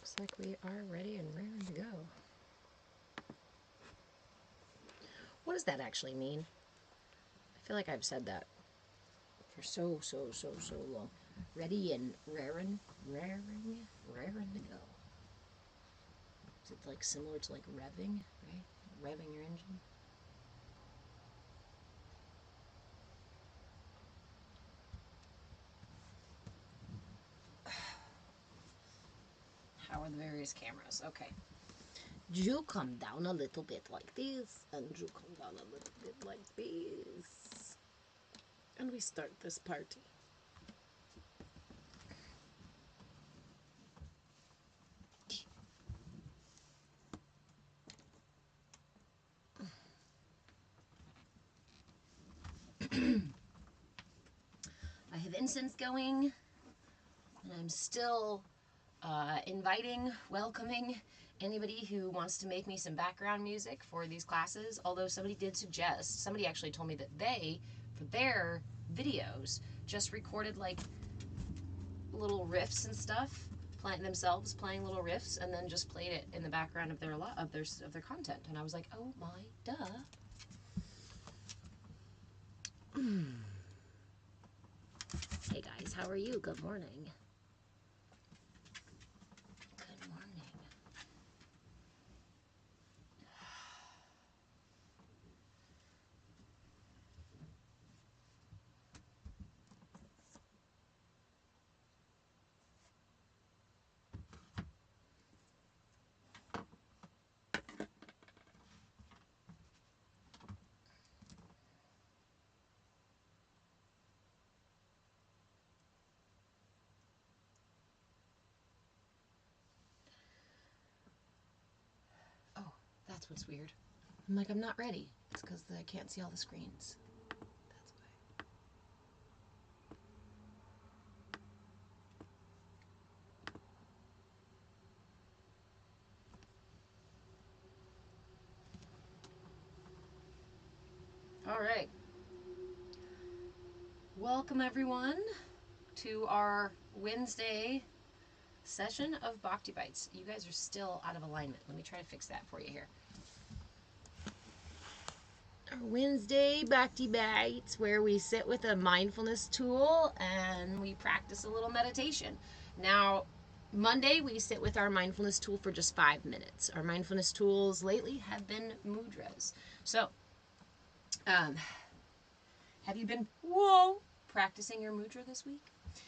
Looks like we are ready and raring to go. What does that actually mean? I feel like I've said that for so long. Ready and raring to go. Is it like similar to like revving, right? Revving your engine? How are the various cameras? Okay. You come down a little bit like this, and you come down a little bit like this. And we start this party. I have incense going, and I'm still inviting, welcoming anybody who wants to make me some background music for these classes. Although somebody did suggest, somebody actually told me that they, for their videos, just recorded like little riffs and stuff, playing little riffs, and then just played it in the background of their content. And I was like, oh my duh. Hey guys, how are you? Good morning. Good morning. Oh, that's what's weird. I'm like, I'm not ready. It's because I can't see all the screens. That's why. All right. Welcome everyone to our Wednesday session of Bhakti Bites. You guys are still out of alignment. Let me try to fix that for you here. Our Wednesday Bhakti Bites, where we sit with a mindfulness tool and we practice a little meditation. Now, Monday we sit with our mindfulness tool for just 5 minutes. Our mindfulness tools lately have been mudras. So, have you been, practicing your mudra this week?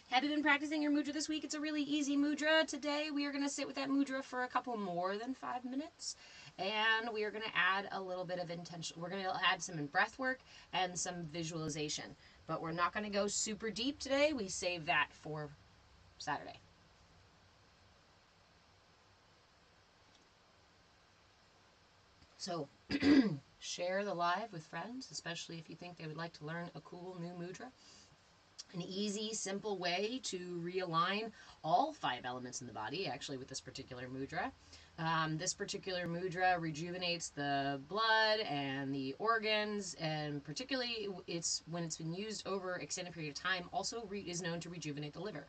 Have you been practicing your mudra this week? It's a really easy mudra. Today we are going to sit with that mudra for a couple more than 5 minutes. And we are going to add a little bit of intention. We're going to add some breath work and some visualization. But we're not going to go super deep today. We save that for Saturday. So share the live with friends, especially if you think they would like to learn a cool new mudra. An easy, simple way to realign all 5 elements in the body, actually, with this particular mudra. This particular mudra rejuvenates the blood and the organs, and particularly when it's been used over an extended period of time, also is known to rejuvenate the liver.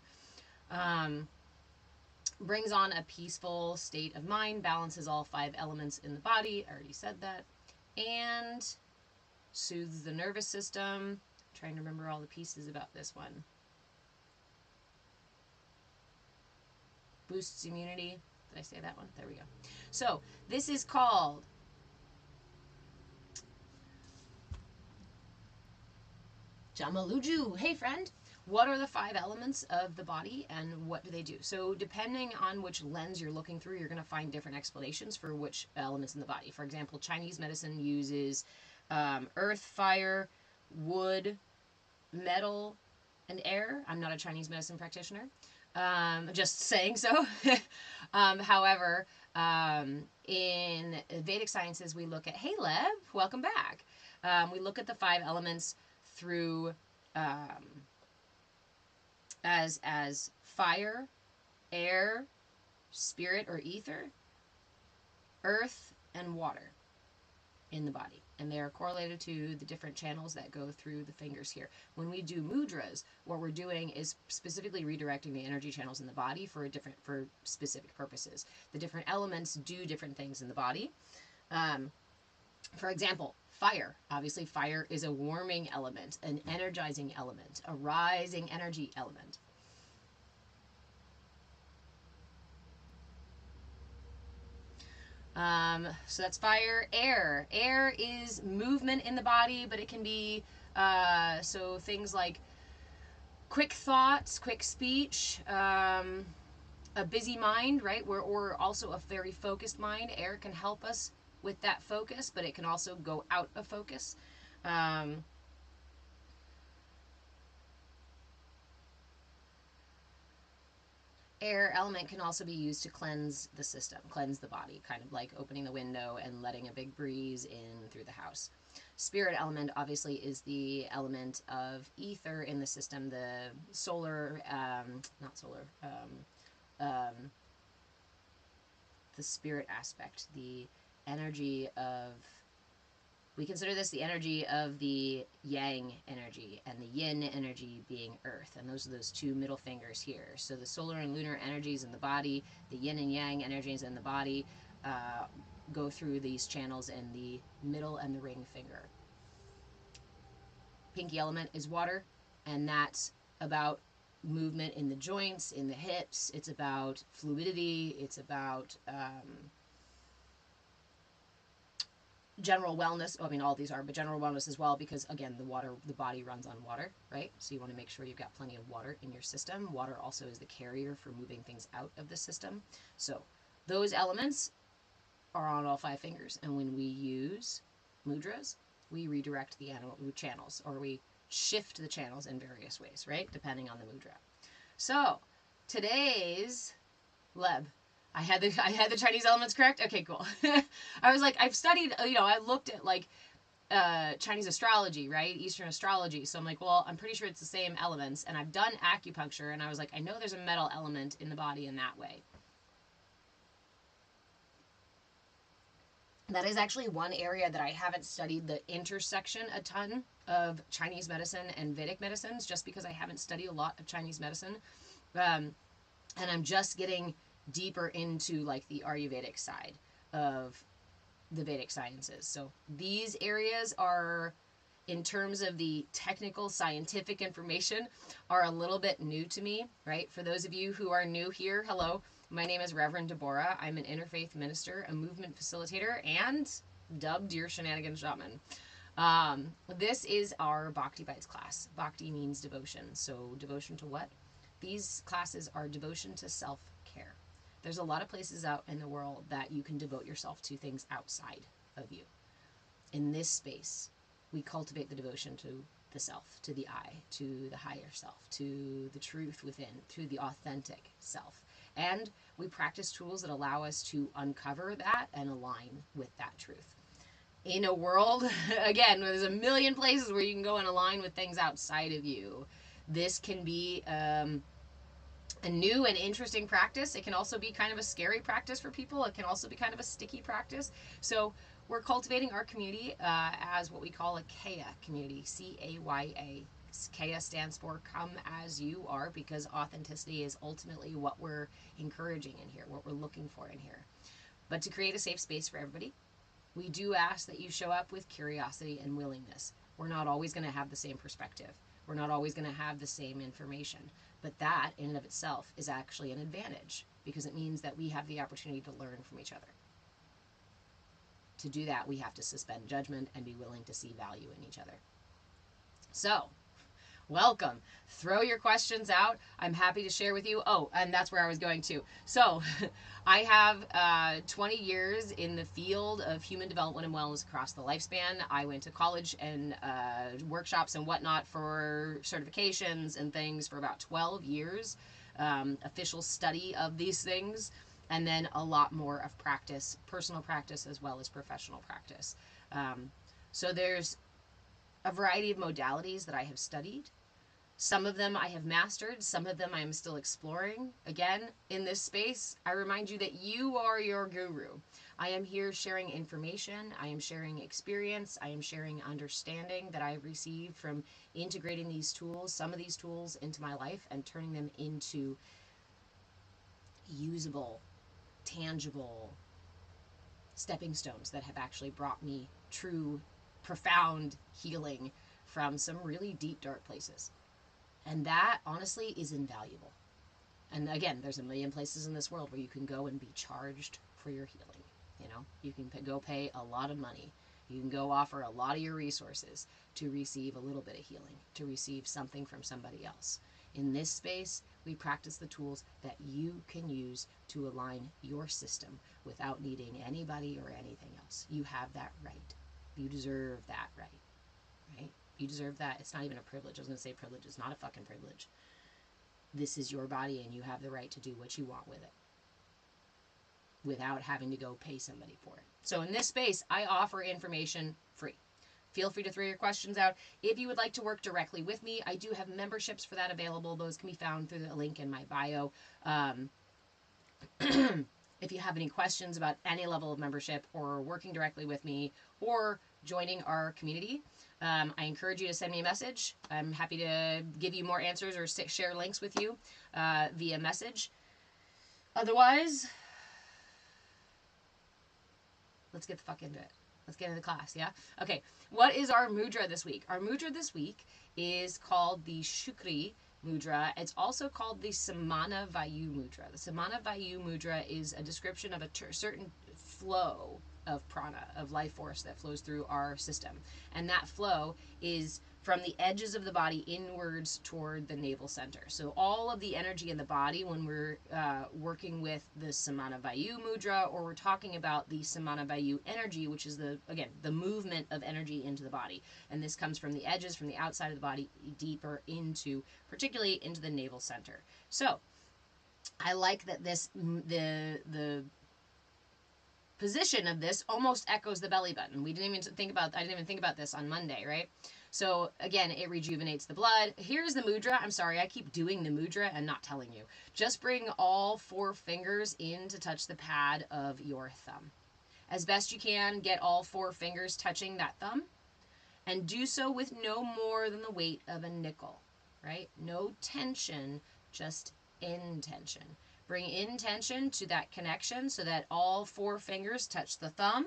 Brings on a peaceful state of mind, balances all 5 elements in the body, I already said that, and soothes the nervous system. Trying to remember all the pieces about this one. Boosts immunity. Did I say that one? There we go. So this is called Jamaluju. Hey friend, what are the 5 elements of the body and what do they do? So depending on which lens you're looking through, you're going to find different explanations for which elements in the body. For example, Chinese medicine uses earth, fire, wood, metal, and air. I'm not a Chinese medicine practitioner. Just saying so. However, in Vedic sciences, we look at, hey Lev, welcome back. We look at the 5 elements through as fire, air, spirit or ether, earth, and water. in the body, and they are correlated to the different channels that go through the fingers here. When we do mudras, what we're doing is specifically redirecting the energy channels in the body for specific purposes. The different elements do different things in the body. For example, fire. Obviously, fire is a warming element, an energizing element, a rising energy element. So that's fire. Air. Air is movement in the body, but it can be so things like quick thoughts, quick speech, a busy mind, right? Or also a very focused mind. Air can help us with that focus, but it can also go out of focus. Air element can also be used to cleanse the system, cleanse the body, kind of like opening the window and letting a big breeze in through the house. Spirit element obviously is the element of ether in the system, the solar, the spirit aspect, the energy of, we consider this the energy of the yang energy, and the yin energy being earth. And those are those two middle fingers here. So the solar and lunar energies in the body, the yin and yang energies in the body, go through these channels in the middle and the ring finger. Pinky element is water, and that's about movement in the joints, in the hips. It's about fluidity. It's about general wellness. I mean, all these are, but general wellness as well, because again, the body runs on water, right? So you want to make sure you've got plenty of water in your system. Water also is the carrier for moving things out of the system. So those elements are on all 5 fingers. And when we use mudras, we redirect the channels, or we shift the channels in various ways, right? Depending on the mudra. So today's Leb, I had the Chinese elements correct. Okay, cool. I was like, I've studied, I looked at like Chinese astrology, right? Eastern astrology. So I'm like, well, I'm pretty sure it's the same elements. And I've done acupuncture, and I was like, I know there's a metal element in the body in that way. That is actually one area that I haven't studied the intersection a ton of Chinese medicine and Vedic medicines, just because I haven't studied a lot of Chinese medicine. And I'm just getting deeper into like the Ayurvedic side of the Vedic sciences. So these areas are, in terms of the technical scientific information, are a little bit new to me, right? For those of you who are new here, hello. My name is Reverend Deborah. I'm an interfaith minister, a movement facilitator, and dubbed your shenanigans shaman. This is our Bhakti Bites class. Bhakti means devotion. So devotion to what? These classes are devotion to self-care. There's a lot of places out in the world that you can devote yourself to things outside of you. In this space, we cultivate the devotion to the self, to the I, to the higher self, to the truth within, to the authentic self. And we practice tools that allow us to uncover that and align with that truth. In a world, again, where there's a million places where you can go and align with things outside of you, this can be a new and interesting practice. It can also be kind of a scary practice for people. It can also be kind of a sticky practice. So we're cultivating our community as what we call a CAYA community, C-A-Y-A. CAYA stands for Come As You Are, because authenticity is ultimately what we're encouraging in here, what we're looking for in here. But to create a safe space for everybody, we do ask that you show up with curiosity and willingness. We're not always going to have the same perspective. We're not always going to have the same information. But that, in and of itself, is actually an advantage, because it means that we have the opportunity to learn from each other. To do that, we have to suspend judgment and be willing to see value in each other. So, welcome. Throw your questions out. I'm happy to share with you. Oh, and that's where I was going to. So I have 20 years in the field of human development and wellness across the lifespan. I went to college and workshops and whatnot for certifications and things for about 12 years, official study of these things, and then a lot more of practice, personal practice as well as professional practice. So there's a variety of modalities that I have studied. Some of them I have mastered, some of them I am still exploring. Again, in this space, I remind you that you are your guru. I am here sharing information, I am sharing experience, I am sharing understanding that I've received from integrating these tools, some of these tools, into my life and turning them into usable, tangible stepping stones that have actually brought me true, profound healing from some really deep, dark places. And that, honestly, is invaluable. And again, there's a million places in this world where you can go and be charged for your healing. You know, you can go pay a lot of money. You can go offer a lot of your resources to receive a little bit of healing, to receive something from somebody else. In this space, we practice the tools that you can use to align your system without needing anybody or anything else. You have that right. You deserve that right. Right? You deserve that. It's not even a privilege. I was going to say privilege is not a fucking privilege. This is your body and you have the right to do what you want with it without having to go pay somebody for it. So in this space, I offer information free. Feel free to throw your questions out. If you would like to work directly with me, I do have memberships for that available. Those can be found through the link in my bio. If you have any questions about any level of membership or working directly with me or joining our community, I encourage you to send me a message. I'm happy to give you more answers or share links with you via message. Otherwise, let's get the fuck into it. Let's get into the class, yeah? Okay, what is our mudra this week? Our mudra this week is called the Shukri Mudra. It's also called the Samana Vayu Mudra. The Samana Vayu Mudra is a description of a certain flow of prana, of life force that flows through our system. And that flow is from the edges of the body inwards toward the navel center. So all of the energy in the body when we're working with the Samana Vayu Mudra, or we're talking about the Samana Vayu energy, which is the movement of energy into the body. And this comes from the edges, from the outside of the body, deeper into, particularly into the navel center. So I like that the position of this almost echoes the belly button. I didn't even think about this on Monday, right? So again, it rejuvenates the blood. Here's the mudra. I'm sorry, I keep doing the mudra and not telling you. Just bring all 4 fingers in to touch the pad of your thumb. As best you can, get all 4 fingers touching that thumb, and do so with no more than the weight of a nickel, right? No tension, just intention. Bring intention to that connection so that all 4 fingers touch the thumb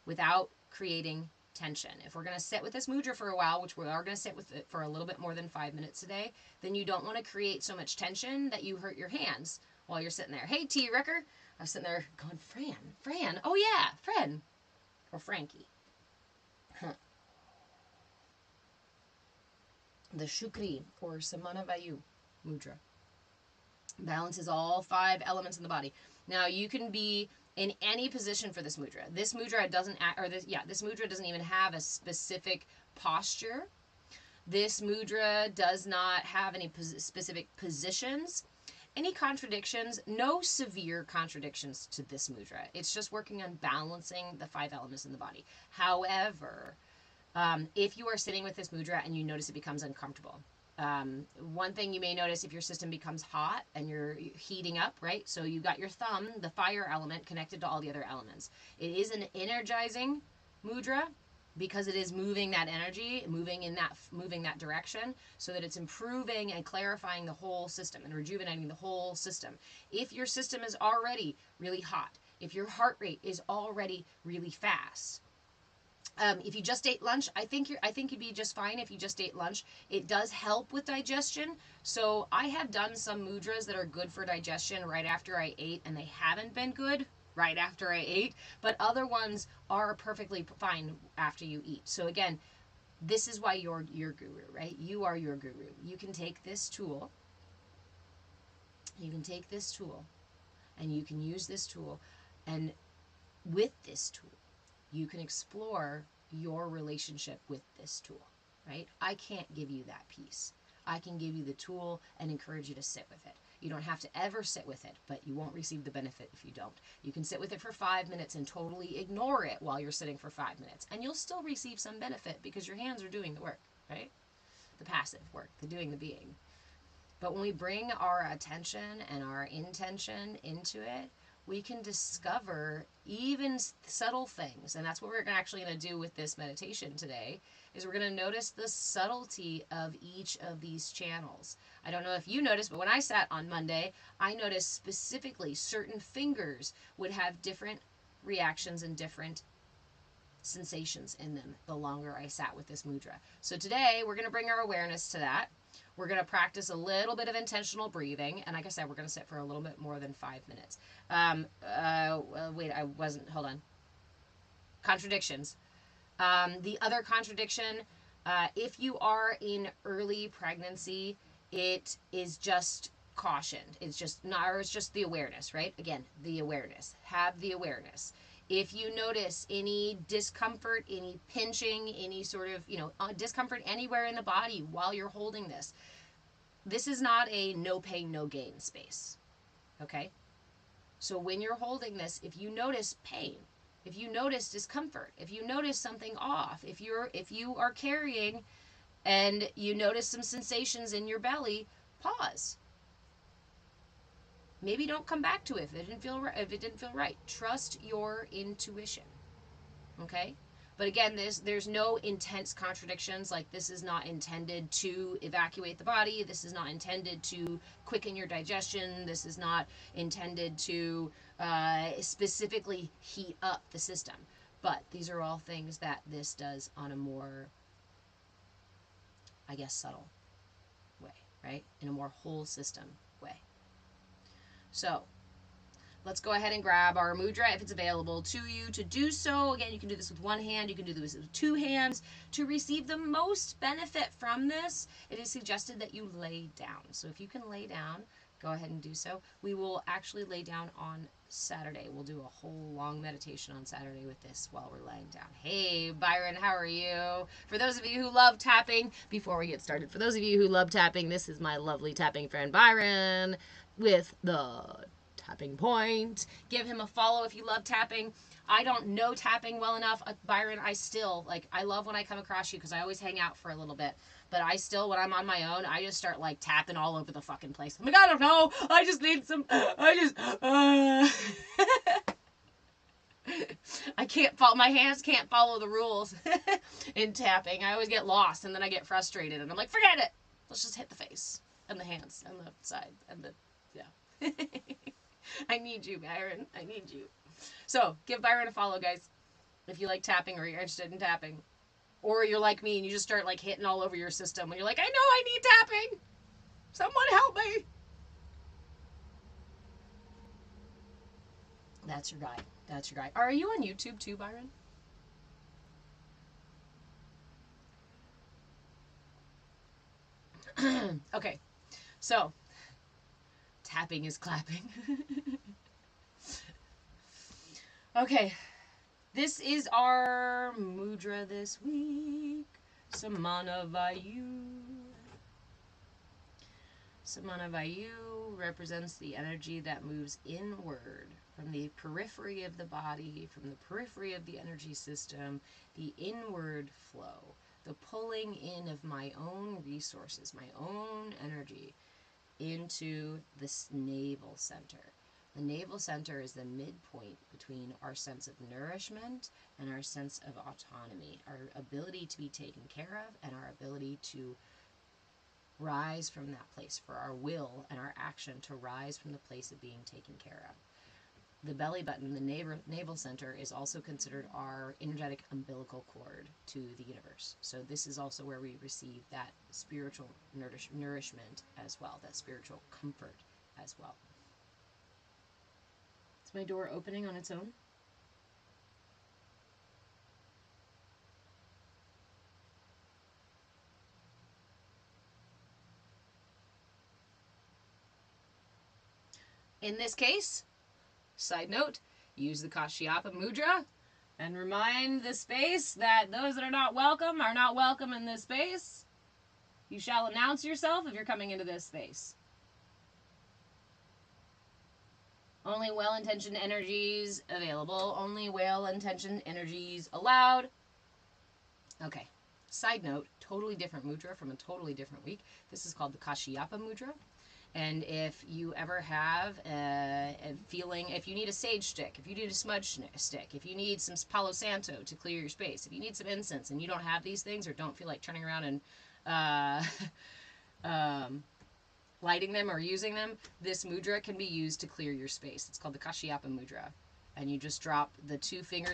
without creating tension. If we're going to sit with this mudra for a while, which we are going to sit with it for a little bit more than 5 minutes today, then you don't want to create so much tension that you hurt your hands while you're sitting there. Hey, T. Ricker. I was sitting there going, Fran. Oh, yeah, Fred. Or Frankie. Huh. The Shukri, or Samana Vayu Mudra, balances all 5 elements in the body. Now, you can be in any position for this mudra. This mudra doesn't even have a specific posture. This mudra does not have any specific positions. Any contradictions? No severe contradictions to this mudra. It's just working on balancing the 5 elements in the body. However, if you are sitting with this mudra and you notice it becomes uncomfortable, one thing you may notice if your system becomes hot and you're heating up, right? So you got your thumb, the fire element, connected to all the other elements. It is an energizing mudra because it is moving that energy, moving that direction, so that it's improving and clarifying the whole system and rejuvenating the whole system. If your system is already really hot, if your heart rate is already really fast, if you just ate lunch, I think you'd be just fine if you just ate lunch. It does help with digestion. So I have done some mudras that are good for digestion right after I ate, and they haven't been good right after I ate. But other ones are perfectly fine after you eat. So again, this is why you're your guru, right? You are your guru. You can take this tool. And you can use this tool, and with this tool, you can explore your relationship with this tool, right? I can't give you that piece. I can give you the tool and encourage you to sit with it. You don't have to ever sit with it, but you won't receive the benefit if you don't. You can sit with it for 5 minutes and totally ignore it while you're sitting for 5 minutes, and you'll still receive some benefit because your hands are doing the work, right? the passive work, the doing, the being. But when we bring our attention and our intention into it, we can discover even subtle things. And that's what we're actually going to do with this meditation today, is we're going to notice the subtlety of each of these channels. I don't know if you noticed, but when I sat on Monday, I noticed specifically certain fingers would have different reactions and different sensations in them the longer I sat with this mudra. So today we're going to bring our awareness to that. We're going to practice a little bit of intentional breathing. And like I said, we're going to sit for a little bit more than 5 minutes. Wait, I wasn't, hold on. Contradictions. The other contradiction, if you are in early pregnancy, it is just cautioned. It's just not, or it's just the awareness, right? Again, the awareness. Have the awareness. If you notice any discomfort, any pinching, any sort of, discomfort anywhere in the body while you're holding this, this is not a no pain, no gain space. Okay? So when you're holding this, if you notice pain, if you notice discomfort, if you notice something off, if you are carrying and you notice some sensations in your belly, pause. Maybe don't come back to it if it didn't feel right. Trust your intuition. Okay? But again, there's no intense contradictions. Like, this is not intended to evacuate the body. This is not intended to quicken your digestion. This is not intended to specifically heat up the system. But these are all things that this does on a more, I guess, subtle way, right? In a more whole system way. So let's go ahead and grab our mudra if it's available to you to do so. Again, you can do this with one hand. You can do this with two hands. To receive the most benefit from this, it is suggested that you lay down. So if you can lay down, go ahead and do so. We will actually lay down on Saturday. We'll do a whole long meditation on Saturday with this while we're laying down. Hey, Byron, how are you? For those of you who love tapping, before we get started, for those of you who love tapping, this is my lovely tapping friend, Byron, with the Tapping Point. Give him a follow if you love tapping. I don't know tapping well enough. Byron, I love when I come across you because I always hang out for a little bit. But I still, when I'm on my own, I just start tapping all over the fucking place. I'm like, I don't know. I just need some, I can't follow, my hands can't follow the rules in tapping. I always get lost and then I get frustrated and I'm like, forget it. Let's just hit the face and the hands and the side and the, yeah. I need you, Byron. I need you. So, give Byron a follow, guys, if you like tapping or you're interested in tapping. Or you're like me and you just start hitting all over your system when you're like, I know I need tapping. Someone help me. That's your guy. That's your guy. Are you on YouTube too, Byron? Okay. So, tapping is clapping. Okay. This is our mudra this week. Samana Vayu. Samana Vayu represents the energy that moves inward from the periphery of the body, from the periphery of the energy system, the inward flow, the pulling in of my own resources, my own energy into this navel center. The navel center is the midpoint between our sense of nourishment and our sense of autonomy, our ability to be taken care of and our ability to rise from that place, for our will and our action to rise from the place of being taken care of. The belly button, the navel center, is also considered our energetic umbilical cord to the universe. So this is also where we receive that spiritual nourishment as well, that spiritual comfort as well. Is my door opening on its own? In this case, side note, use the Kashyapa Mudra and remind the space that those that are not welcome in this space. You shall announce yourself if you're coming into this space. Only well-intentioned energies available. Only well-intentioned energies allowed. Okay. Side note, totally different mudra from a totally different week. This is called the Kashyapa mudra. And if you ever have a feeling, if you need a sage stick, if you need a smudge stick, if you need some Palo Santo to clear your space, if you need some incense and you don't have these things or don't feel like turning around and lighting them or using them, this mudra can be used to clear your space. It's called the Kashyapa mudra. And you just drop the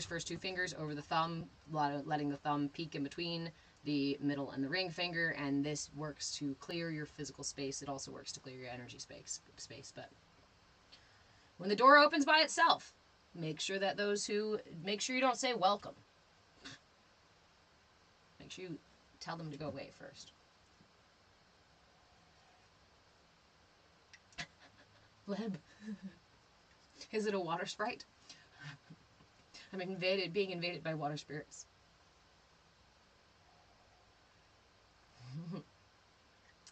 first two fingers over the thumb, letting the thumb peek in between the middle and the ring finger, and this works to clear your physical space. It also works to clear your energy space. But when the door opens by itself, make sure you don't say welcome. Make sure you tell them to go away first. Leb. Is it a water sprite? I'm being invaded by water spirits.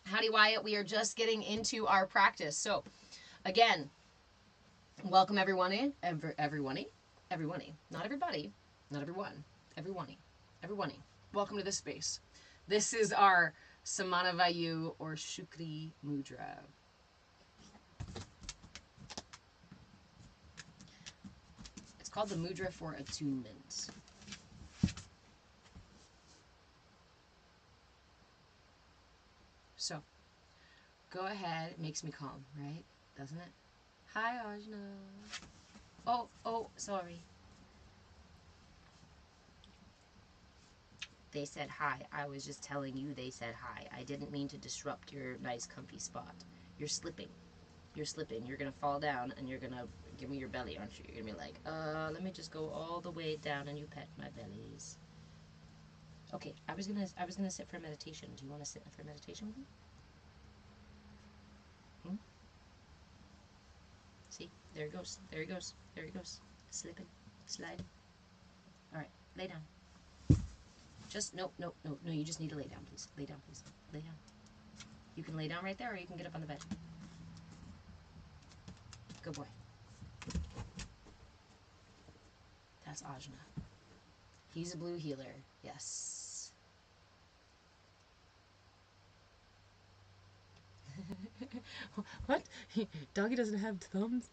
Howdy Wyatt, we are just getting into our practice. So, again, welcome everyone. Not everybody, not everyone, everyone. Welcome to this space. This is our Samana Vayu or Shukri Mudra. It's called the mudra for attunement. So, go ahead. It makes me calm, right? Doesn't it? Hi, Ajna. Oh, sorry. They said hi. I was just telling you they said hi. I didn't mean to disrupt your nice, comfy spot. You're slipping. You're slipping. You're going to fall down, and you're going to give me your belly, aren't you? You're going to be like, let me just go all the way down, and you pet my bellies. Okay, I was gonna sit for meditation. Do you want to sit for meditation with me? See, there he goes. There he goes. There he goes. Slipping, sliding. All right, lay down. Just no. You just need to lay down, please. Lay down, please. Lay down. You can lay down right there, or you can get up on the bed. Good boy. That's Ajna. He's a blue healer. Yes. What? Doggy doesn't have thumbs?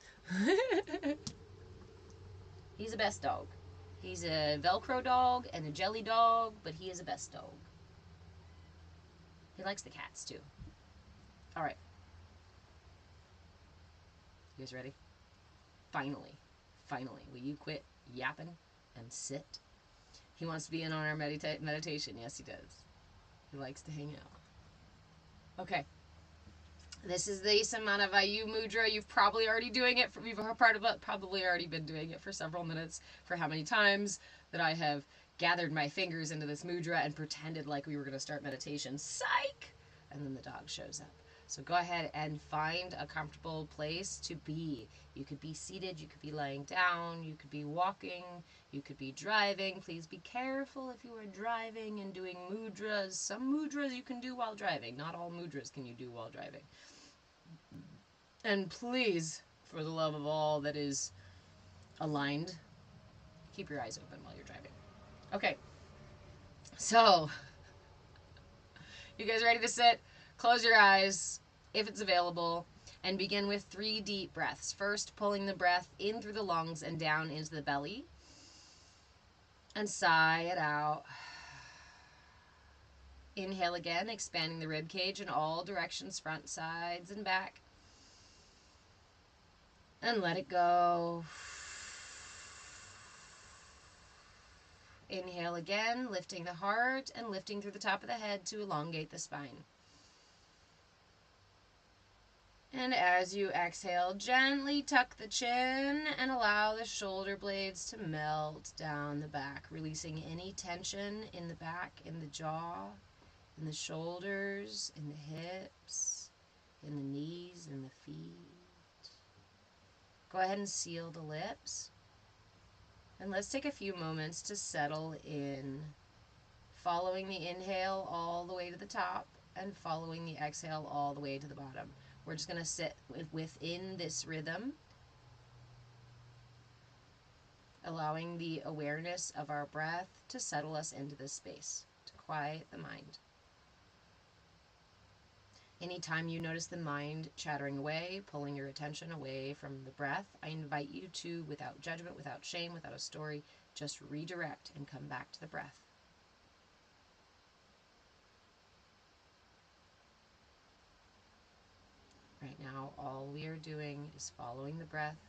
He's a best dog. He's a Velcro dog and a jelly dog, but he is a best dog. He likes the cats, too. All right. You guys ready? Finally. Will you quit yapping and sit? He wants to be in on our meditation. Yes, he does. He likes to hang out. Okay. This is the Samana Vayu Mudra. You've probably already probably already been doing it for several minutes. For how many times that I have gathered my fingers into this mudra and pretended like we were going to start meditation. Psych! And then the dog shows up. So go ahead and find a comfortable place to be. You could be seated, you could be lying down, you could be walking, you could be driving. Please be careful if you are driving and doing mudras. Some mudras you can do while driving. Not all mudras can you do while driving. And please, for the love of all that is aligned, keep your eyes open while you're driving. Okay. So, you guys ready to sit? Close your eyes, if it's available, and begin with 3 deep breaths. First, pulling the breath in through the lungs and down into the belly. And sigh it out. Inhale again, expanding the rib cage in all directions, front, sides, and back. And let it go. Inhale again, lifting the heart and lifting through the top of the head to elongate the spine. And as you exhale, gently tuck the chin and allow the shoulder blades to melt down the back, releasing any tension in the back, in the jaw, in the shoulders, in the hips, in the knees, in the feet. Go ahead and seal the lips. And let's take a few moments to settle in, following the inhale all the way to the top and following the exhale all the way to the bottom. We're just going to sit within this rhythm, allowing the awareness of our breath to settle us into this space, to quiet the mind. Anytime you notice the mind chattering away, pulling your attention away from the breath, I invite you to, without judgment, without shame, without a story, just redirect and come back to the breath. Right now, all we are doing is following the breath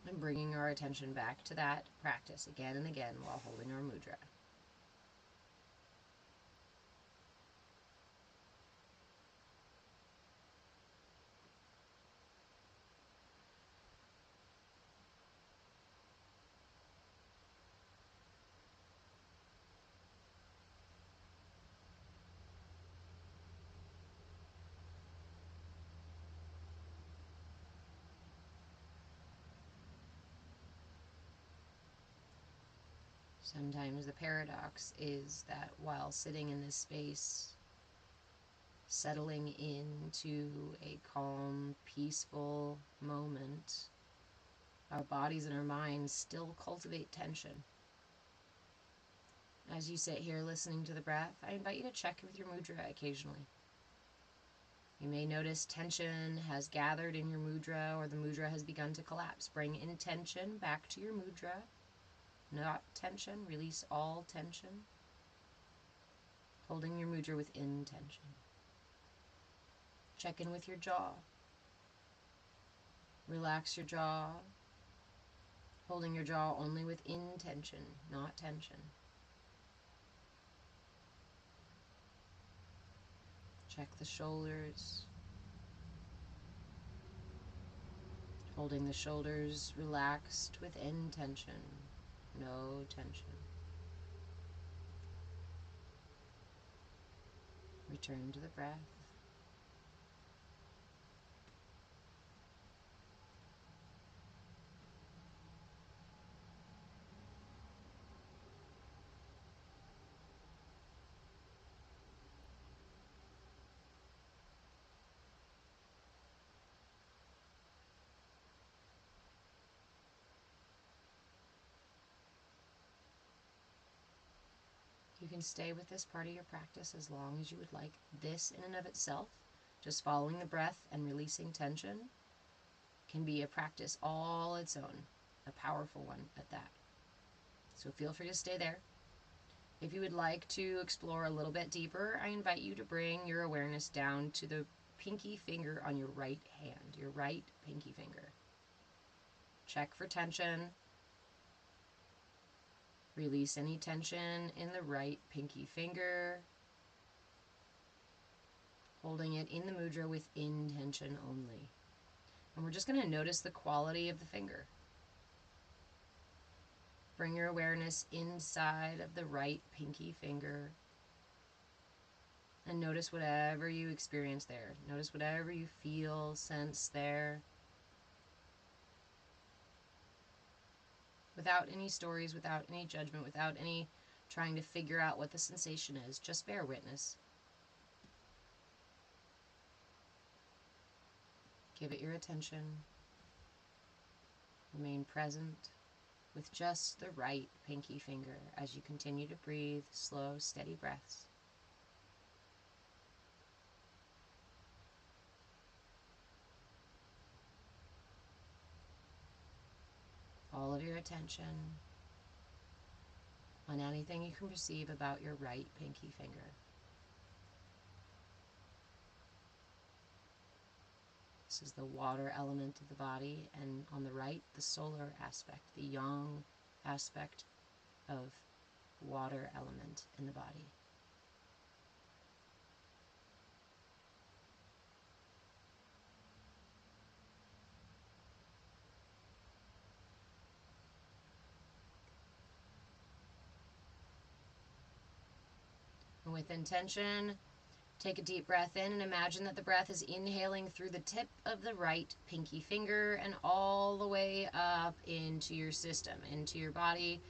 and bringing our attention back to that practice again and again while holding our mudra. Sometimes the paradox is that while sitting in this space, settling into a calm, peaceful moment, our bodies and our minds still cultivate tension. As you sit here listening to the breath, I invite you to check with your mudra occasionally. You may notice tension has gathered in your mudra, or the mudra has begun to collapse. Bring intention back to your mudra. Not tension. Release all tension. Holding your mudra with intention. Check in with your jaw. Relax your jaw. Holding your jaw only with intention, not tension. Check the shoulders. Holding the shoulders relaxed with intention, no tension. Return to the breath. You can stay with this part of your practice as long as you would like. This in and of itself, just following the breath and releasing tension, can be a practice all its own, a powerful one at that. So feel free to stay there. If you would like to explore a little bit deeper, I invite you to bring your awareness down to the pinky finger on your right hand, your right pinky finger. Check for tension. Release any tension in the right pinky finger, holding it in the mudra with intention only. And we're just going to notice the quality of the finger. Bring your awareness inside of the right pinky finger and notice whatever you experience there. Notice whatever you feel, sense there. Without any stories, without any judgment, without any trying to figure out what the sensation is. Just bear witness. Give it your attention. Remain present with just the right pinky finger as you continue to breathe slow, steady breaths. All of your attention on anything you can perceive about your right pinky finger. This is the water element of the body, and on the right, the solar aspect, the yang aspect of water element in the body. And with intention, take a deep breath in and imagine that the breath is inhaling through the tip of the right pinky finger and all the way up into your system, into your body,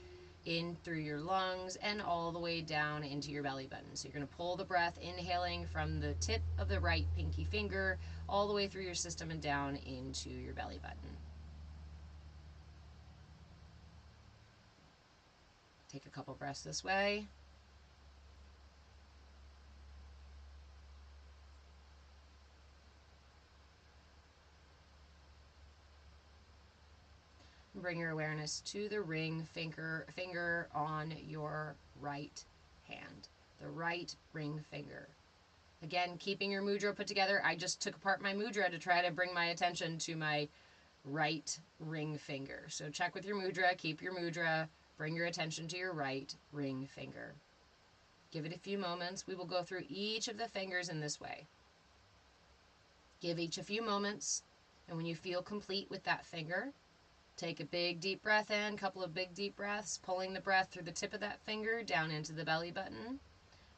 in through your lungs, and all the way down into your belly button. So you're going to pull the breath, inhaling from the tip of the right pinky finger all the way through your system and down into your belly button. Take a couple breaths this way. bring your awareness to the ring finger on your right hand. The right ring finger. Again, keeping your mudra put together. I just took apart my mudra to try to bring my attention to my right ring finger. So check with your mudra, keep your mudra, bring your attention to your right ring finger. Give it a few moments. We will go through each of the fingers in this way. Give each a few moments, and when you feel complete with that finger, take a big deep breath in, couple of big deep breaths, pulling the breath through the tip of that finger down into the belly button.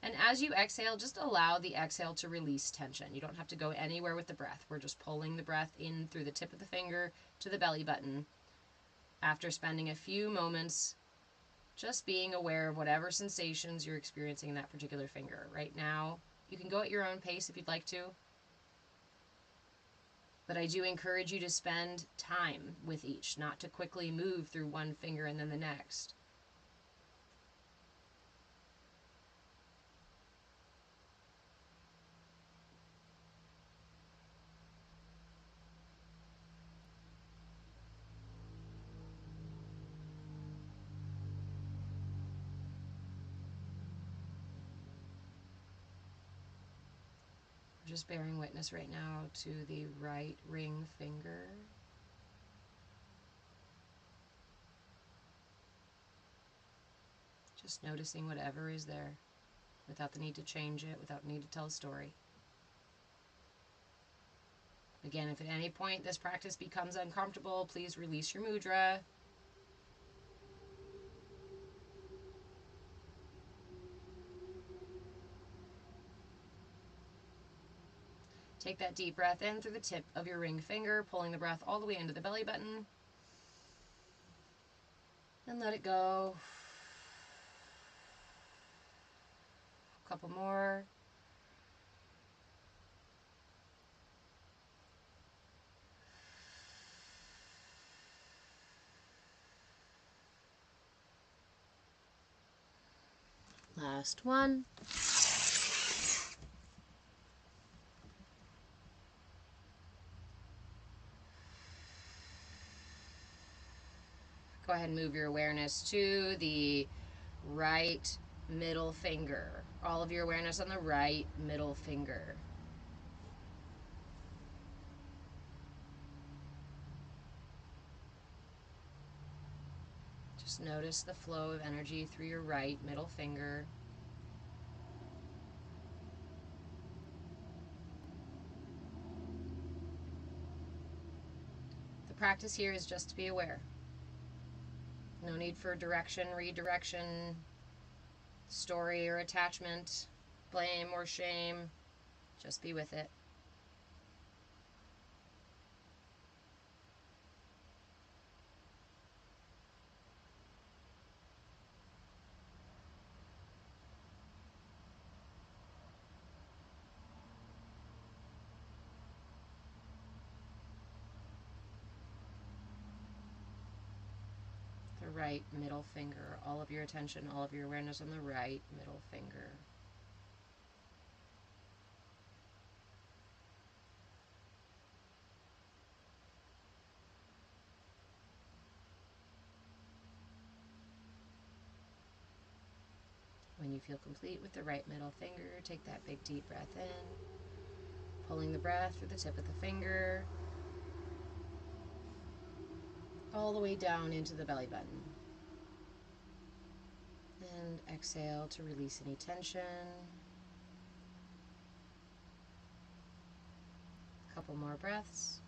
And as you exhale, just allow the exhale to release tension. You don't have to go anywhere with the breath. We're just pulling the breath in through the tip of the finger to the belly button. After spending a few moments just being aware of whatever sensations you're experiencing in that particular finger. Right now, you can go at your own pace if you'd like to. But I do encourage you to spend time with each, not to quickly move through one finger and then the next. Just bearing witness right now to the right ring finger. Just noticing whatever is there without the need to change it, without the need to tell a story. Again, if at any point this practice becomes uncomfortable, please release your mudra. Take that deep breath in through the tip of your ring finger, pulling the breath all the way into the belly button. And let it go. A couple more. Last one. Go ahead and move your awareness to the right middle finger. All of your awareness on the right middle finger. Just notice the flow of energy through your right middle finger. The practice here is just to be aware. No need for direction, redirection, story or attachment, blame or shame. Just be with it. The right middle finger. All of your attention, all of your awareness on the right middle finger. When you feel complete with the right middle finger, take that big deep breath in, pulling the breath through the tip of the finger, all the way down into the belly button. And exhale to release any tension. A couple more breaths.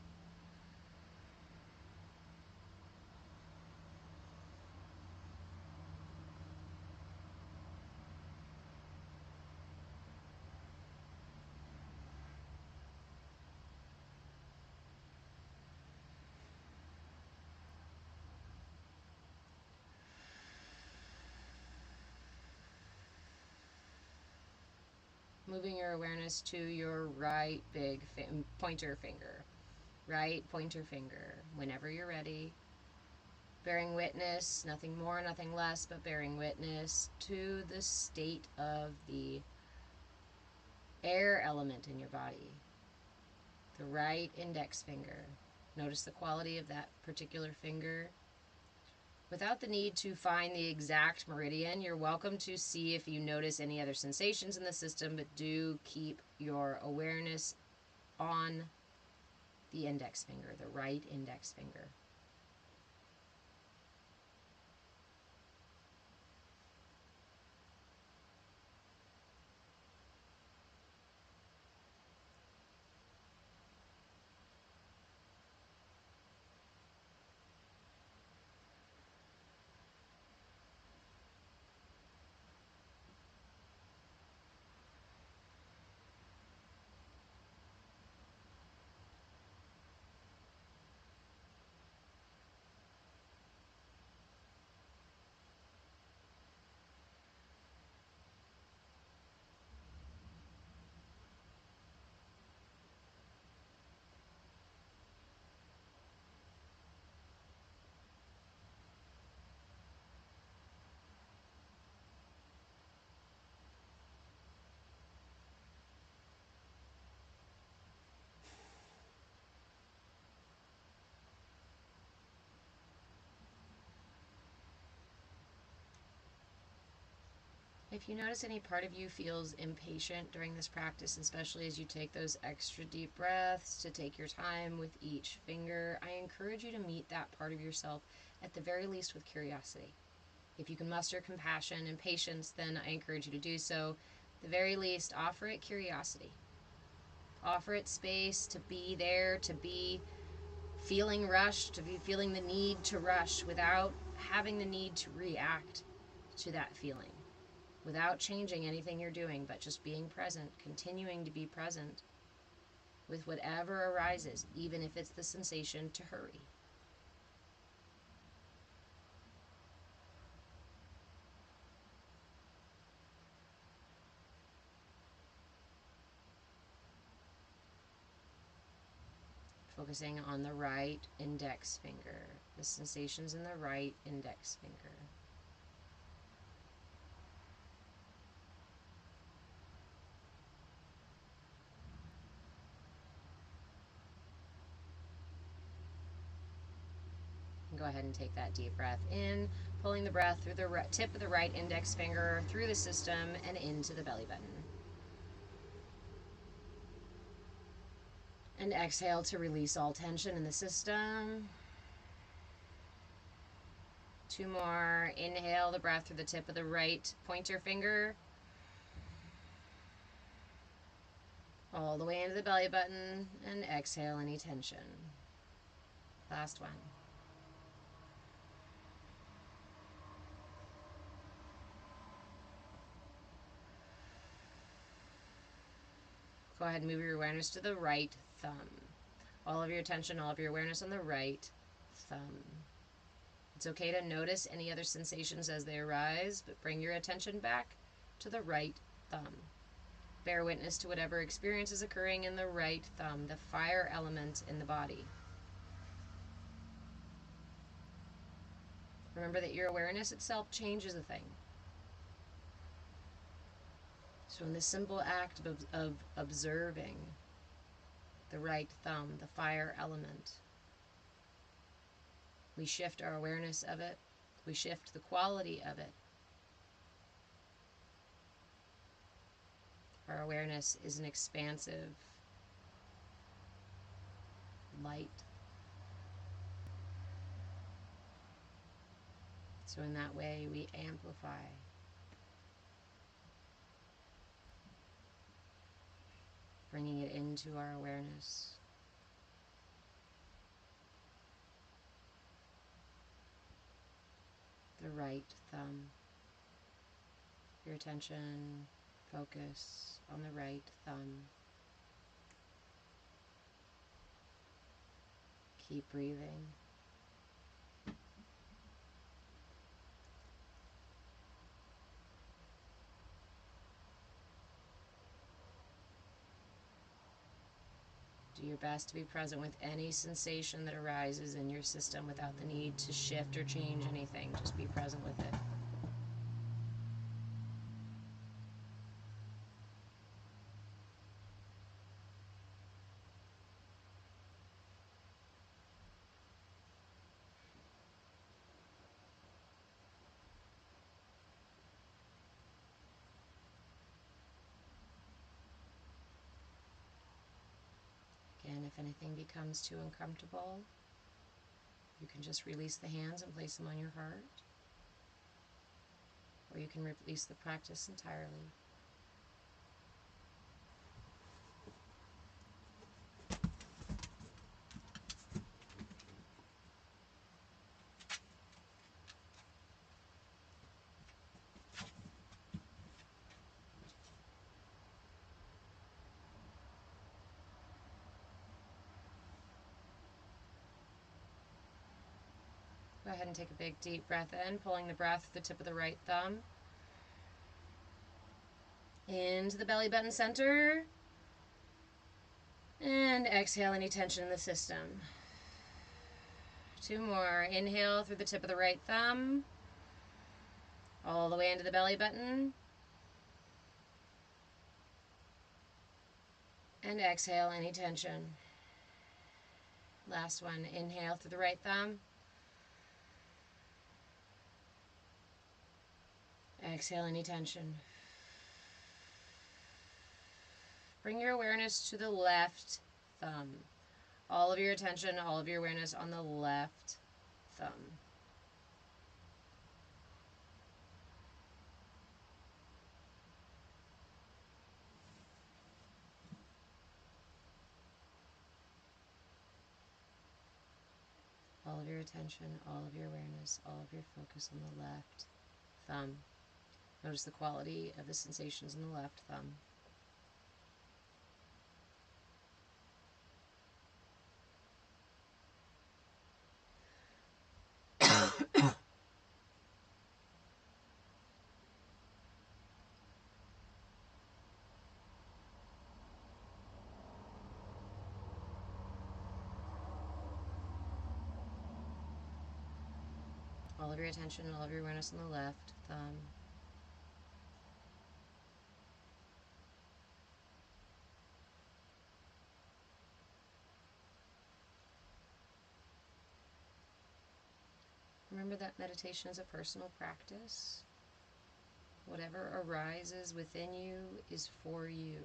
Moving your awareness to your right big pointer finger. Right pointer finger. Whenever you're ready. Bearing witness, nothing more, nothing less, but bearing witness to the state of the air element in your body. The right index finger. Notice the quality of that particular finger. Without the need to find the exact meridian, you're welcome to see if you notice any other sensations in the system, but do keep your awareness on the index finger, the right index finger. If you notice any part of you feels impatient during this practice, especially as you take those extra deep breaths to take your time with each finger, I encourage you to meet that part of yourself at the very least with curiosity. If you can muster compassion and patience, then I encourage you to do so. At the very least, offer it curiosity. Offer it space to be there, to be feeling rushed, to be feeling the need to rush without having the need to react to that feeling. Without changing anything you're doing, but just being present, continuing to be present with whatever arises, even if it's the sensation to hurry. Focusing on the right index finger, the sensations in the right index finger. Go ahead and take that deep breath in, pulling the breath through the tip of the right index finger, through the system, and into the belly button. And exhale to release all tension in the system. 2 more. Inhale the breath through the tip of the right pointer finger, all the way into the belly button, and exhale any tension. Last one. Go ahead and move your awareness to the right thumb. All of your attention, all of your awareness on the right thumb. It's okay to notice any other sensations as they arise, but bring your attention back to the right thumb. Bear witness to whatever experience is occurring in the right thumb, the fire element in the body. Remember that your awareness itself changes a thing. So in this simple act of observing the right thumb, the fire element, we shift our awareness of it, we shift the quality of it. Our awareness is an expansive light. So in that way, we amplify. Bringing it into our awareness. The right thumb. Your attention, focus on the right thumb. Keep breathing. Do your best to be present with any sensation that arises in your system without the need to shift or change anything. Just be present with it. anything becomes too uncomfortable, you can just release the hands and place them on your heart, or you can release the practice entirely. Go ahead and take a big deep breath in, pulling the breath with the tip of the right thumb into the belly button center, and exhale any tension in the system. 2 more. Inhale through the tip of the right thumb, all the way into the belly button, and exhale any tension. Last one. Inhale through the right thumb, exhale any tension. Bring your awareness to the left thumb. All of your attention, all of your awareness on the left thumb. All of your attention, all of your awareness, all of your focus on the left thumb. Notice the quality of the sensations in the left thumb. All of your attention, all of your awareness on the left thumb. Remember that meditation is a personal practice. Whatever arises within you is for you.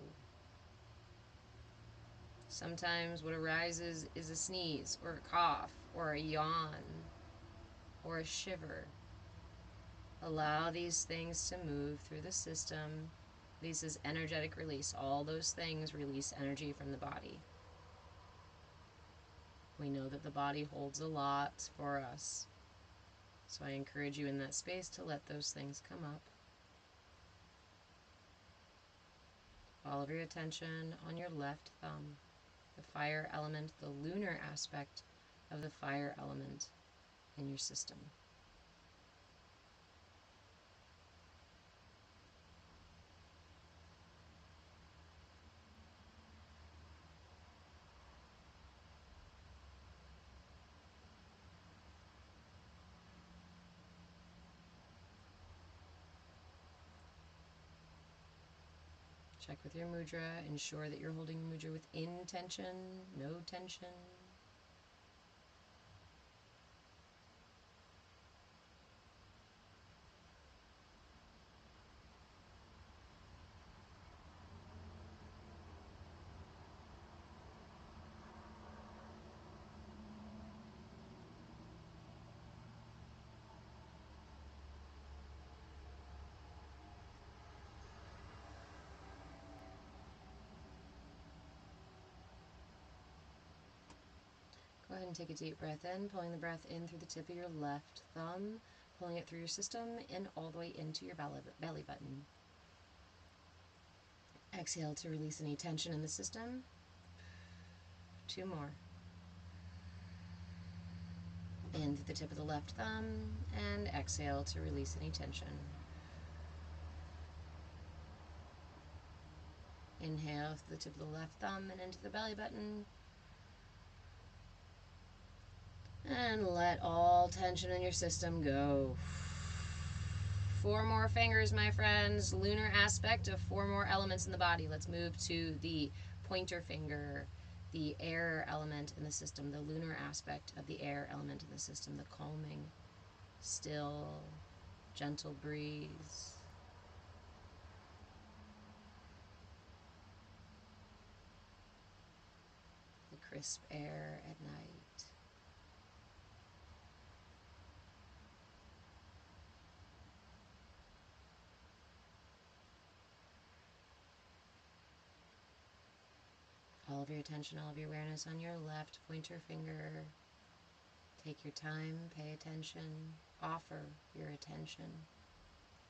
Sometimes what arises is a sneeze, or a cough, or a yawn, or a shiver. Allow these things to move through the system. This is energetic release. All those things release energy from the body. We know that the body holds a lot for us. So I encourage you in that space to let those things come up. All of your attention on your left thumb, the fire element, the lunar aspect of the fire element in your system. Check with your mudra. Ensure that you're holding mudra with intention, no tension. Go ahead and take a deep breath in, pulling the breath in through the tip of your left thumb, pulling it through your system and all the way into your belly button. Exhale to release any tension in the system. 2 more. In through the tip of the left thumb, and exhale to release any tension. Inhale through the tip of the left thumb and into the belly button. And let all tension in your system go. 4 more fingers, my friends. Lunar aspect of 4 more elements in the body. Let's move to the pointer finger, the air element in the system, the lunar aspect of the air element in the system, the calming, still, gentle breeze. The crisp air at night. All of your attention, all of your awareness on your left pointer finger. Take your time, pay attention, offer your attention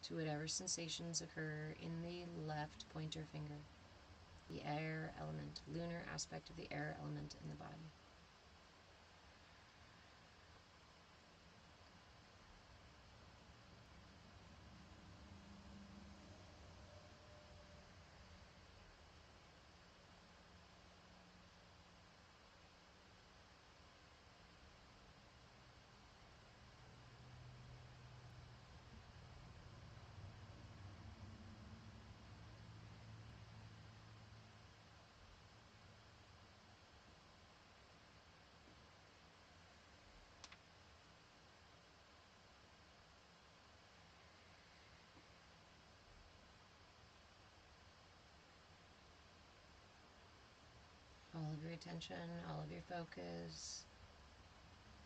to whatever sensations occur in the left pointer finger, the air element, lunar aspect of the air element in the body. All of your attention, all of your focus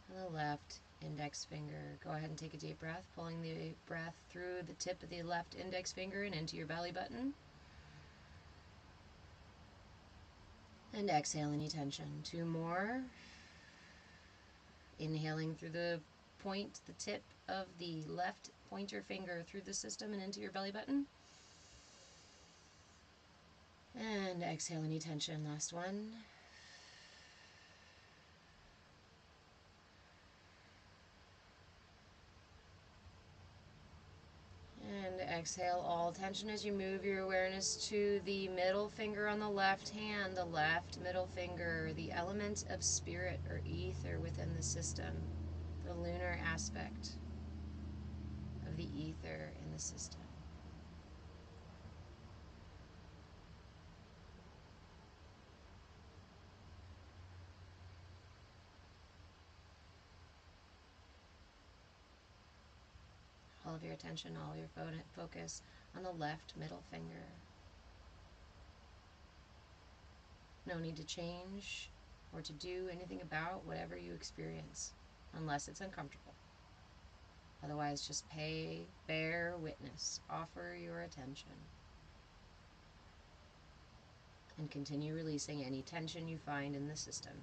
on the left index finger. Go ahead and take a deep breath, pulling the breath through the tip of the left index finger and into your belly button. And exhale any tension. 2 more. Inhaling through the tip of the left pointer finger through the system and into your belly button. And exhale any tension. Last one. And exhale all tension as you move your awareness to the middle finger on the left hand, the left middle finger, the element of spirit or ether within the system, the lunar aspect of the ether in the system. All of your attention, all of your focus on the left middle finger. No need to change or to do anything about whatever you experience, unless it's uncomfortable. Otherwise, just bear witness, offer your attention, and continue releasing any tension you find in the system.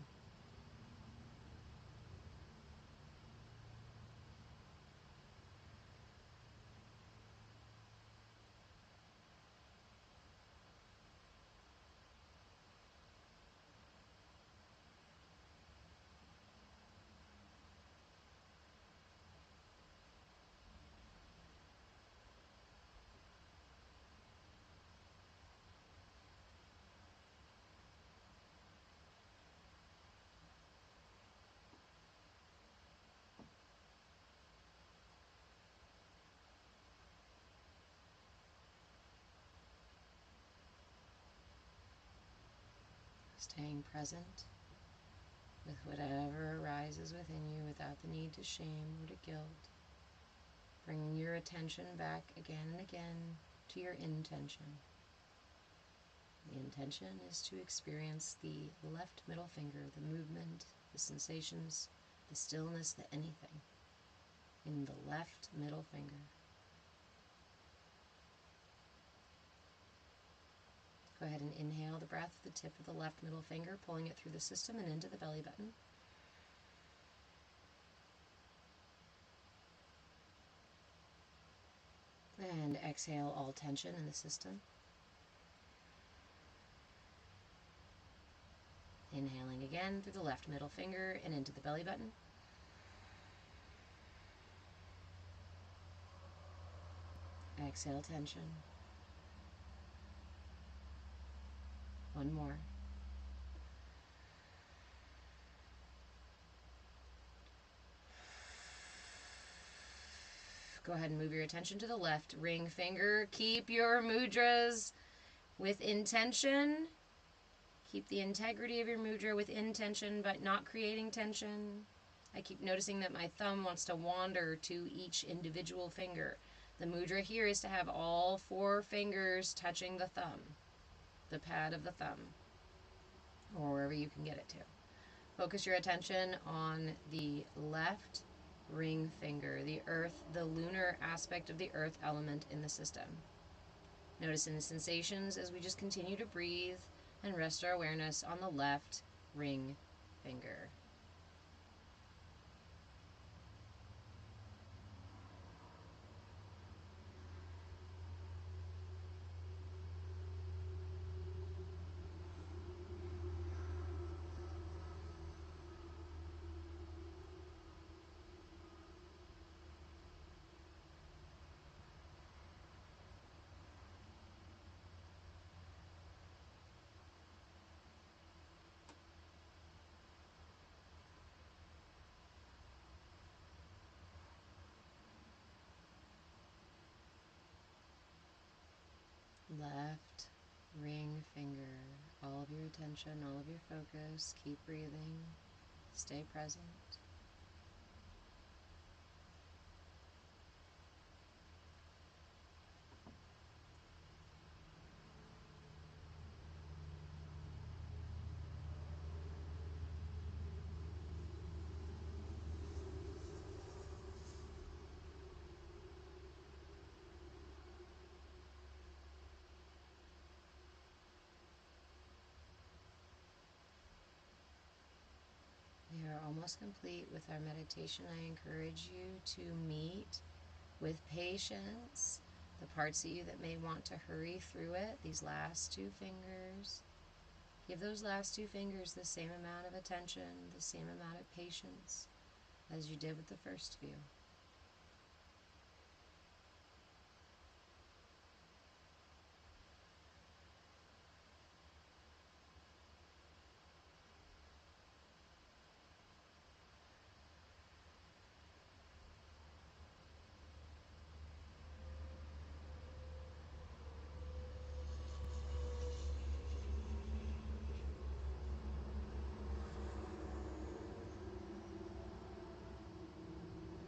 Staying present with whatever arises within you without the need to shame or to guilt. Bringing your attention back again and again to your intention. The intention is to experience the left middle finger, the movement, the sensations, the stillness, the anything in the left middle finger. Go ahead and inhale the breath, the tip of the left middle finger, pulling it through the system and into the belly button. And exhale all tension in the system. Inhaling again through the left middle finger and into the belly button. Exhale tension. One more. Go ahead and move your attention to the left ring finger. Keep your mudras with intention. Keep the integrity of your mudra with intention, but not creating tension. I keep noticing that my thumb wants to wander to each individual finger. The mudra here is to have all 4 fingers touching the thumb, the pad of the thumb, or wherever you can get it to. Focus your attention on the left ring finger, the earth, the lunar aspect of the earth element in the system. Notice the sensations as we just continue to breathe and rest our awareness on the left ring finger. Left ring finger, all of your attention, all of your focus. Keep breathing, stay present. We are almost complete with our meditation. I encourage you to meet with patience the parts of you that may want to hurry through it, these last two fingers. Give those last two fingers the same amount of attention, the same amount of patience as you did with the first few.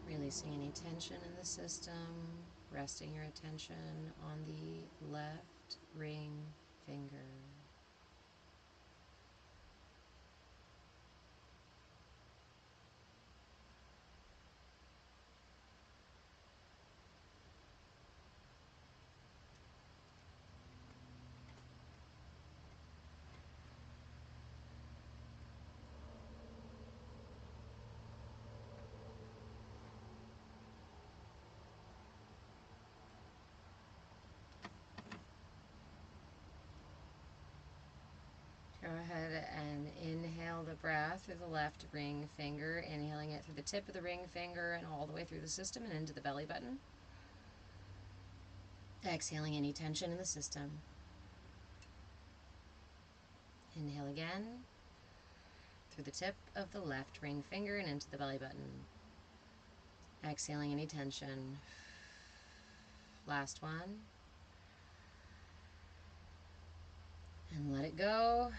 Releasing any tension in the system, resting your attention on the left ring finger. Go ahead and inhale the breath through the left ring finger, inhaling it through the tip of the ring finger and all the way through the system and into the belly button. Exhaling any tension in the system. Inhale again through the tip of the left ring finger and into the belly button. Exhaling any tension. Last one. And let it go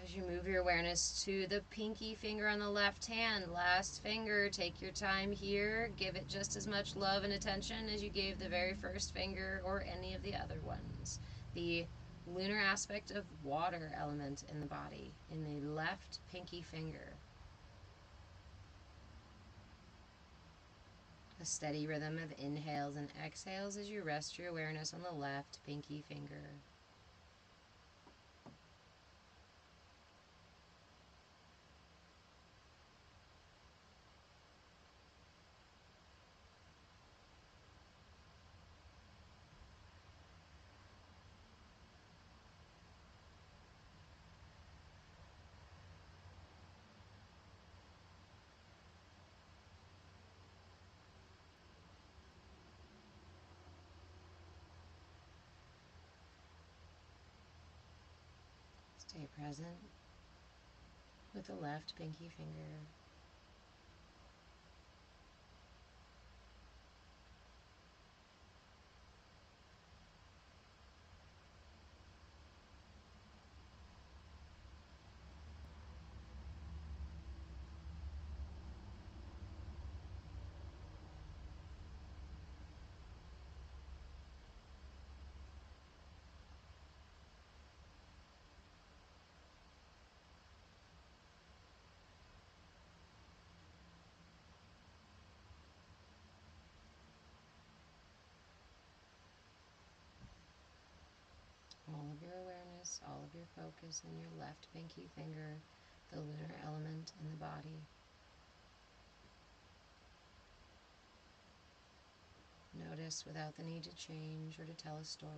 as you move your awareness to the pinky finger on the left hand. Last finger, take your time here. Give it just as much love and attention as you gave the very first finger or any of the other ones. The lunar aspect of water element in the body, in the left pinky finger. A steady rhythm of inhales and exhales as you rest your awareness on the left pinky finger. Stay present with the left pinky finger. awareness, all of your focus in your left pinky finger, the lunar element in the body. Notice without the need to change or to tell a story.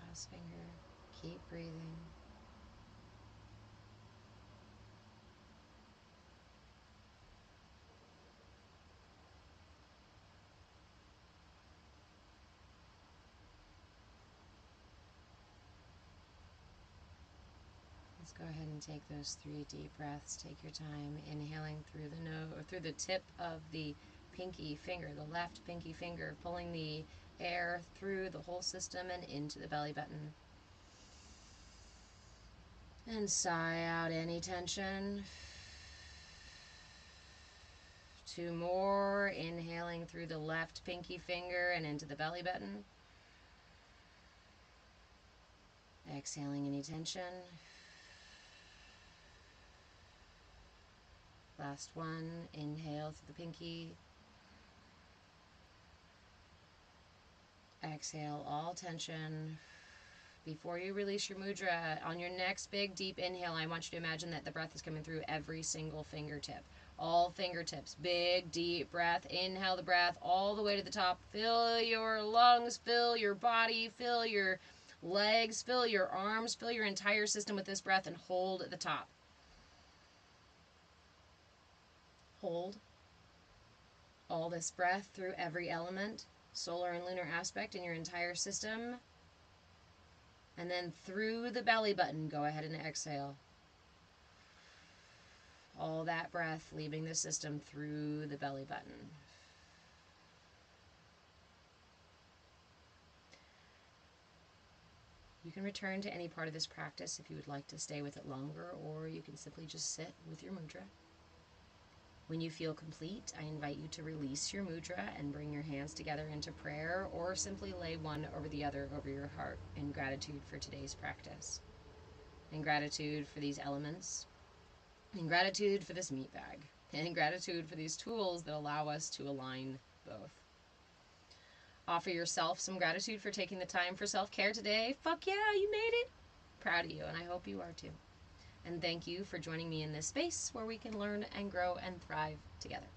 Last finger. Keep breathing. Let's go ahead and take those 3 deep breaths. Take your time, inhaling through the nose or through the tip of the pinky finger, the left pinky finger, pulling the air through the whole system and into the belly button. And sigh out any tension. 2 more, inhaling through the left pinky finger and into the belly button. Exhaling any tension. Last one, inhale through the pinky. Exhale all tension. Before you release your mudra, on your next big deep inhale, I want you to imagine that the breath is coming through every single fingertip. All fingertips, big deep breath. Inhale the breath all the way to the top. Fill your lungs, fill your body, fill your legs, fill your arms, fill your entire system with this breath, and hold at the top. Hold all this breath through every element, solar and lunar aspect in your entire system. And then through the belly button, go ahead and exhale. All that breath leaving the system through the belly button. You can return to any part of this practice if you would like to stay with it longer, or you can simply just sit with your mudra. When you feel complete, I invite you to release your mudra and bring your hands together into prayer, or simply lay one over the other over your heart in gratitude for today's practice, in gratitude for these elements, in gratitude for this meat bag, and in gratitude for these tools that allow us to align both. Offer yourself some gratitude for taking the time for self-care today. Fuck yeah, you made it. Proud of you, and I hope you are too. And thank you for joining me in this space where we can learn and grow and thrive together.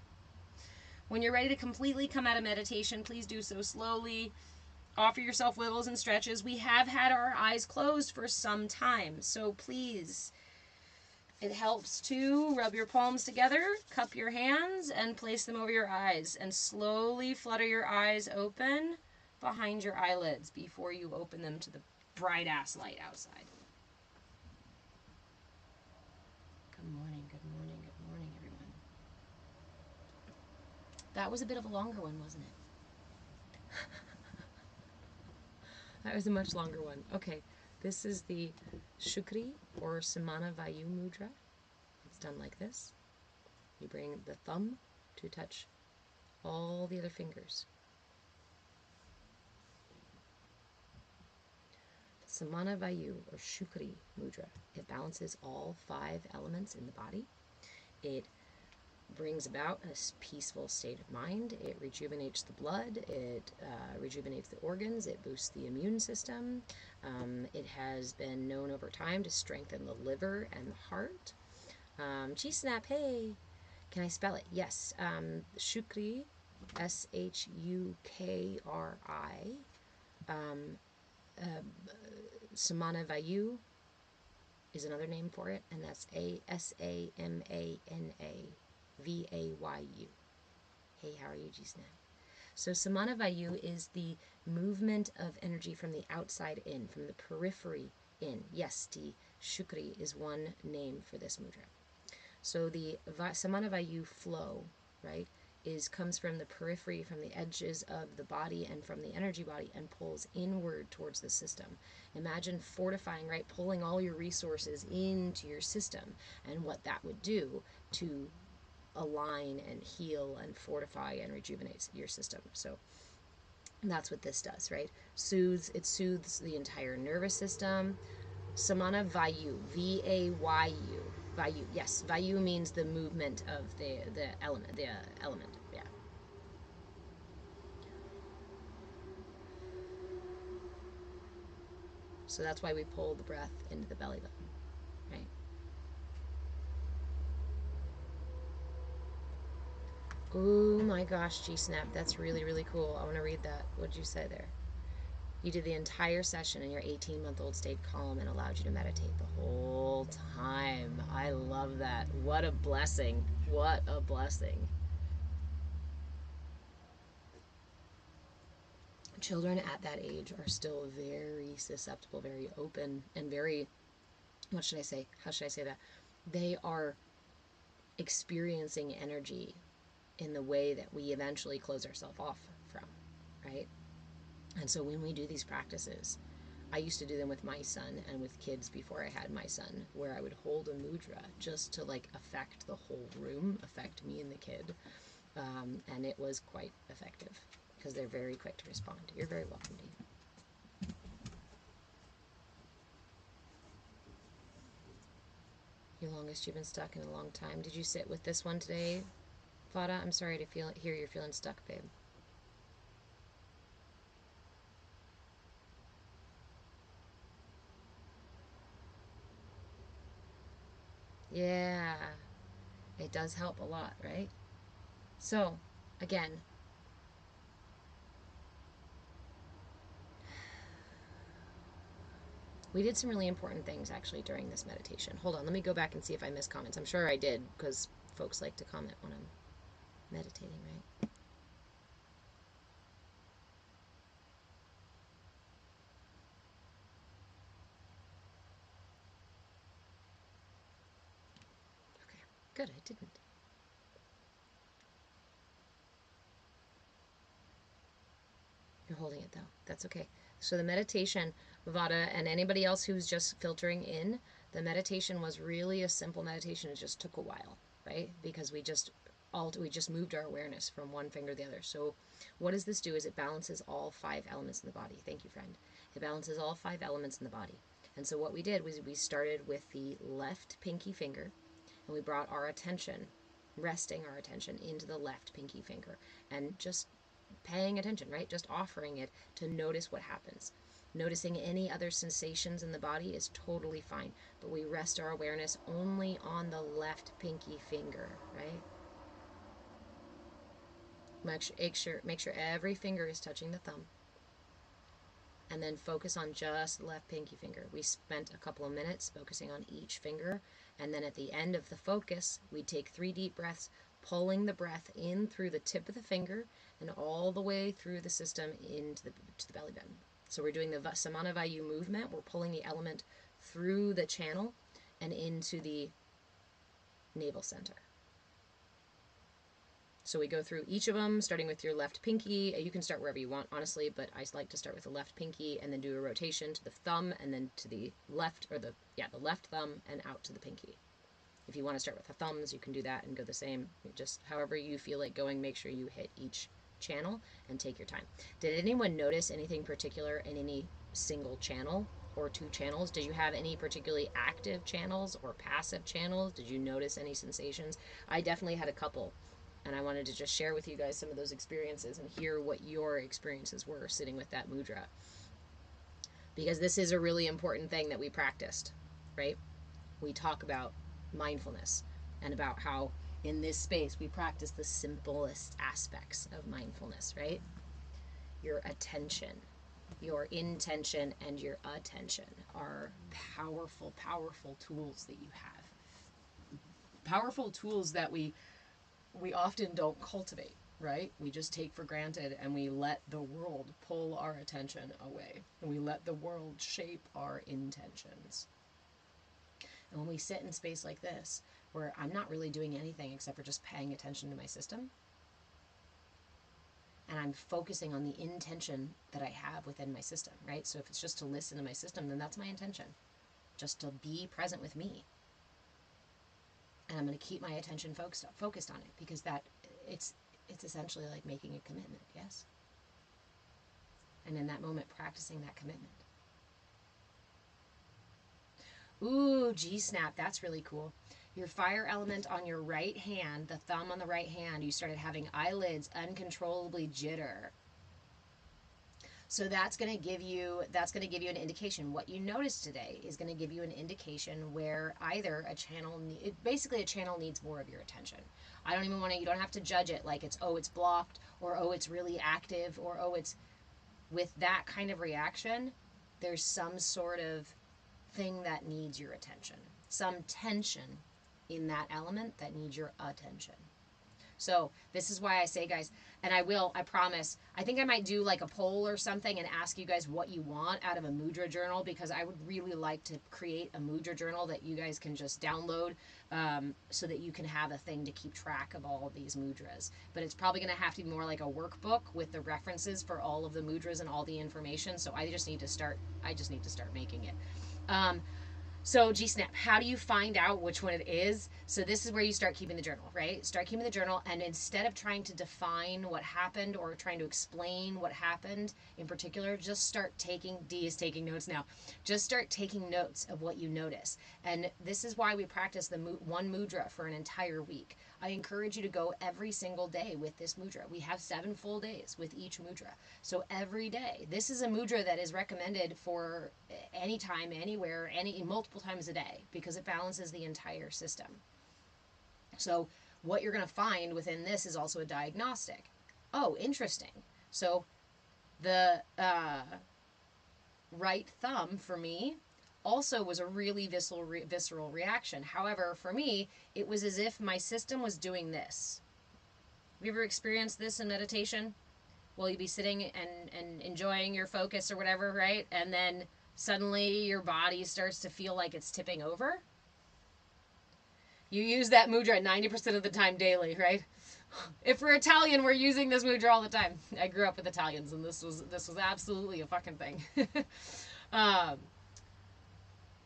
When you're ready to completely come out of meditation, please do so slowly. Offer yourself wiggles and stretches. We have had our eyes closed for some time, so please, it helps to rub your palms together, cup your hands, and place them over your eyes, and slowly flutter your eyes open behind your eyelids before you open them to the bright-ass light outside. Good morning, good morning, good morning, everyone. That was a bit of a longer one, wasn't it? That was a much longer one. Okay, this is the Shukri or Samana Vayu Mudra. It's done like this. You bring the thumb to touch all the other fingers. Samana Vayu or Shukri Mudra. It balances all 5 elements in the body. It brings about a peaceful state of mind. It rejuvenates the blood. It rejuvenates the organs. It boosts the immune system. It has been known over time to strengthen the liver and the heart. G-snap, hey! Can I spell it? Yes. Shukri, S-H-U-K-R-I. Samana Vayu is another name for it, and that's A-S-A-M-A-N-A-V-A-Y-U. Hey, how are you, G-Snap? So Samana Vayu is the movement of energy from the outside in, from the periphery in. Yes, the Shukri is one name for this mudra. So the Samanavayu flow, right, comes from the periphery, from the edges of the body and from the energy body, and pulls inward towards the system. Imagine fortifying, right, pulling all your resources into your system, and what that would do to align and heal and fortify and rejuvenate your system. So that's what this does, right? It soothes the entire nervous system. Samana Vayu, V-A-Y-U. Vayu, yes. Vayu means the movement of the element, yeah. So that's why we pull the breath into the belly button, right? Oh my gosh, G-Snap, that's really, really cool. I want to read that. What did you say there? You did the entire session and your 18-month-old stayed calm and allowed you to meditate the whole time. I love that. What a blessing. What a blessing. Children at that age are still very susceptible, very open, and very, what should I say? How should I say that? They are experiencing energy in the way that we eventually close ourselves off from, right? And so when we do these practices, I used to do them with my son and with kids before I had my son, where I would hold a mudra just to like affect the whole room, affect me and the kid. And it was quite effective because they're very quick to respond. You're very welcome, Dee. Your longest you've been stuck in a long time. Did you sit with this one today, Fada? I'm sorry to hear you're feeling stuck, babe. Yeah, it does help a lot, right? So, again, we did some really important things actually during this meditation. Hold on, let me go back and see if I missed comments. I'm sure I did, because folks like to comment when I'm meditating, right? Okay, good, I didn't. You're holding it though. That's okay. So the meditation, Vada, and anybody else who's just filtering in, the meditation was really a simple meditation. It just took a while, right? Because we just moved our awareness from one finger to the other. So what does this do is it balances all 5 elements in the body. Thank you, friend. It balances all 5 elements in the body. And so what we did was we started with the left pinky finger, and we brought our attention, resting our attention into the left pinky finger, and just paying attention, right? Just offering it to notice what happens. Noticing any other sensations in the body is totally fine, but we rest our awareness only on the left pinky finger, right? Make sure every finger is touching the thumb, and then focus on just the left pinky finger. We spent a couple of minutes focusing on each finger, and then at the end of the focus, we take 3 deep breaths, pulling the breath in through the tip of the finger and all the way through the system into the belly button. So we're doing the Samanavayu movement. We're pulling the element through the channel and into the navel center. So we go through each of them, starting with your left pinky. You can start wherever you want, honestly, but I like to start with the left pinky and then do a rotation to the thumb and then to the left, or the left thumb and out to the pinky. If you want to start with the thumbs, you can do that and go the same. Just however you feel like going, make sure you hit each channel and take your time. Did anyone notice anything particular in any single channel or 2 channels? Did you have any particularly active channels or passive channels? Did you notice any sensations? I definitely had a couple, and I wanted to just share with you guys some of those experiences and hear what your experiences were sitting with that mudra. Because this is a really important thing that we practiced, right? We talk about mindfulness and about how in this space we practice the simplest aspects of mindfulness, right? Your attention, your intention, and your attention are powerful, powerful tools that you have. Powerful tools that we often don't cultivate, right? We just take for granted and we let the world pull our attention away. And we let the world shape our intentions. And when we sit in space like this, where I'm not really doing anything except for just paying attention to my system, and I'm focusing on the intention that I have within my system, right? So if it's just to listen to my system, then that's my intention, just to be present with me. And I'm going to keep my attention focused on it, because it's essentially like making a commitment, yes? And in that moment, practicing that commitment. Ooh, G-snap, that's really cool. Your fire element on your right hand, the thumb on the right hand, you started having eyelids uncontrollably jitter. So that's going to give you an indication. What you notice today is going to give you an indication where either a channel needs more of your attention. I don't even want to, you don't have to judge it like it's blocked, or it's really active, or it's, with that kind of reaction, there's some sort of thing that needs your attention, some tension in that element that needs your attention. So this is why I say, guys, and I promise, I think I might do like a poll or something and ask you guys what you want out of a mudra journal, because I would really like to create a mudra journal that you guys can just download, so that you can have a thing to keep track of all of these mudras. But it's probably going to have to be more like a workbook with the references for all of the mudras and all the information. So I just need to start making it. So G-snap, how do you find out which one it is? So this is where you start keeping the journal, right? Start keeping the journal, and instead of trying to define what happened or trying to explain what happened in particular, just start taking, D is taking notes now, just start taking notes of what you notice. And this is why we practice the one mudra for an entire week. I encourage you to go every single day with this mudra. We have 7 full days with each mudra. So every day, this is a mudra that is recommended for anytime, anywhere, multiple times a day, because it balances the entire system. So what you're going to find within this is also a diagnostic. Oh, interesting. So the right thumb for me also was a really visceral reaction. However, for me, it was as if my system was doing this. Have you ever experienced this in meditation? Well, you'd be sitting and enjoying your focus or whatever, right? And then suddenly your body starts to feel like it's tipping over. You use that mudra 90% of the time daily, right? If we're Italian, we're using this mudra all the time. I grew up with Italians, and this was absolutely a fucking thing.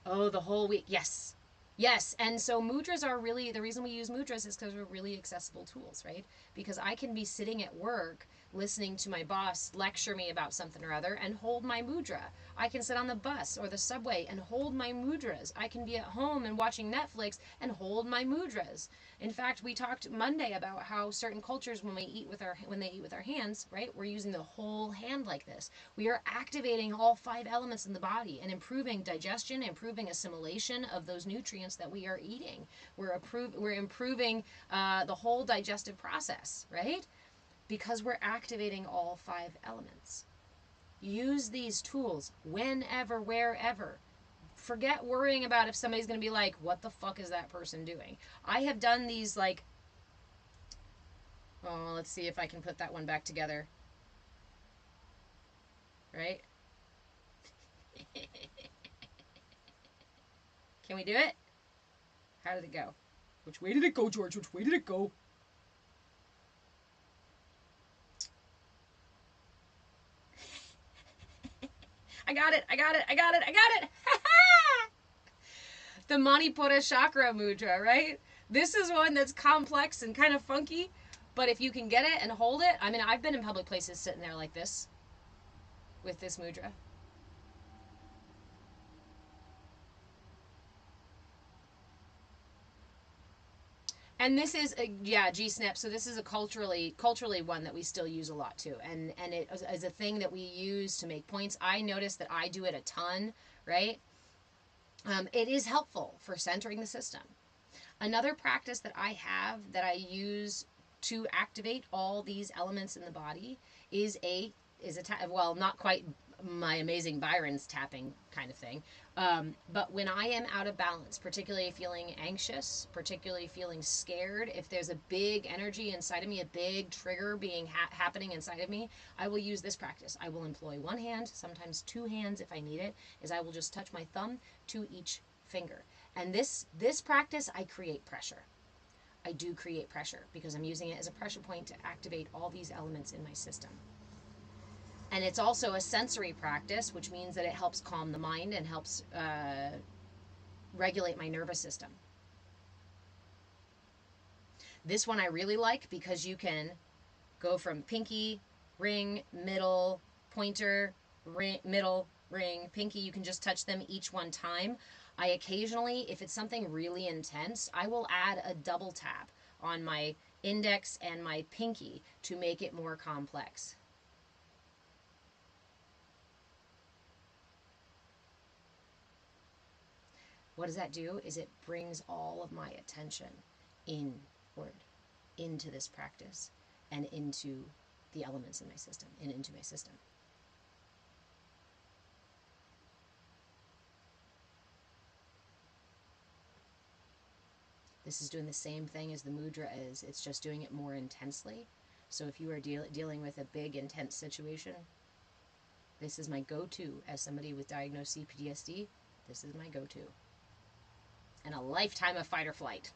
Oh, the whole week. Yes. Yes. And so mudras are really, the reason we use mudras is because they're really accessible tools, right? Because I can be sitting at work listening to my boss lecture me about something or other and hold my mudra. I can sit on the bus or the subway and hold my mudras. I can be at home and watching Netflix and hold my mudras. In fact, we talked Monday about how certain cultures, when they eat with our hands, right, we're using the whole hand like this. We are activating all 5 elements in the body and improving digestion, improving assimilation of those nutrients that we are eating. We're improving the whole digestive process, right? Because we're activating all 5 elements. Use these tools whenever, wherever. Forget worrying about if somebody's going to be like, what the fuck is that person doing? I have done these like, oh, let's see if I can put that one back together. Right? Can we do it? How did it go? Which way did it go, George? Which way did it go? I got it. The Manipura Chakra Mudra, right? This is one that's complex and kind of funky, but if you can get it and hold it, I mean, I've been in public places sitting there like this with this mudra. And this is G-snap. So this is a culturally one that we still use a lot too, and it is a thing that we use to make points. I notice that I do it a ton, right? It is helpful for centering the system. Another practice that I have that I use to activate all these elements in the body is well, not quite my amazing Byron's tapping kind of thing. But when I am out of balance, particularly feeling anxious, particularly feeling scared, if there's a big energy inside of me, a big trigger being happening inside of me, I will use this practice. I will employ one hand, sometimes 2 hands if I need it, is I will just touch my thumb to each finger. And this practice, I create pressure. I do create pressure because I'm using it as a pressure point to activate all these elements in my system. And it's also a sensory practice, which means that it helps calm the mind and helps regulate my nervous system. This one I really like because you can go from pinky, ring, middle, pointer, ring, middle, ring, pinky. You can just touch them each one time. I occasionally, if it's something really intense, I will add a double tap on my index and my pinky to make it more complex. What does that do? Is it brings all of my attention inward, into this practice, and into the elements in my system, and into my system. This is doing the same thing as the mudra is. It's just doing it more intensely. So if you are dealing with a big, intense situation, this is my go-to. As somebody with diagnosed CPTSD, this is my go-to. And a lifetime of fight or flight.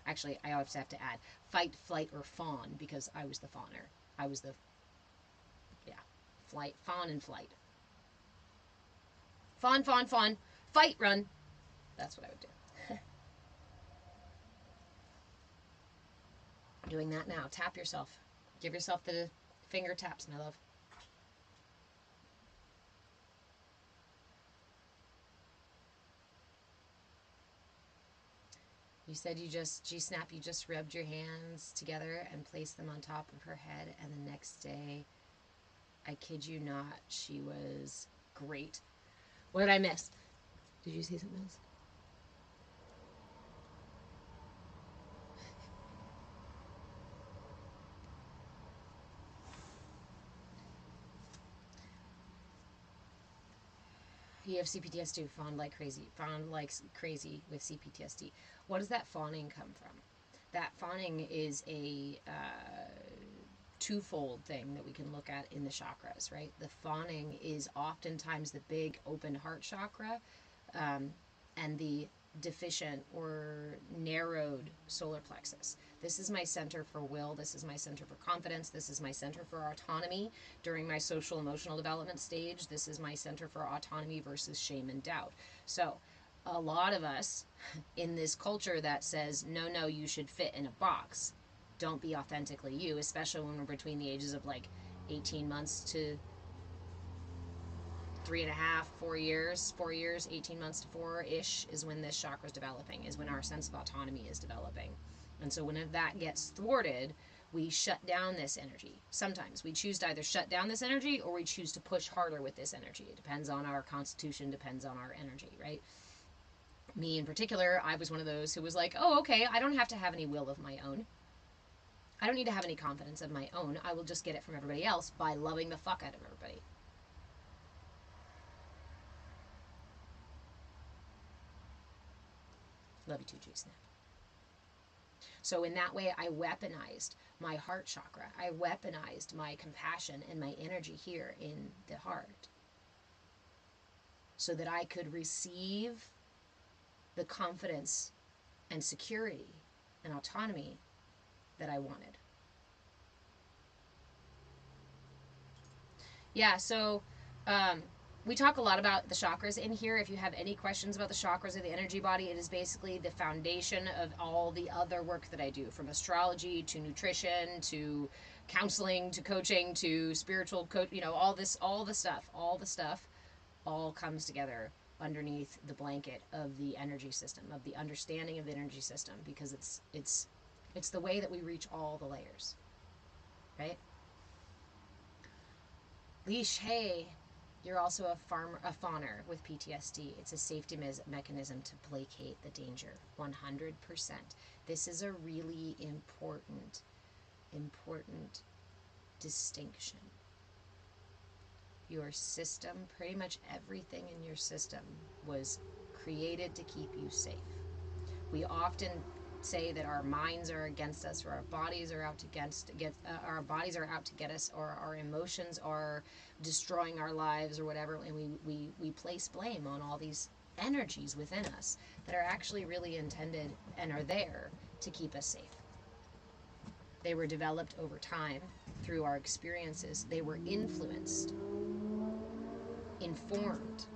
Actually, I always have to add fight, flight, or fawn, because I was the fawner. I was the, flight, fawn and flight. Fawn, fawn, fawn. Fight, run. That's what I would do. Doing that now. Tap yourself. Give yourself the finger taps, my love. You said you just, G-Snap, you just rubbed your hands together and placed them on top of her head, and the next day, I kid you not, she was great. What did I miss? Did you say something else? You have CPTSD, fawn like crazy with CPTSD. What does that fawning come from? That fawning is a twofold thing that we can look at in the chakras, right? The fawning is oftentimes the big open heart chakra, and the deficient or narrowed solar plexus. This is my center for will. This is my center for confidence. This is my center for autonomy during my social emotional development stage. This is my center for autonomy versus shame and doubt. So a lot of us in this culture that says, no, you should fit in a box. Don't be authentically you, especially when we're between the ages of like 18 months to 3.5, 4 years, 18 months to 4-ish is when this chakra is developing, is when our sense of autonomy is developing. And so when that gets thwarted, we shut down this energy. Sometimes we choose to either shut down this energy or we choose to push harder with this energy. It depends on our constitution, depends on our energy, right? Me in particular, I was one of those who was like, oh, okay, I don't have to have any will of my own. I don't need to have any confidence of my own. I will just get it from everybody else by loving the fuck out of everybody. Love you too, G-Snap. So in that way, I weaponized my heart chakra. I weaponized my compassion and my energy here in the heart so that I could receive the confidence and security and autonomy that I wanted. Yeah, so we talk a lot about the chakras in here. If you have any questions about the chakras or the energy body, it is basically the foundation of all the other work that I do, from astrology to nutrition to counseling to coaching to spiritual coach, all the stuff all comes together underneath the blanket of the energy system, of the understanding of the energy system, because it's the way that we reach all the layers, right? Leash, hey, you're also a fawner with PTSD. It's a safety mechanism to placate the danger. 100%. This is a really important distinction. Your system, pretty much everything in your system was created to keep you safe. We often say that our minds are against us, or our bodies are out to get us, or our emotions are destroying our lives, or whatever, and we place blame on all these energies within us that are actually really intended and are there to keep us safe. They were developed over time through our experiences. They were influenced, informed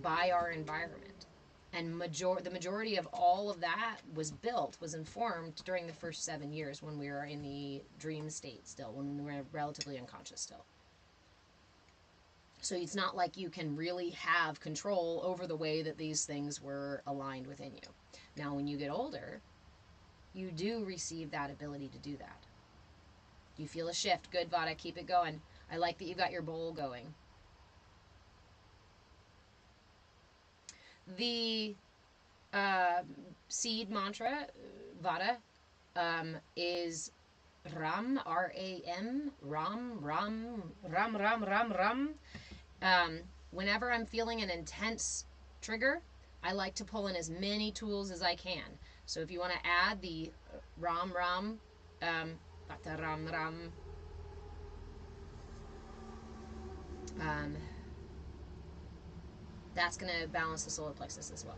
by our environment. And the majority of all of that was informed during the first 7 years when we were in the dream state still, when we were relatively unconscious still. So it's not like you can really have control over the way that these things were aligned within you. Now, when you get older, you do receive that ability to do that. You feel a shift. Good, Vada. Keep it going. I like that you got your bowl going. The seed mantra, Vada, is Ram, R-A-M, Ram, Ram, Ram, Ram, Ram, Ram. Whenever I'm feeling an intense trigger, I like to pull in as many tools as I can. So if you want to add the Ram, Ram, Bata Ram, Ram, that's going to balance the solar plexus as well.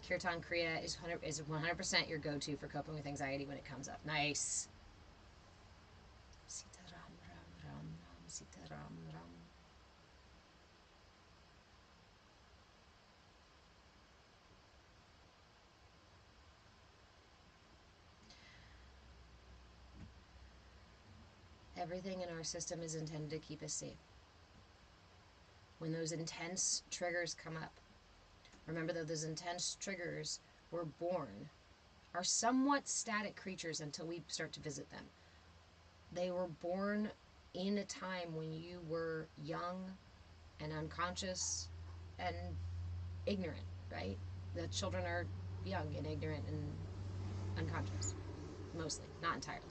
Kirtan Kriya is 100% your go-to for coping with anxiety when it comes up. Nice. Sita Ram, Ram, Ram, Ram, Sita Ram, Ram. Everything in our system is intended to keep us safe. When those intense triggers come up, remember that those intense triggers were born, are somewhat static creatures until we start to visit them. They were born in a time when you were young and unconscious and ignorant, right? The children are young and ignorant and unconscious, mostly, not entirely.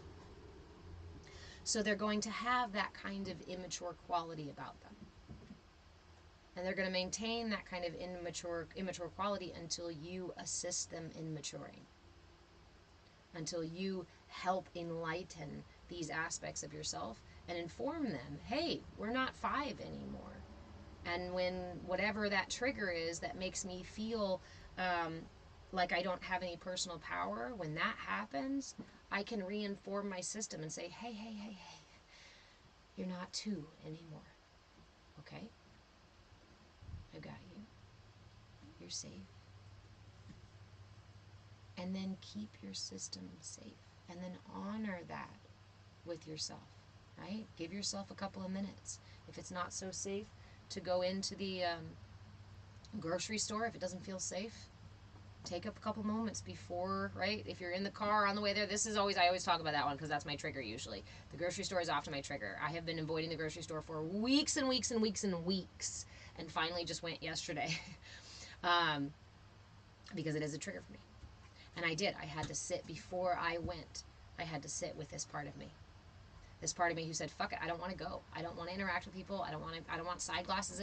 So they're going to have that kind of immature quality about them. And they're going to maintain that kind of immature quality until you assist them in maturing. Until you help enlighten these aspects of yourself and inform them, hey, we're not 5 anymore. And when whatever that trigger is that makes me feel like I don't have any personal power, when that happens, I can re-inform my system and say, hey, hey, hey, hey, you're not 2 anymore. Okay? I got you. You're safe. And then keep your system safe. And then honor that with yourself, right? Give yourself a couple of minutes. If it's not so safe to go into the grocery store, if it doesn't feel safe, take up a couple moments before, right? If you're in the car on the way there, I always talk about that one because that's my trigger usually. The grocery store is often my trigger. I have been avoiding the grocery store for weeks and weeks and weeks and weeks, and finally just went yesterday because it is a trigger for me. And I did. I had to sit before I went. I had to sit with this part of me. This part of me who said, fuck it, I don't want to go. I don't want to interact with people. I don't want side glances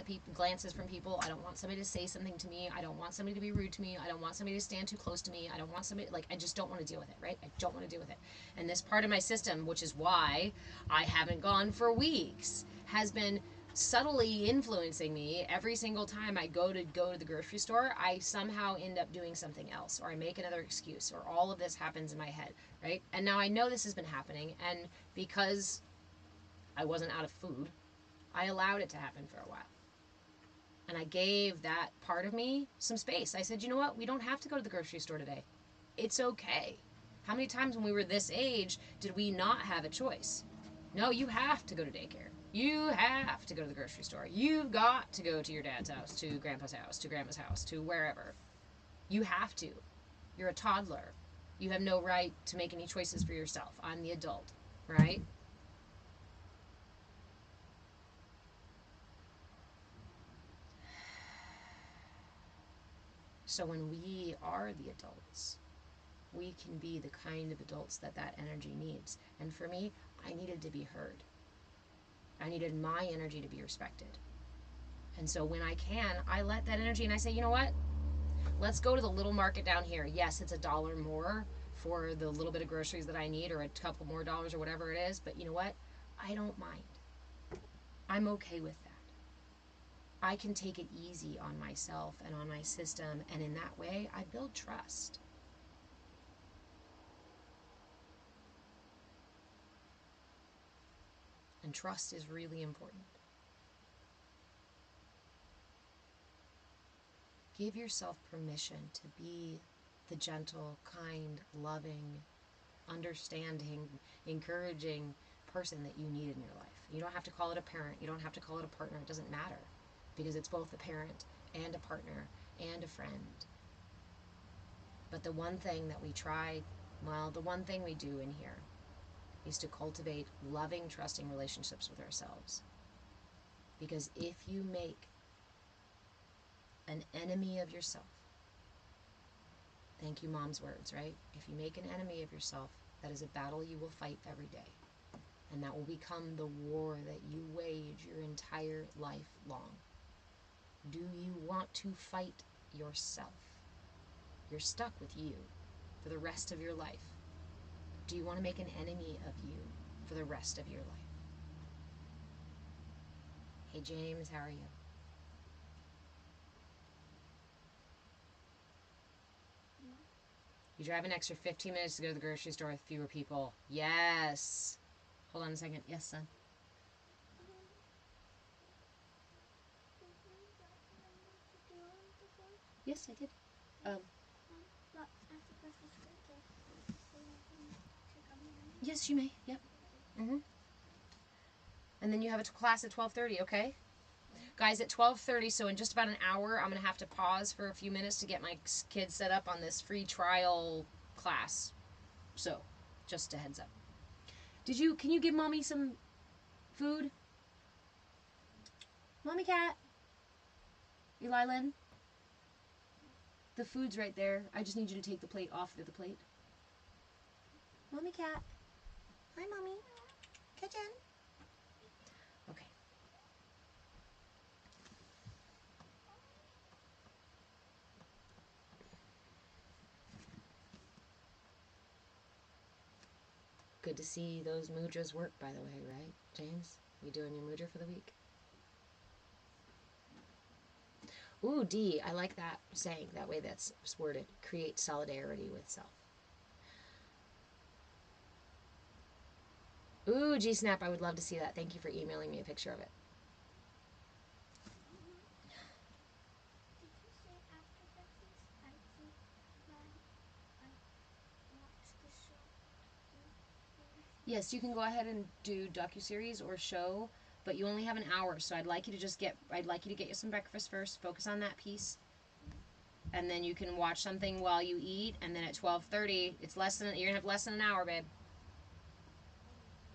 from people. I don't want somebody to say something to me. I don't want somebody to be rude to me. I don't want somebody to stand too close to me. I don't want somebody, I just don't want to deal with it, right? I don't want to deal with it. And this part of my system, which is why I haven't gone for weeks, has been subtly influencing me. Every single time I go to the grocery store, I somehow end up doing something else, or I make another excuse, or all of this happens in my head, right? And now I know this has been happening, and because I wasn't out of food, I allowed it to happen for a while. And I gave that part of me some space. I said, you know what? We don't have to go to the grocery store today. It's okay. How many times when we were this age did we not have a choice? No, you have to go to daycare. You have to go to the grocery store. You've got to go to your dad's house, to grandpa's house, to grandma's house, to wherever. You have to. You're a toddler. You have no right to make any choices for yourself. I'm the adult, right? So when we are the adults, we can be the kind of adults that energy needs. And for me, I needed to be heard. I needed my energy to be respected. And so when I can, I let that energy, and I say, you know what? Let's go to the little market down here. Yes, it's $1 more for the little bit of groceries that I need, or a couple more dollars or whatever it is. But you know what? I don't mind. I'm okay with that. I can take it easy on myself and on my system, and in that way, I build trust. And trust is really important. Give yourself permission to be the gentle, kind, loving, understanding, encouraging person that you need in your life. You don't have to call it a parent. You don't have to call it a partner. It doesn't matter, because it's both a parent and a partner and a friend. But the one thing that we try, well, the one thing we do in here is to cultivate loving, trusting relationships with ourselves. Because if you make an enemy of yourself, thank you, Mom's words, right? If you make an enemy of yourself, that is a battle you will fight every day. And that will become the war that you wage your entire life long. Do you want to fight yourself? You're stuck with you for the rest of your life. Do you want to make an enemy of you for the rest of your life? Hey James, how are you? You drive an extra 15 minutes to go to the grocery store with fewer people. Yes. Hold on a second. Yes, son. Yes, I did. Yes, you may. Yep. And then you have a class at 12:30, okay? Guys, at 12:30, so in just about an hour, I'm going to have to pause for a few minutes to get my kids set up on this free trial class. So, just a heads up. Can you give Mommy some food? Mommy cat? Eli Lynn? The food's right there. I just need you to take the plate off of the plate. Mommy cat. Hi, Mommy. Kitchen. Okay. Good to see those mudras work, by the way, right, James? You doing your mudra for the week? Ooh, D, I like that saying, that way that's worded. Create solidarity with self. Ooh, G-Snap, I would love to see that. Thank you for emailing me a picture of it. Yes, you can go ahead and do docuseries or show, but you only have an hour, so I'd like you to get you some breakfast first, focus on that piece, and then you can watch something while you eat, and then at 12:30, you're gonna have less than an hour, babe.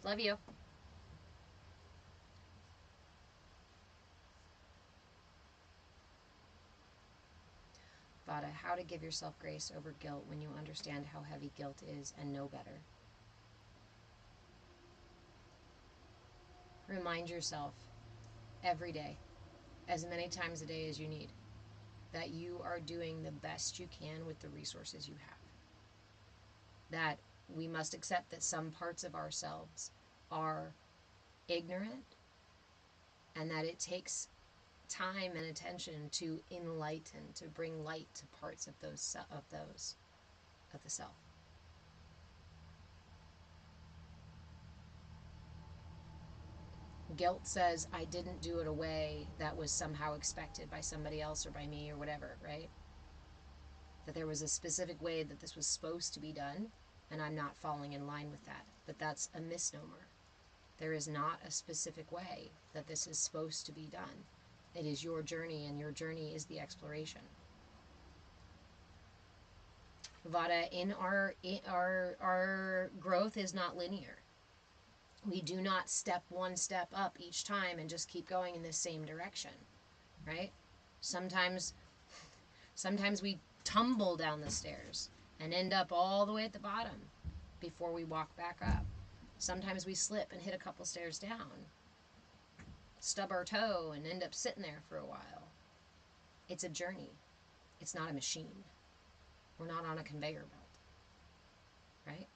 Love you. Vada, how to give yourself grace over guilt when you understand how heavy guilt is and know better. Remind yourself every day, as many times a day as you need, that you are doing the best you can with the resources you have. That we must accept that some parts of ourselves are ignorant, and that it takes time and attention to enlighten, to bring light to parts of the self. Guilt says, I didn't do it a way that was somehow expected by somebody else or by me or whatever, right? That there was a specific way that this was supposed to be done, and I'm not falling in line with that. But that's a misnomer. There is not a specific way that this is supposed to be done. It is your journey, and your journey is the exploration. Vada, our growth is not linear. We do not step one step up each time and just keep going in the same direction, right? Sometimes we tumble down the stairs and end up all the way at the bottom before we walk back up. Sometimes we slip and hit a couple stairs down, stub our toe, and end up sitting there for a while. It's a journey. It's not a machine. We're not on a conveyor belt, right?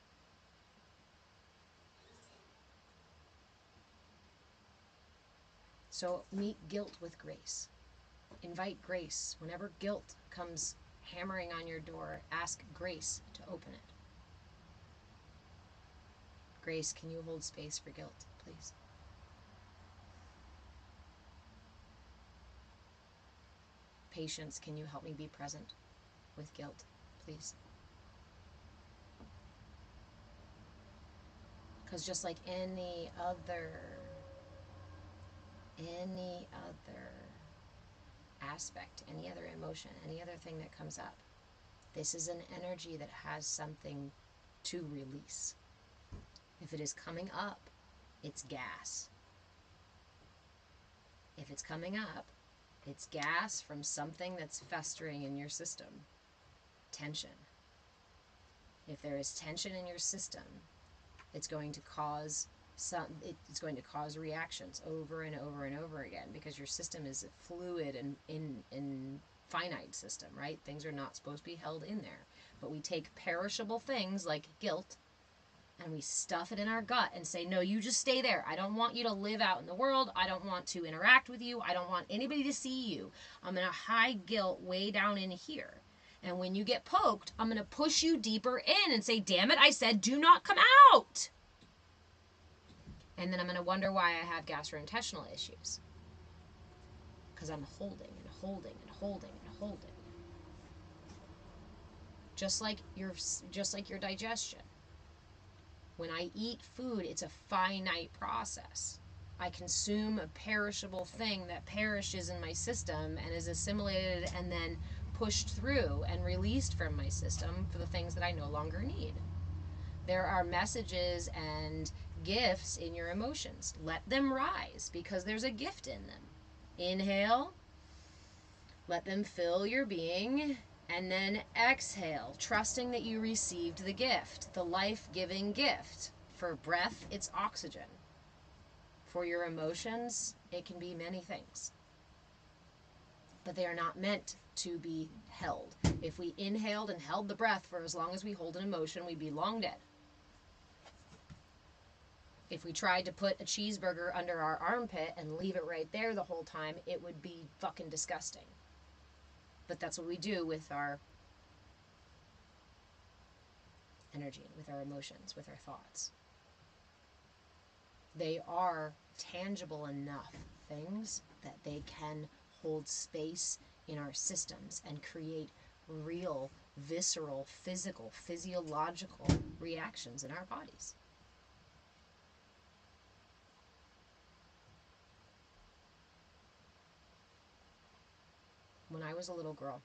So meet guilt with grace. Invite grace. Whenever guilt comes hammering on your door, ask grace to open it. Grace, can you hold space for guilt, please? Patience, can you help me be present with guilt, please? Because just like any other aspect, any other emotion, any other thing that comes up, this is an energy that has something to release. If it is coming up, it's gas. If it's coming up, it's gas from something that's festering in your system. Tension. If there is tension in your system, it's going to cause reactions over and over and over again, because your system is a fluid and in finite system, right? Things are not supposed to be held in there. But we take perishable things like guilt and we stuff it in our gut and say, no, you just stay there. I don't want you to live out in the world. I don't want to interact with you. I don't want anybody to see you. I'm going to hide guilt way down in here. And when you get poked, I'm going to push you deeper in and say, damn it, I said do not come out. And then I'm going to wonder why I have gastrointestinal issues. Because I'm holding and holding and holding and holding. Just like your digestion. When I eat food, it's a finite process. I consume a perishable thing that perishes in my system and is assimilated and then pushed through and released from my system for the things that I no longer need. There are messages and gifts in your emotions. Let them rise, because there's a gift in them. Inhale. Let them fill your being. And then exhale, trusting that you received the gift, the life-giving gift. For breath, it's oxygen. For your emotions, it can be many things. But they are not meant to be held. If we inhaled and held the breath for as long as we hold an emotion, we'd be long dead. If we tried to put a cheeseburger under our armpit and leave it right there the whole time, it would be fucking disgusting. But that's what we do with our energy, with our emotions, with our thoughts. They are tangible enough things that they can hold space in our systems and create real, visceral, physical, physiological reactions in our bodies. When I was a little girl,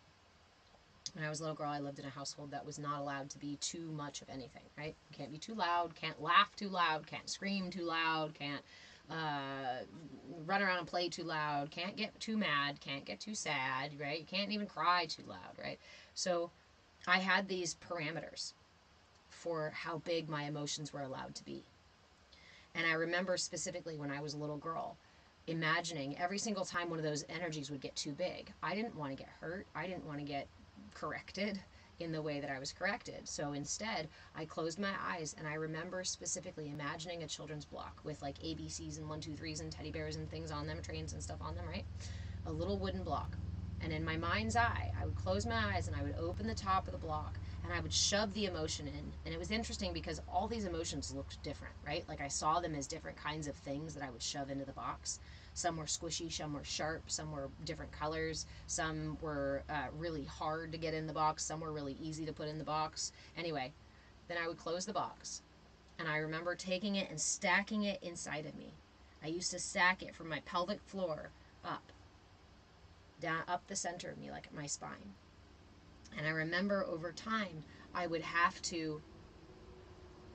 I lived in a household that was not allowed to be too much of anything, right? You can't be too loud, can't laugh too loud, can't scream too loud, can't run around and play too loud, can't get too mad, can't get too sad, right? You can't even cry too loud, right? So I had these parameters for how big my emotions were allowed to be. And I remember specifically when I was a little girl, imagining every single time one of those energies would get too big. I didn't want to get hurt. I didn't want to get corrected in the way that I was corrected. So instead, I closed my eyes and I remember specifically imagining a children's block with like ABCs and 1, 2, 3s and teddy bears and things on them, trains and stuff on them, right? A little wooden block. And in my mind's eye, I would close my eyes and I would open the top of the block and I would shove the emotion in. And it was interesting because all these emotions looked different, right? Like I saw them as different kinds of things that I would shove into the box. Some were squishy, some were sharp, some were different colors, some were really hard to get in the box, some were really easy to put in the box. Anyway, then I would close the box. And I remember taking it and stacking it inside of me. I used to stack it from my pelvic floor up, down, up the center of me, like my spine. And I remember over time, I would have to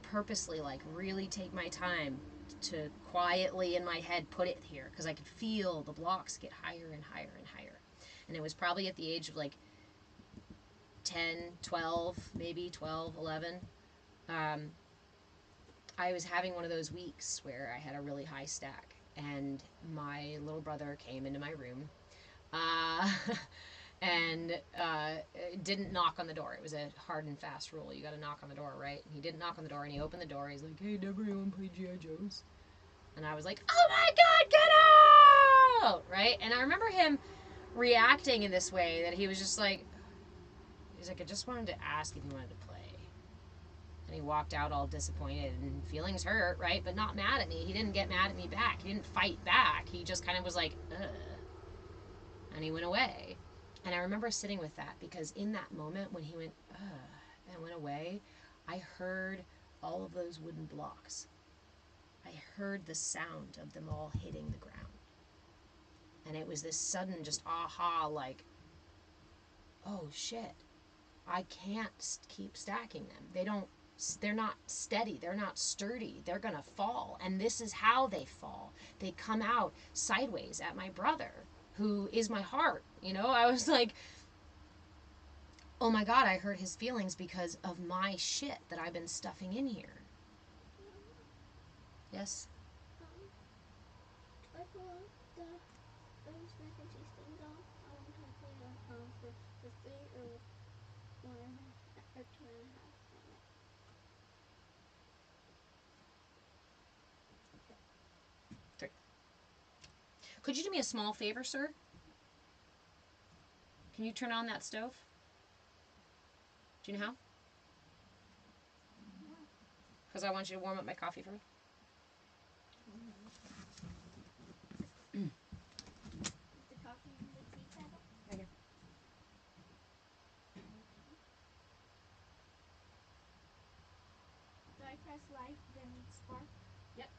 purposely, like, really take my time to quietly in my head put it here, because I could feel the blocks get higher and higher and higher. And it was probably at the age of like 10, 12, maybe 12, 11. I was having one of those weeks where I had a really high stack, and my little brother came into my room and didn't knock on the door. It was a hard and fast rule. You got to knock on the door, right? And he didn't knock on the door, and he opened the door. He's like, "Hey, Deborah, you want to play G.I. Joes?" And I was like, "Oh my God, get out, right? And I remember him reacting in this way, that he was just like, he's like, I just wanted to ask if you wanted to play. And he walked out all disappointed and feelings hurt, right? But not mad at me. He didn't get mad at me back. He didn't fight back. He just kind of was like, ugh. And he went away. And I remember sitting with that, because in that moment when he went, ugh, and went away, I heard all of those wooden blocks. I heard the sound of them all hitting the ground. And it was this sudden just aha, like, oh shit, I can't keep stacking them. They're not steady. They're not sturdy. They're going to fall. And this is how they fall. They come out sideways at my brother, who is my heart. You know, I was like, oh my God, I hurt his feelings because of my shit that I've been stuffing in here. Yes? I pull those mac and cheese things off. I want to play for 3 or 1 or 2.5 minutes. Could you do me a small favor, sir? Can you turn on that stove? Do you know how? Because I want you to warm up my coffee for me. The coffee and the tea kettle? Right here. Do I press light, then spark? Yep.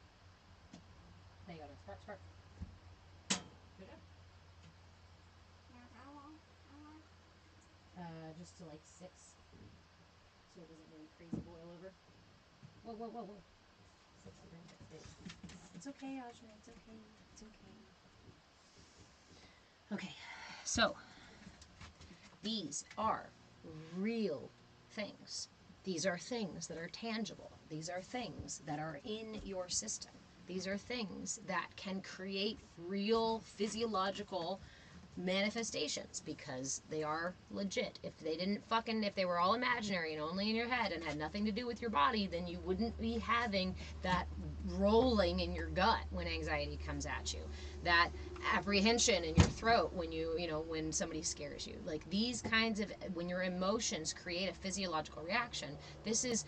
There you go. Spark, spark. Good job. Now how long? Just to like 6, so it doesn't really crazy boil over. Whoa, whoa, whoa, whoa. 6 to 6 days. It's okay, Ajna. It's okay. It's okay. Okay, so these are real things. These are things that are tangible. These are things that are in your system. These are things that can create real physiological manifestations, because they are legit. If they were all imaginary and only in your head and had nothing to do with your body, then you wouldn't be having that rolling in your gut when anxiety comes at you, that apprehension in your throat when when somebody scares you. Like these kinds of, when your emotions create a physiological reaction, this is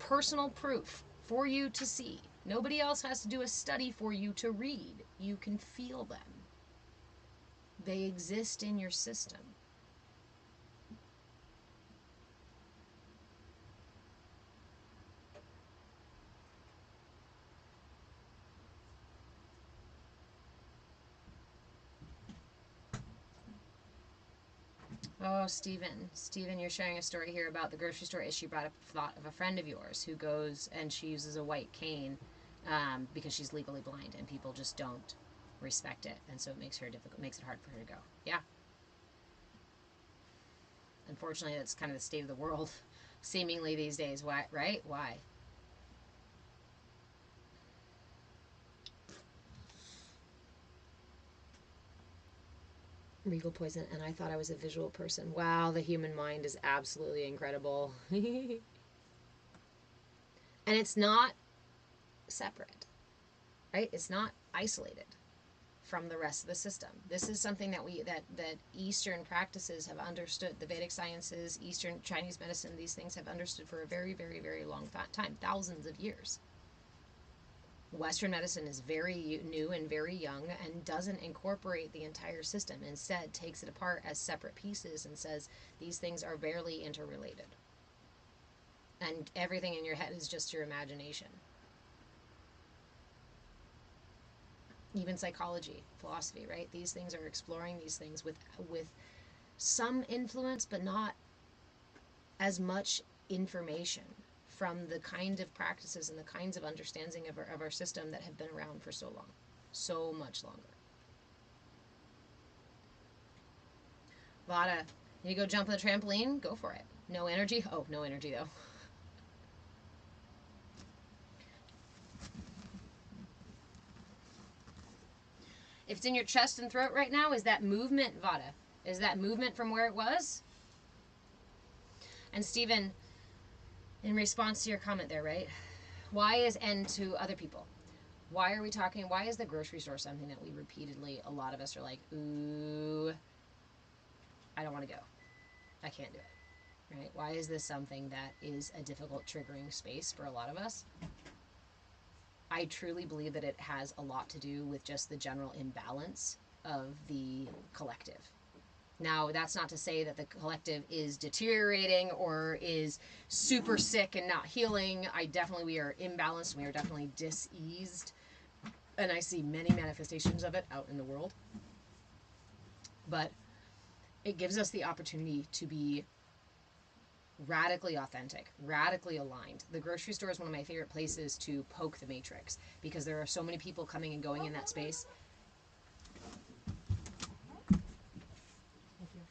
personal proof for you to see. Nobody else has to do a study for you to read. You can feel them. They exist in your system. Oh, Stephen, you're sharing a story here about the grocery store issue. Brought up the thought of a friend of yours who goes and she uses a white cane because she's legally blind, and people just don't respect it, and so it makes it hard for her to go. Yeah. Unfortunately, that's kind of the state of the world, seemingly these days. Why? Right? Why? Regal poison, and I thought I was a visual person. Wow, the human mind is absolutely incredible. And it's not separate, right? It's not isolated from the rest of the system. This is something that Eastern practices have understood. The Vedic sciences, Eastern Chinese medicine, these things have understood for a very, very, very long time, thousands of years. Western medicine is very new and very young and doesn't incorporate the entire system. Instead, takes it apart as separate pieces and says these things are barely interrelated. And everything in your head is just your imagination. Even psychology, philosophy, right? These things are exploring these things with some influence, but not as much information from the kinds of practices and the kinds of understanding of our system that have been around for so long, so much longer. Vada, you go jump on the trampoline? Go for it. No energy? Oh, no energy though. If it's in your chest and throat right now, is that movement, Vada? Is that movement from where it was? And Stephen, in response to your comment there, right? Why is N to other people? Why are we talking? Why is the grocery store something that we repeatedly, a lot of us are like, ooh, I don't want to go. I can't do it. Right? Why is this something that is a difficult triggering space for a lot of us? I truly believe that it has a lot to do with just the general imbalance of the collective. Now, that's not to say that the collective is deteriorating or is super sick and not healing. We are imbalanced. We are definitely diseased. And I see many manifestations of it out in the world. But it gives us the opportunity to be radically authentic, radically aligned. The grocery store is one of my favorite places to poke the matrix because there are so many people coming and going in that space. Thank you.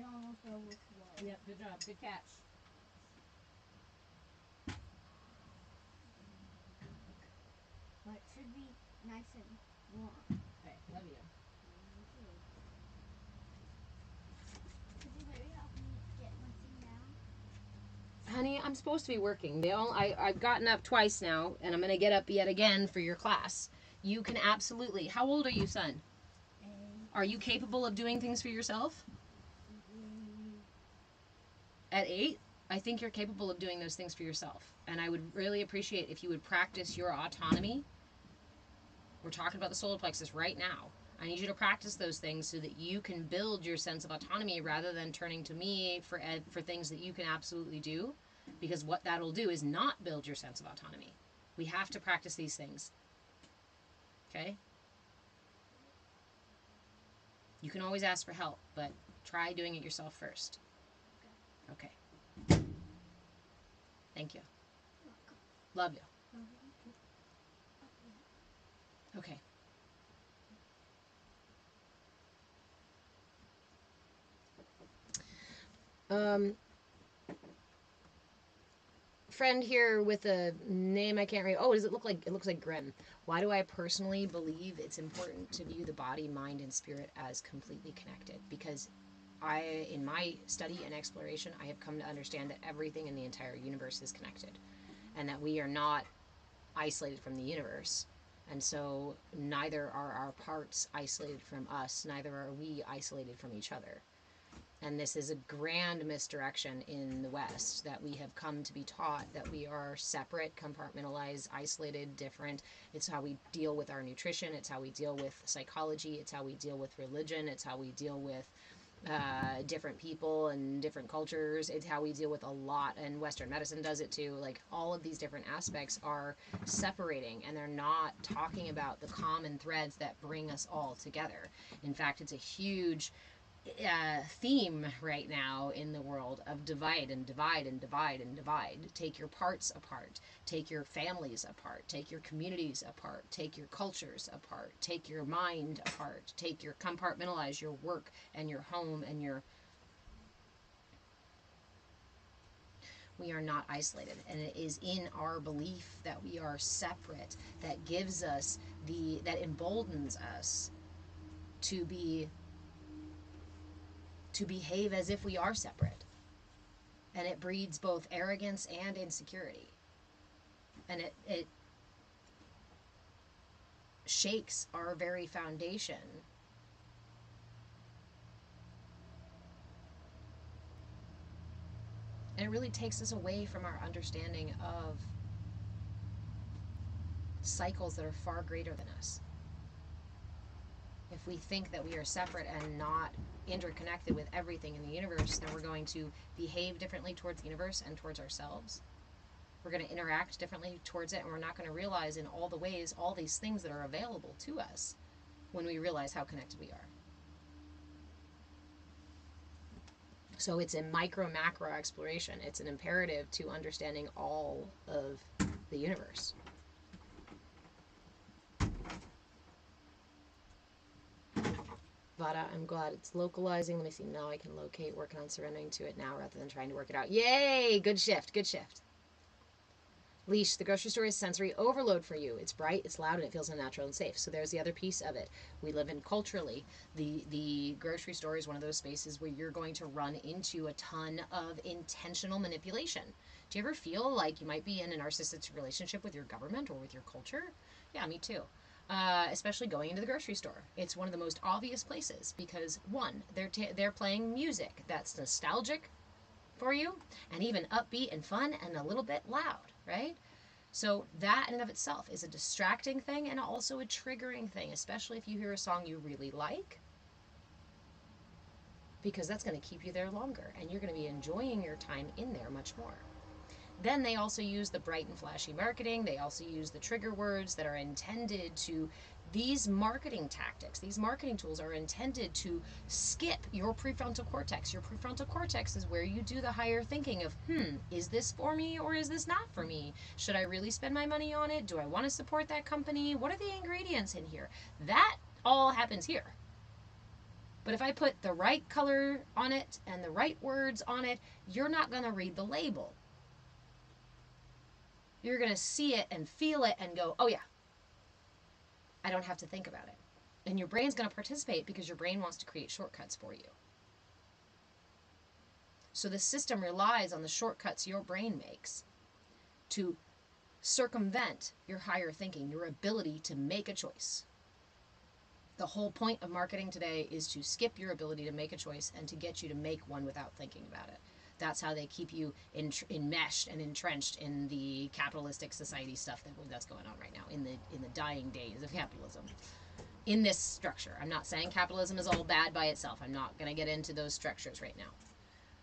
It almost overflowed. Yep, good job. Good catch. But it should be nice and warm. Okay, love you. Could you maybe help me get my thing down? Honey, I'm supposed to be working. I've gotten up twice now, and I'm going to get up yet again for your class. You can absolutely. How old are you, son? Are you capable of doing things for yourself? At 8? I think you're capable of doing those things for yourself. And I would really appreciate if you would practice your autonomy. We're talking about the solar plexus right now. I need you to practice those things so that you can build your sense of autonomy rather than turning to me for things that you can absolutely do. Because what that'll do is not build your sense of autonomy. We have to practice these things. Okay? You can always ask for help, but try doing it yourself first. Okay. Thank you. Love you. Okay. Friend here with a name I can't read. Oh, does it look like? It looks like Grim. Why do I personally believe it's important to view the body, mind, and spirit as completely connected? Because in my study and exploration, I have come to understand that everything in the entire universe is connected, and that we are not isolated from the universe. And so neither are our parts isolated from us, neither are we isolated from each other. And this is a grand misdirection in the West, that we have come to be taught that we are separate, compartmentalized, isolated, different. It's how we deal with our nutrition. It's how we deal with psychology. It's how we deal with religion. It's how we deal with different people and different cultures. It's how we deal with a lot, and Western medicine does it too. Like, all of these different aspects are separating, and they're not talking about the common threads that bring us all together. In fact, it's a huge theme right now in the world of divide and divide and divide and divide. Take your parts apart, take your families apart, take your communities apart, take your cultures apart, take your mind apart, compartmentalize your work and your home and your... We are not isolated, and it is in our belief that we are separate that gives us that emboldens us to behave as if we are separate. And it breeds both arrogance and insecurity. And it shakes our very foundation. And it really takes us away from our understanding of cycles that are far greater than us. If we think that we are separate and not interconnected with everything in the universe, then we're going to behave differently towards the universe and towards ourselves. We're going to interact differently towards it, and we're not going to realize in all the ways all these things that are available to us when we realize how connected we are. So it's a micro-macro exploration. It's an imperative to understanding all of the universe. Vada, I'm glad it's localizing. Let me see. Now I can locate. Working on surrendering to it now rather than trying to work it out. Yay! Good shift. Good shift. Leash, the grocery store is sensory overload for you. It's bright, it's loud, and it feels unnatural and safe. So there's the other piece of it. We live in culturally. The grocery store is one of those spaces where you're going to run into a ton of intentional manipulation. Do you ever feel like you might be in a narcissistic relationship with your government or with your culture? Yeah, me too. Especially going into the grocery store. It's one of the most obvious places because, one, they're playing music that's nostalgic for you and even upbeat and fun and a little bit loud, right? So that in and of itself is a distracting thing and also a triggering thing, especially if you hear a song you really like, because that's going to keep you there longer and you're going to be enjoying your time in there much more. Then they also use the bright and flashy marketing. They also use the trigger words that are intended to, these marketing tactics, these marketing tools are intended to skip your prefrontal cortex. Your prefrontal cortex is where you do the higher thinking of, is this for me or is this not for me? Should I really spend my money on it? Do I want to support that company? What are the ingredients in here? That all happens here. But if I put the right color on it and the right words on it, you're not going to read the label. You're going to see it and feel it and go, oh yeah, I don't have to think about it. And your brain's going to participate because your brain wants to create shortcuts for you. So the system relies on the shortcuts your brain makes to circumvent your higher thinking, your ability to make a choice. The whole point of marketing today is to skip your ability to make a choice and to get you to make one without thinking about it. That's how they keep you enmeshed and entrenched in the capitalistic society stuff that's going on right now, in the dying days of capitalism. In this structure. I'm not saying capitalism is all bad by itself. I'm not going to get into those structures right now.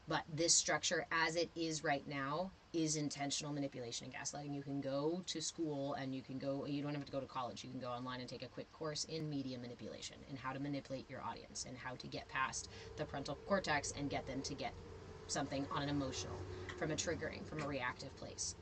But this structure, as it is right now, is intentional manipulation and gaslighting. You can go to school and you don't have to go to college. You can go online and take a quick course in media manipulation and how to manipulate your audience and how to get past the frontal cortex and get them to get something on an emotional, from a triggering, from a reactive place.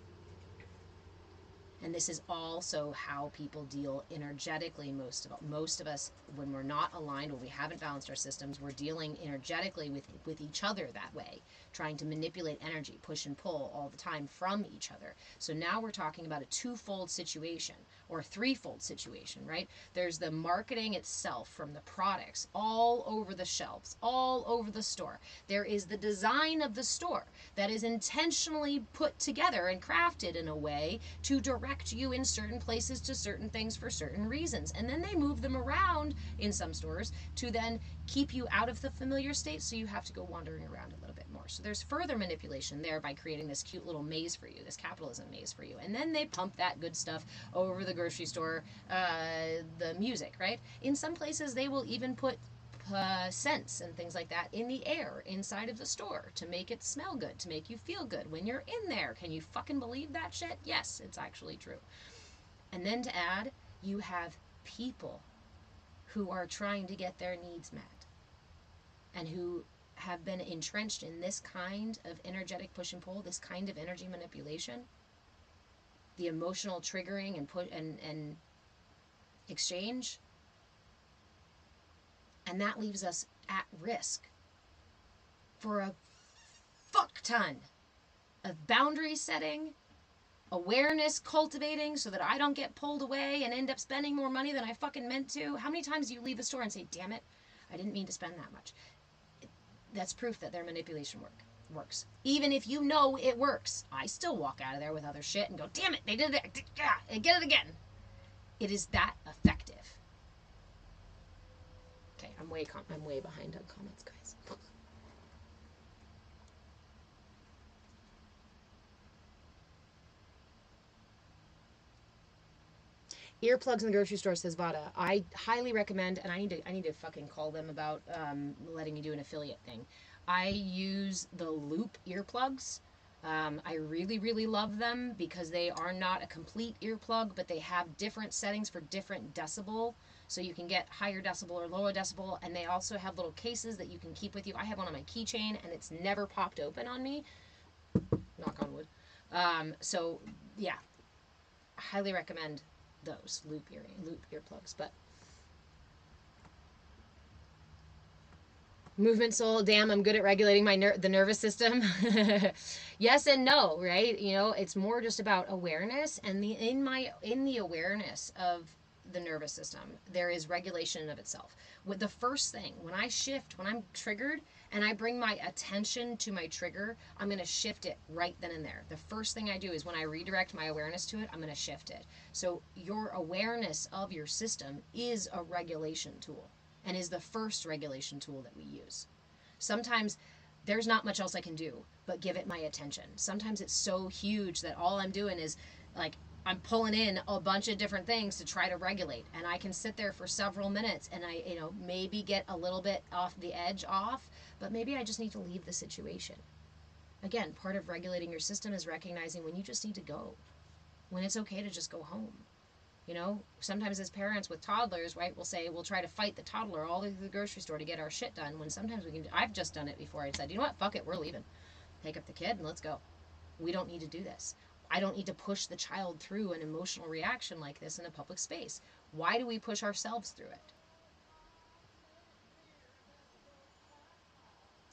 And this is also how people deal energetically. Most of us, when we're not aligned, when we haven't balanced our systems, we're dealing energetically with each other that way, trying to manipulate energy, push and pull all the time from each other. So now we're talking about a twofold situation or threefold situation, right? There's the marketing itself from the products all over the shelves, all over the store. There is the design of the store that is intentionally put together and crafted in a way to direct you in certain places to certain things for certain reasons. And then they move them around in some stores to then keep you out of the familiar state, so you have to go wandering around a little bit more. So there's further manipulation there by creating this cute little maze for you, this capitalism maze for you. And then they pump that good stuff over the grocery store, the music, right? In some places they will even put scents and things like that in the air inside of the store to make it smell good, to make you feel good when you're in there. Can you fucking believe that shit? Yes, it's actually true. And then to add, you have people who are trying to get their needs met and who have been entrenched in this kind of energetic push and pull, this kind of energy manipulation, the emotional triggering and put and exchange. And that leaves us at risk for a fuck ton of boundary setting, awareness cultivating so that I don't get pulled away and end up spending more money than I fucking meant to. How many times do you leave the store and say, damn it, I didn't mean to spend that much? That's proof that their manipulation works. Even if you know it works, I still walk out of there with other shit and go, damn it, they did it, I get it again. It is that effective. Okay, I'm way behind on comments, guys. Earplugs in the grocery store, says Vada. I highly recommend, and I need to fucking call them about letting me do an affiliate thing. I use the Loop earplugs. I really, really love them because they are not a complete earplug, but they have different settings for different decibel. So you can get higher decibel or lower decibel, and they also have little cases that you can keep with you. I have one on my keychain, and it's never popped open on me. Knock on wood. So, yeah. Highly recommend those loop earplugs. But Movement soul, damn, I'm good at regulating my the nervous system. Yes and no, right? You know, it's more just about awareness, and in the awareness of the nervous system, there is regulation of itself. With the first thing, when I shift, when I'm triggered and I bring my attention to my trigger, I'm going to shift it right then and there. The first thing I do is when I redirect my awareness to it, I'm going to shift it. So your awareness of your system is a regulation tool, and is the first regulation tool that we use. Sometimes there's not much else I can do but give it my attention. Sometimes it's so huge that all I'm doing is like I'm pulling in a bunch of different things to try to regulate, and I can sit there for several minutes and I, maybe get a little bit off the edge off, but maybe I just need to leave the situation. Again, part of regulating your system is recognizing when you just need to go, when it's okay to just go home. Sometimes as parents with toddlers, right, we'll try to fight the toddler all the way to the grocery store to get our shit done, when sometimes we can. I've just done it before. I said, you know what, fuck it, we're leaving. Pick up the kid and let's go. We don't need to do this. I don't need to push the child through an emotional reaction like this in a public space. Why do we push ourselves through it?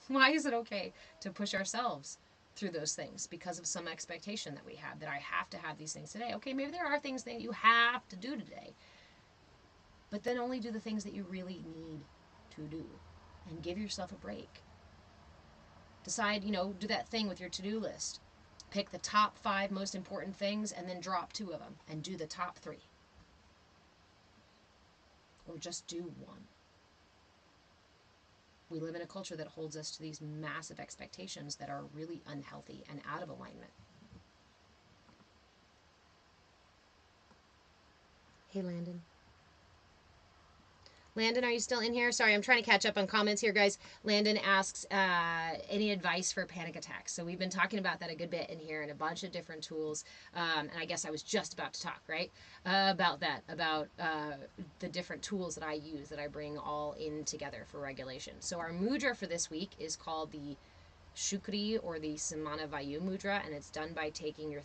Why is it okay to push ourselves through those things because of some expectation that we have, that I have to have these things today? Okay, maybe there are things that you have to do today, but then only do the things that you really need to do and give yourself a break. Decide, do that thing with your to-do list. Pick the top 5 most important things and then drop 2 of them and do the top 3. Or just do one. We live in a culture that holds us to these massive expectations that are really unhealthy and out of alignment. Hey, Landon. Landon, are you still in here? Sorry, I'm trying to catch up on comments here, guys. Landon asks, any advice for panic attacks? So we've been talking about that a good bit in here, and a bunch of different tools. And I guess I was just about to talk, right, about that, about the different tools that I use, that I bring all in together for regulation. So our mudra for this week is called the Shukri, or the Samana Vayu Mudra, and it's done by taking your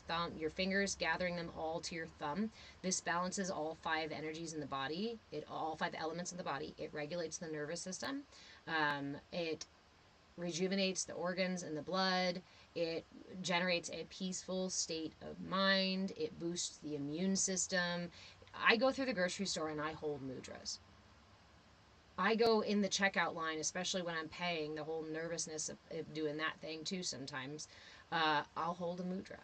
fingers, gathering them all to your thumb. This balances all 5 energies in the body, all 5 elements in the body. It regulates the nervous system. It rejuvenates the organs and the blood. It generates a peaceful state of mind. It boosts the immune system. I go through the grocery store and I hold mudras. I go in the checkout line, especially when I'm paying, the whole nervousness of doing that thing too sometimes. I'll hold a mudra,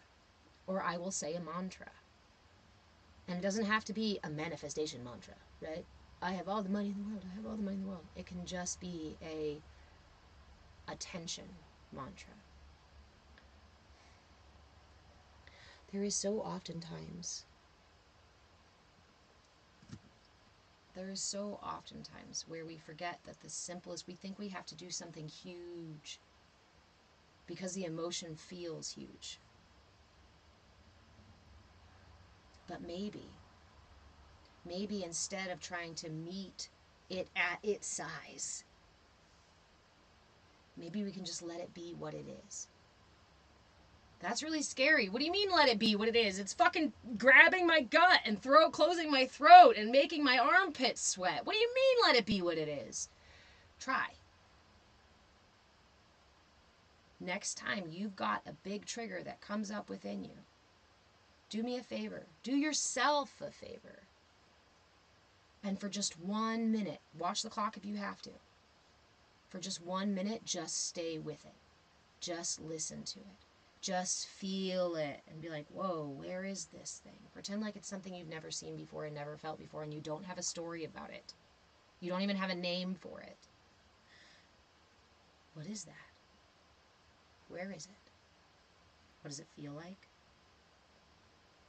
or I will say a mantra. And it doesn't have to be a manifestation mantra, right? I have all the money in the world. I have all the money in the world. It can just be a attention mantra. There is so oftentimes where we forget that the simplest, we think we have to do something huge because the emotion feels huge. But maybe instead of trying to meet it at its size, maybe we can just let it be what it is. That's really scary. What do you mean let it be what it is? It's fucking grabbing my gut and closing my throat and making my armpits sweat. What do you mean let it be what it is? Try. Next time you've got a big trigger that comes up within you, do me a favor. Do yourself a favor. And for just 1 minute, watch the clock if you have to. For just 1 minute, just stay with it. Just listen to it. Just feel it and be like, whoa, where is this thing? Pretend like it's something you've never seen before and never felt before, and you don't have a story about it. You don't even have a name for it. What is that? Where is it? What does it feel like?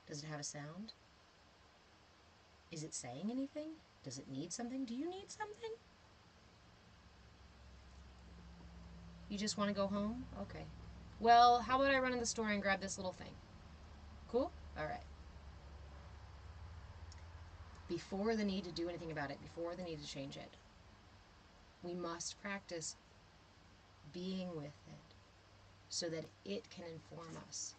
Does it have a sound? Is it saying anything? Does it need something? Do you need something? You just want to go home? Okay. Well, how about I run in the store and grab this little thing? Cool? All right. Before the need to do anything about it, before the need to change it, we must practice being with it so that it can inform us.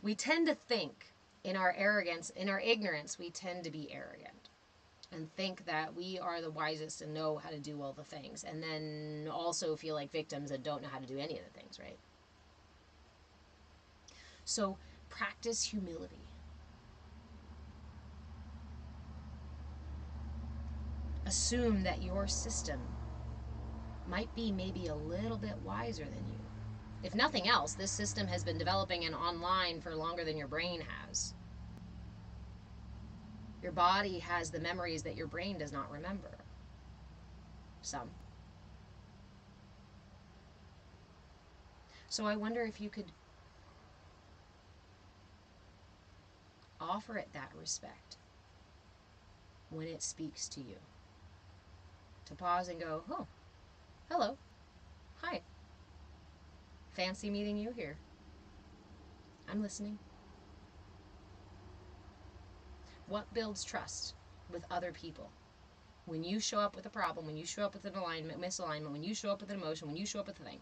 We tend to think, in our arrogance, in our ignorance, we tend to be arrogant. and think that we are the wisest and know how to do all the things, and then also feel like victims and don't know how to do any of the things, right? So practice humility. Assume that your system might be maybe a little bit wiser than you. If nothing else, this system has been developing and online for longer than your brain has. Your body has the memories that your brain does not remember. Some. So I wonder if you could offer it that respect when it speaks to you. To pause and go, oh, hello, hi. Fancy meeting you here. I'm listening. What builds trust with other people? When you show up with a problem, when you show up with an alignment, misalignment, when you show up with an emotion, when you show up with a thing,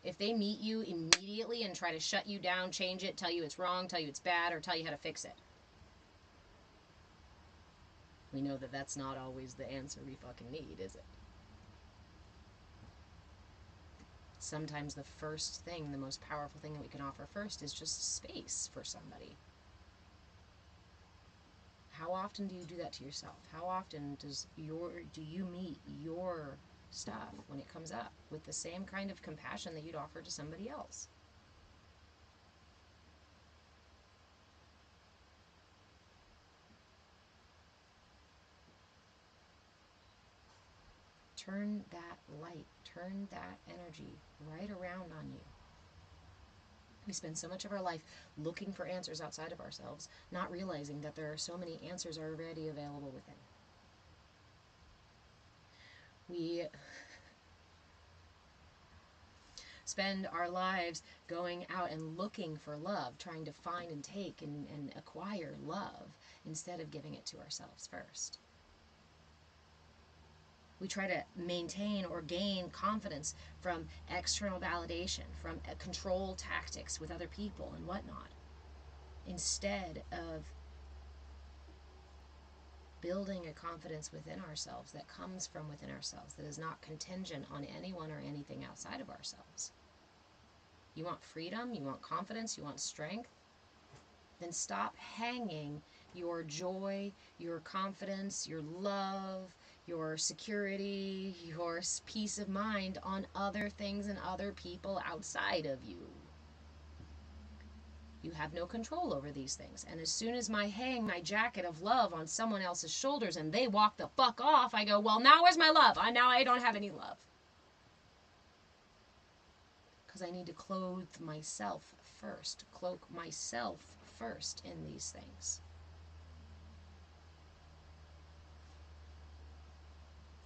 if they meet you immediately and try to shut you down, change it, tell you it's wrong, tell you it's bad, or tell you how to fix it, we know that that's not always the answer we fucking need, is it? Sometimes the first thing, the most powerful thing that we can offer first is just space for somebody. How often do you do that to yourself? How often do you meet your stuff when it comes up with the same kind of compassion that you'd offer to somebody else? Turn that light, turn that energy right around on you. We spend so much of our life looking for answers outside of ourselves, not realizing that there are so many answers already available within. We spend our lives going out and looking for love, trying to find and take and acquire love instead of giving it to ourselves first. We try to maintain or gain confidence from external validation, from control tactics with other people and whatnot, instead of building a confidence within ourselves that comes from within ourselves, that is not contingent on anyone or anything outside of ourselves. You want freedom, you want confidence, you want strength, then stop hanging your joy, your confidence, your love, your security, your peace of mind on other things and other people outside of you. You have no control over these things. And as soon as I hang my jacket of love on someone else's shoulders and they walk the fuck off, I go, well, now where's my love? Now I don't have any love. Because I need to clothe myself first, cloak myself first in these things.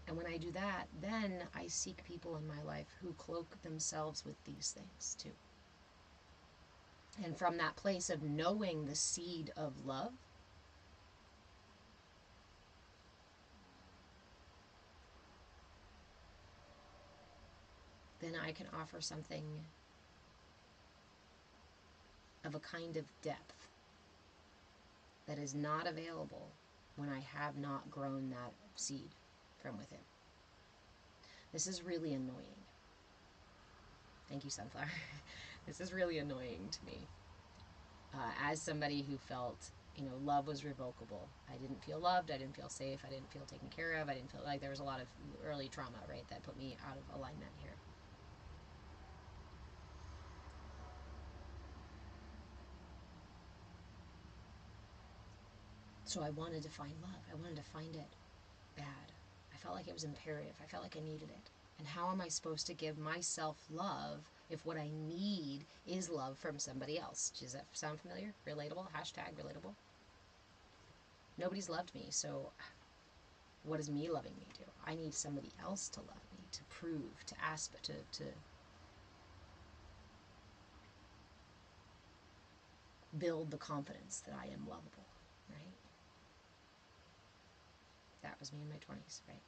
And when I do that, then I seek people in my life who cloak themselves with these things too. And from that place of knowing the seed of love, then I can offer something of a kind of depth that is not available when I have not grown that seed from within. This is really annoying. Thank you, Sunflower. This is really annoying to me. As somebody who felt, love was revocable. I didn't feel loved. I didn't feel safe. I didn't feel taken care of. I didn't feel like there was a lot of early trauma, right, that put me out of alignment here. So I wanted to find love. I wanted to find it bad. I felt like it was imperative. I felt like I needed it. And how am I supposed to give myself love if what I need is love from somebody else? Does that sound familiar? Relatable? Hashtag relatable? Nobody's loved me, so what does me loving me do? I need somebody else to love me, to prove, to ask, to build the confidence that I am lovable, right? That was me in my 20s, right?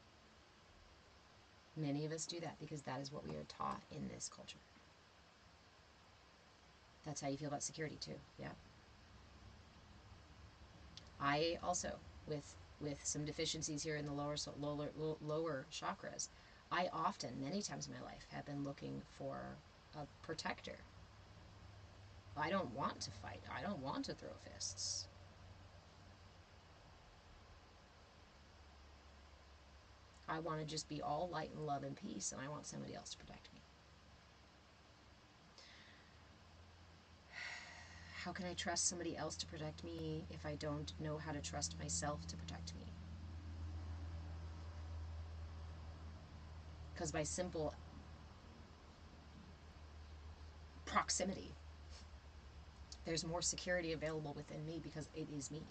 Many of us do that because that is what we are taught in this culture. That's how you feel about security too, yeah. I also, with with some deficiencies here in the lower chakras, I often, many times in my life, have been looking for a protector. I don't want to fight. I don't want to throw fists. I want to just be all light and love and peace, and I want somebody else to protect me. How can I trust somebody else to protect me if I don't know how to trust myself to protect me? Because by simple proximity, there's more security available within me because it is me.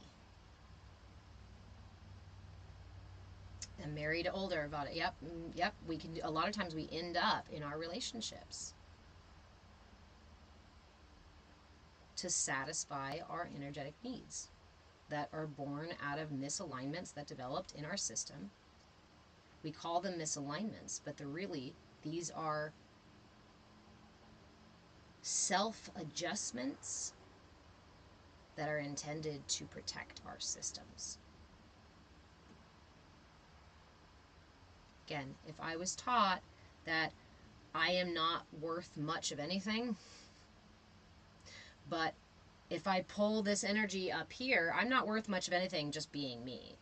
And married, older, about it. Yep. We can. A lot of times we end up in our relationships to satisfy our energetic needs that are born out of misalignments that developed in our system. We call them misalignments, but these are self-adjustments that are intended to protect our systems. Again, if I was taught that I am not worth much of anything, but if I pull this energy up here, I'm not worth much of anything just being me,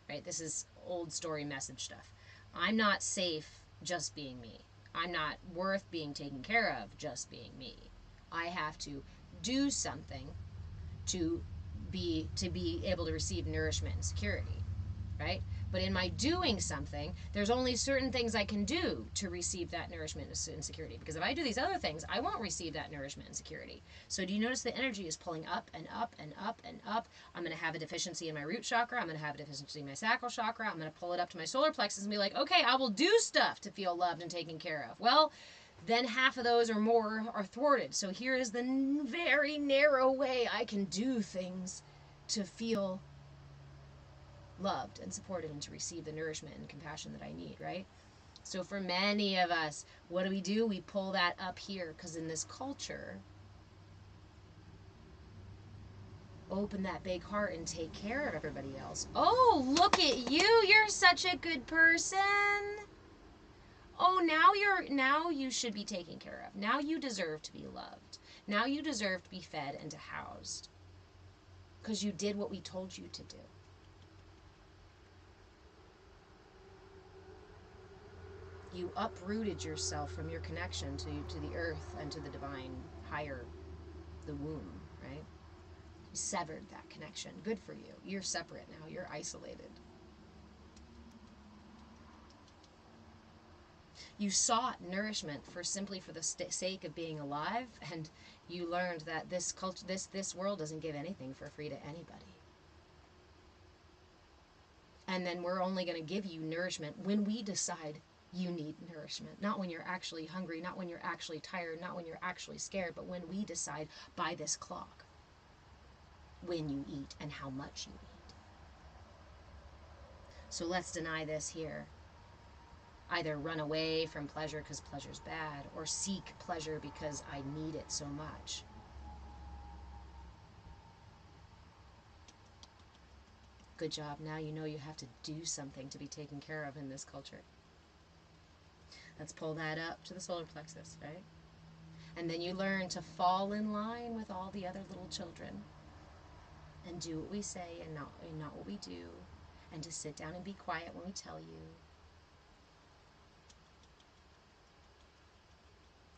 right? This is old story message stuff. I'm not safe just being me. I'm not worth being taken care of just being me. I have to do something to be able to receive nourishment and security, right? But in my doing something, there's only certain things I can do to receive that nourishment and security. Because if I do these other things, I won't receive that nourishment and security. So do you notice the energy is pulling up and up and up and up? I'm going to have a deficiency in my root chakra. I'm going to have a deficiency in my sacral chakra. I'm going to pull it up to my solar plexus and be like, okay, I will do stuff to feel loved and taken care of. Well, then half of those or more are thwarted. So here is the very narrow way I can do things to feel loved and supported and to receive the nourishment and compassion that I need, right? So for many of us, what do? We pull that up here because in this culture, open that big heart and take care of everybody else. Oh, look at you. You're such a good person. Oh, now you should be taken care of. Now you deserve to be loved. Now you deserve to be fed and to housed because you did what we told you to do. You uprooted yourself from your connection to the earth and to the divine higher, the womb, right? You severed that connection. Good for you. You're separate now. You're isolated. You sought nourishment simply for the sake of being alive, and you learned that this culture, this world doesn't give anything for free to anybody. And then we're only going to give you nourishment when we decide you need nourishment. Not when you're actually hungry, not when you're actually tired, not when you're actually scared, but when we decide by this clock when you eat and how much you eat. So let's deny this here. Either run away from pleasure because pleasure's bad, or seek pleasure because I need it so much. Good job. Now you know you have to do something to be taken care of in this culture. Let's pull that up to the solar plexus, right? And then you learn to fall in line with all the other little children and do what we say and not what we do, and to sit down and be quiet when we tell you.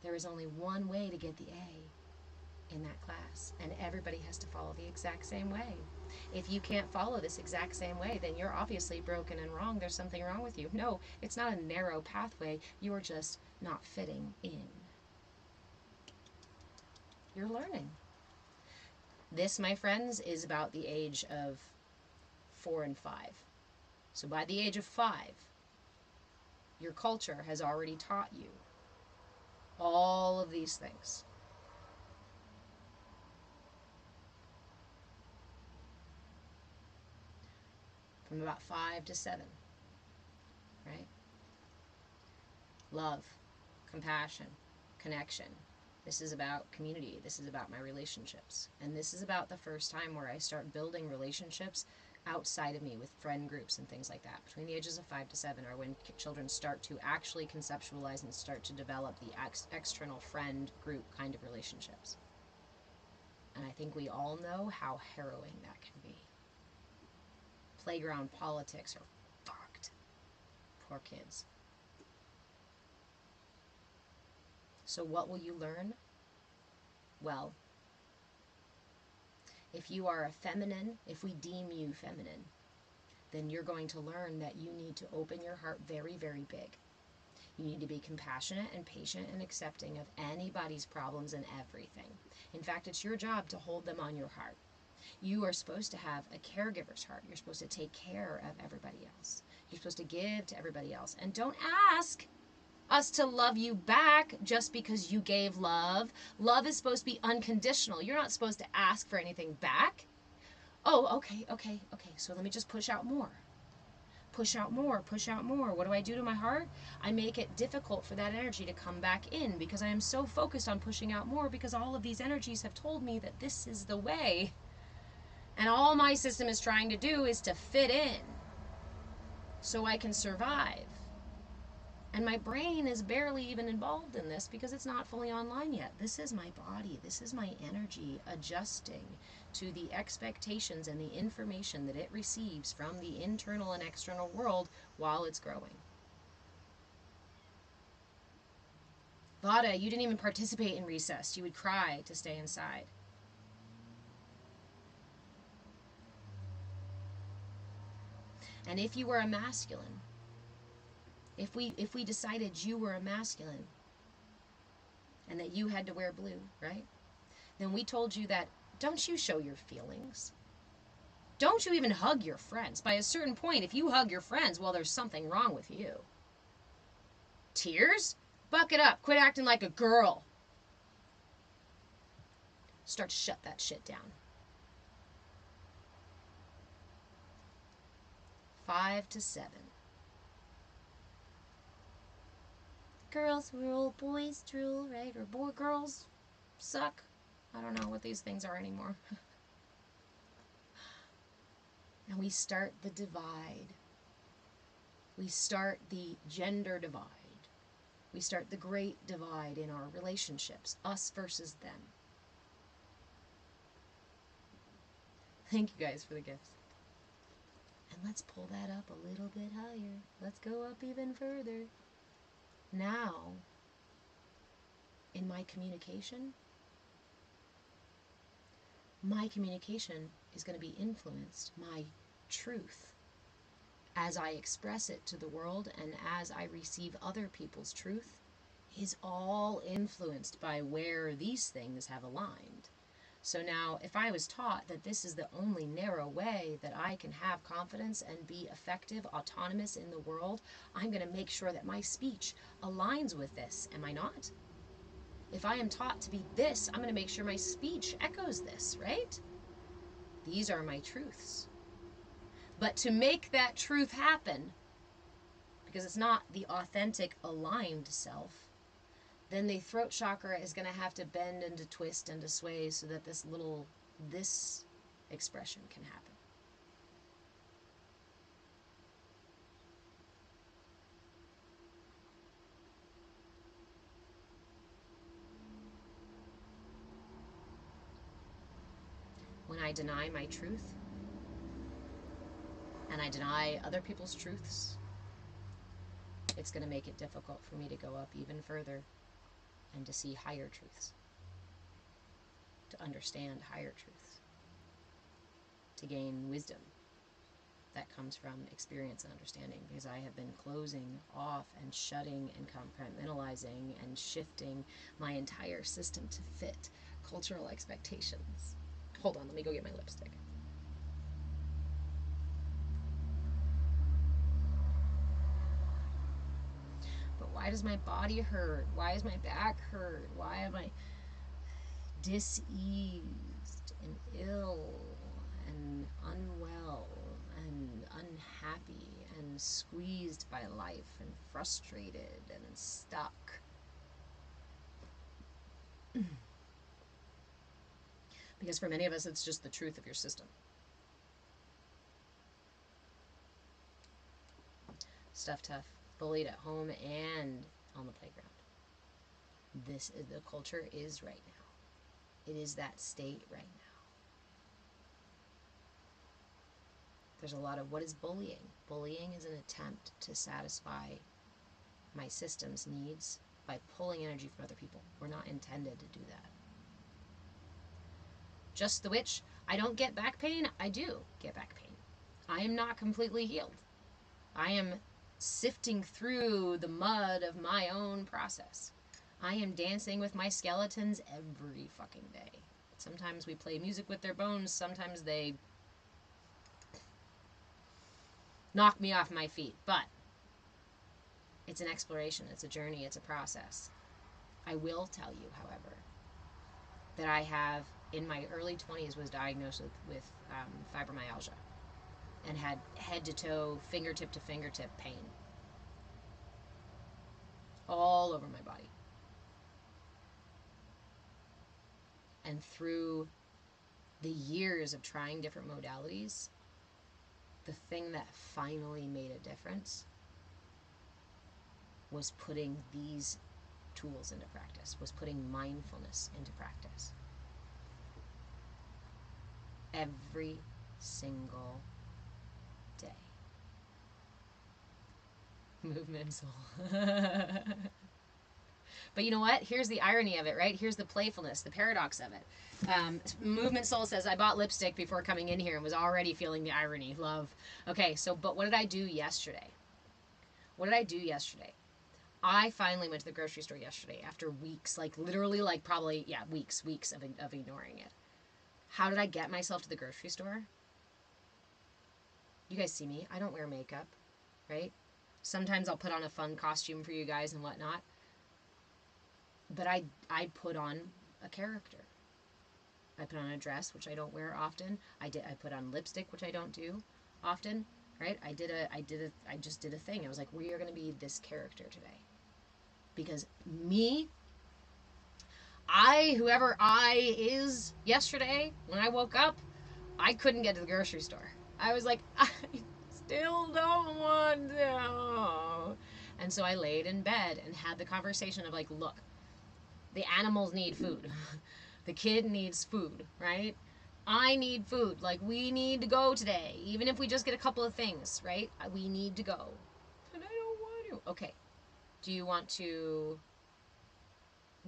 There is only one way to get the A in that class, and everybody has to follow the exact same way. If you can't follow this exact same way, then you're obviously broken and wrong. There's something wrong with you. No, it's not a narrow pathway. You're just not fitting in. You're learning. This, my friends, is about the age of 4 and 5. So by the age of 5, your culture has already taught you all of these things. From about 5 to 7, right? Love, compassion, connection. This is about community. This is about my relationships. And this is about the first time where I start building relationships outside of me with friend groups and things like that. Between the ages of 5 to 7 are when children start to actually conceptualize and start to develop the external friend group kind of relationships. And I think we all know how harrowing that can be. Playground politics are fucked. Poor kids. So what will you learn? Well, if you are a feminine, if we deem you feminine, then you're going to learn that you need to open your heart very, very big. You need to be compassionate and patient and accepting of anybody's problems and everything. In fact, it's your job to hold them on your heart. You are supposed to have a caregiver's heart. You're supposed to take care of everybody else. You're supposed to give to everybody else. And don't ask us to love you back just because you gave love. Love is supposed to be unconditional. You're not supposed to ask for anything back. Oh, okay. So let me just push out more. Push out more. What do I do to my heart? I make it difficult for that energy to come back in because I am so focused on pushing out more because all of these energies have told me that this is the way. And all my system is trying to do is to fit in so I can survive. And my brain is barely even involved in this because it's not fully online yet. This is my body. This is my energy adjusting to the expectations and the information that it receives from the internal and external world while it's growing. Vada, you didn't even participate in recess. You would cry to stay inside. And if you were a masculine, if we decided you were a masculine and that you had to wear blue, right? Then we told you that don't you show your feelings. Don't you even hug your friends. By a certain point, if you hug your friends, well, there's something wrong with you. Tears? Buck it up. Quit acting like a girl. Start to shut that shit down. 5 to 7. Girls rule, boys drool, right? Or girls suck. I don't know what these things are anymore. And we start the divide. We start the gender divide. We start the great divide in our relationships, us versus them. Thank you guys for the gifts. And let's pull that up a little bit higher. Let's go up even further. Now, in my communication is going to be influenced, my truth, as I express it to the world and as I receive other people's truth, is all influenced by where these things have aligned. So now, if I was taught that this is the only narrow way that I can have confidence and be effective, autonomous in the world, I'm going to make sure that my speech aligns with this. Am I not? If I am taught to be this, I'm going to make sure my speech echoes this, right? These are my truths. But to make that truth happen, because it's not the authentic, aligned self, then the throat chakra is going to have to bend and to twist and to sway so that this expression can happen. When I deny my truth, and I deny other people's truths, it's going to make it difficult for me to go up even further and to see higher truths, to understand higher truths, to gain wisdom that comes from experience and understanding, because I have been closing off and shutting and compartmentalizing and shifting my entire system to fit cultural expectations. Hold on, let me go get my lipstick. But why does my body hurt? Why is my back hurt? Why am I diseased and ill and unwell and unhappy and squeezed by life and frustrated and stuck? Because for many of us, it's just the truth of your system. stuff tough, bullied at home and on the playground. This is the culture is right now. It is that state right now. There's a lot of, what is bullying? Bullying is an attempt to satisfy my system's needs by pulling energy from other people. We're not intended to do that. Just the witch, I don't get back pain. I do get back pain. I am not completely healed. I am sifting through the mud of my own process. I am dancing with my skeletons every fucking day. Sometimes we play music with their bones. Sometimes they knock me off my feet. But it's an exploration. It's a journey. It's a process. I will tell you, however, that I have, in my early 20s, was diagnosed with fibromyalgia and had head to toe, fingertip to fingertip pain all over my body. And through the years of trying different modalities, the thing that finally made a difference was putting these tools into practice, was putting mindfulness into practice. Every single day. Movement soul. But you know what? Here's the irony of it, right? Here's the playfulness, the paradox of it. Movement Soul says, I bought lipstick before coming in here and was already feeling the irony. Love. Okay, so, but what did I do yesterday? What did I do yesterday? I finally went to the grocery store yesterday after weeks, like literally like probably, yeah, weeks of ignoring it. How did I get myself to the grocery store? You guys see me. I don't wear makeup, right? Sometimes I'll put on a fun costume for you guys and whatnot. But I put on a character. I put on a dress, which I don't wear often. I put on lipstick, which I don't do often, right? I just did a thing. I was like, we are going to be this character today. Because me, whoever I is yesterday, when I woke up, I couldn't get to the grocery store. I was like, I still don't want to. And so I laid in bed and had the conversation of like, look, the animals need food. The kid needs food, right? I need food. Like, we need to go today. Even if we just get a couple of things, right? We need to go. And I don't want to. Okay. Do you want to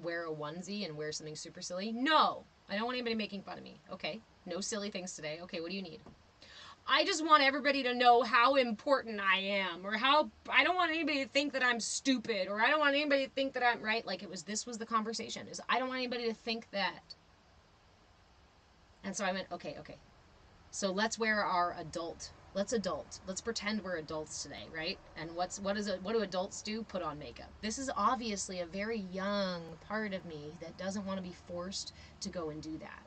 wear a onesie and wear something super silly? No. I don't want anybody making fun of me. Okay. No silly things today. Okay, what do you need? I just want everybody to know how important I am, or how, I don't want anybody to think that I'm stupid, or I don't want anybody to think that I'm, right? Like this was the conversation, is I don't want anybody to think that. And so I went, okay. So let's wear our let's pretend we're adults today, right? And what do adults do? Put on makeup. This is obviously a very young part of me that doesn't want to be forced to go and do that.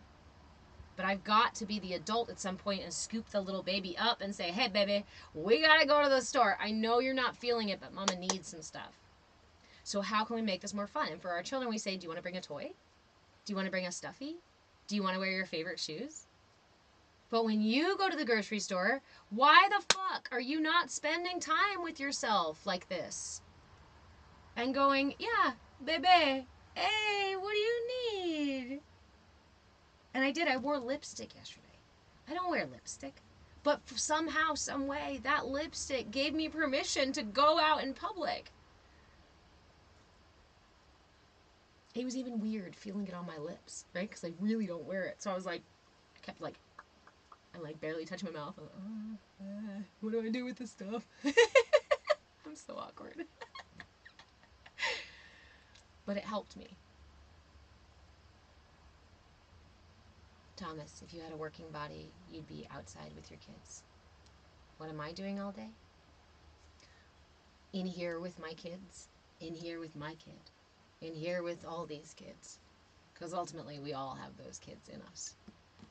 But I've got to be the adult at some point and scoop the little baby up and say, hey, baby, we got to go to the store. I know you're not feeling it, but mama needs some stuff. So how can we make this more fun? And for our children, we say, do you want to bring a toy? Do you want to bring a stuffy? Do you want to wear your favorite shoes? But when you go to the grocery store, why the fuck are you not spending time with yourself like this? And going, yeah, baby, hey, what do you need? And I did. I wore lipstick yesterday. I don't wear lipstick. But somehow, some way, that lipstick gave me permission to go out in public. It was even weird feeling it on my lips, right? Because I really don't wear it. So I was like, I kept like, I'm like barely touching my mouth. I'm like, what do I do with this stuff? I'm so awkward. But it helped me. Thomas, if you had a working body, you'd be outside with your kids. What am I doing all day? In here with my kids. In here with my kid. In here with all these kids. Because ultimately, we all have those kids in us.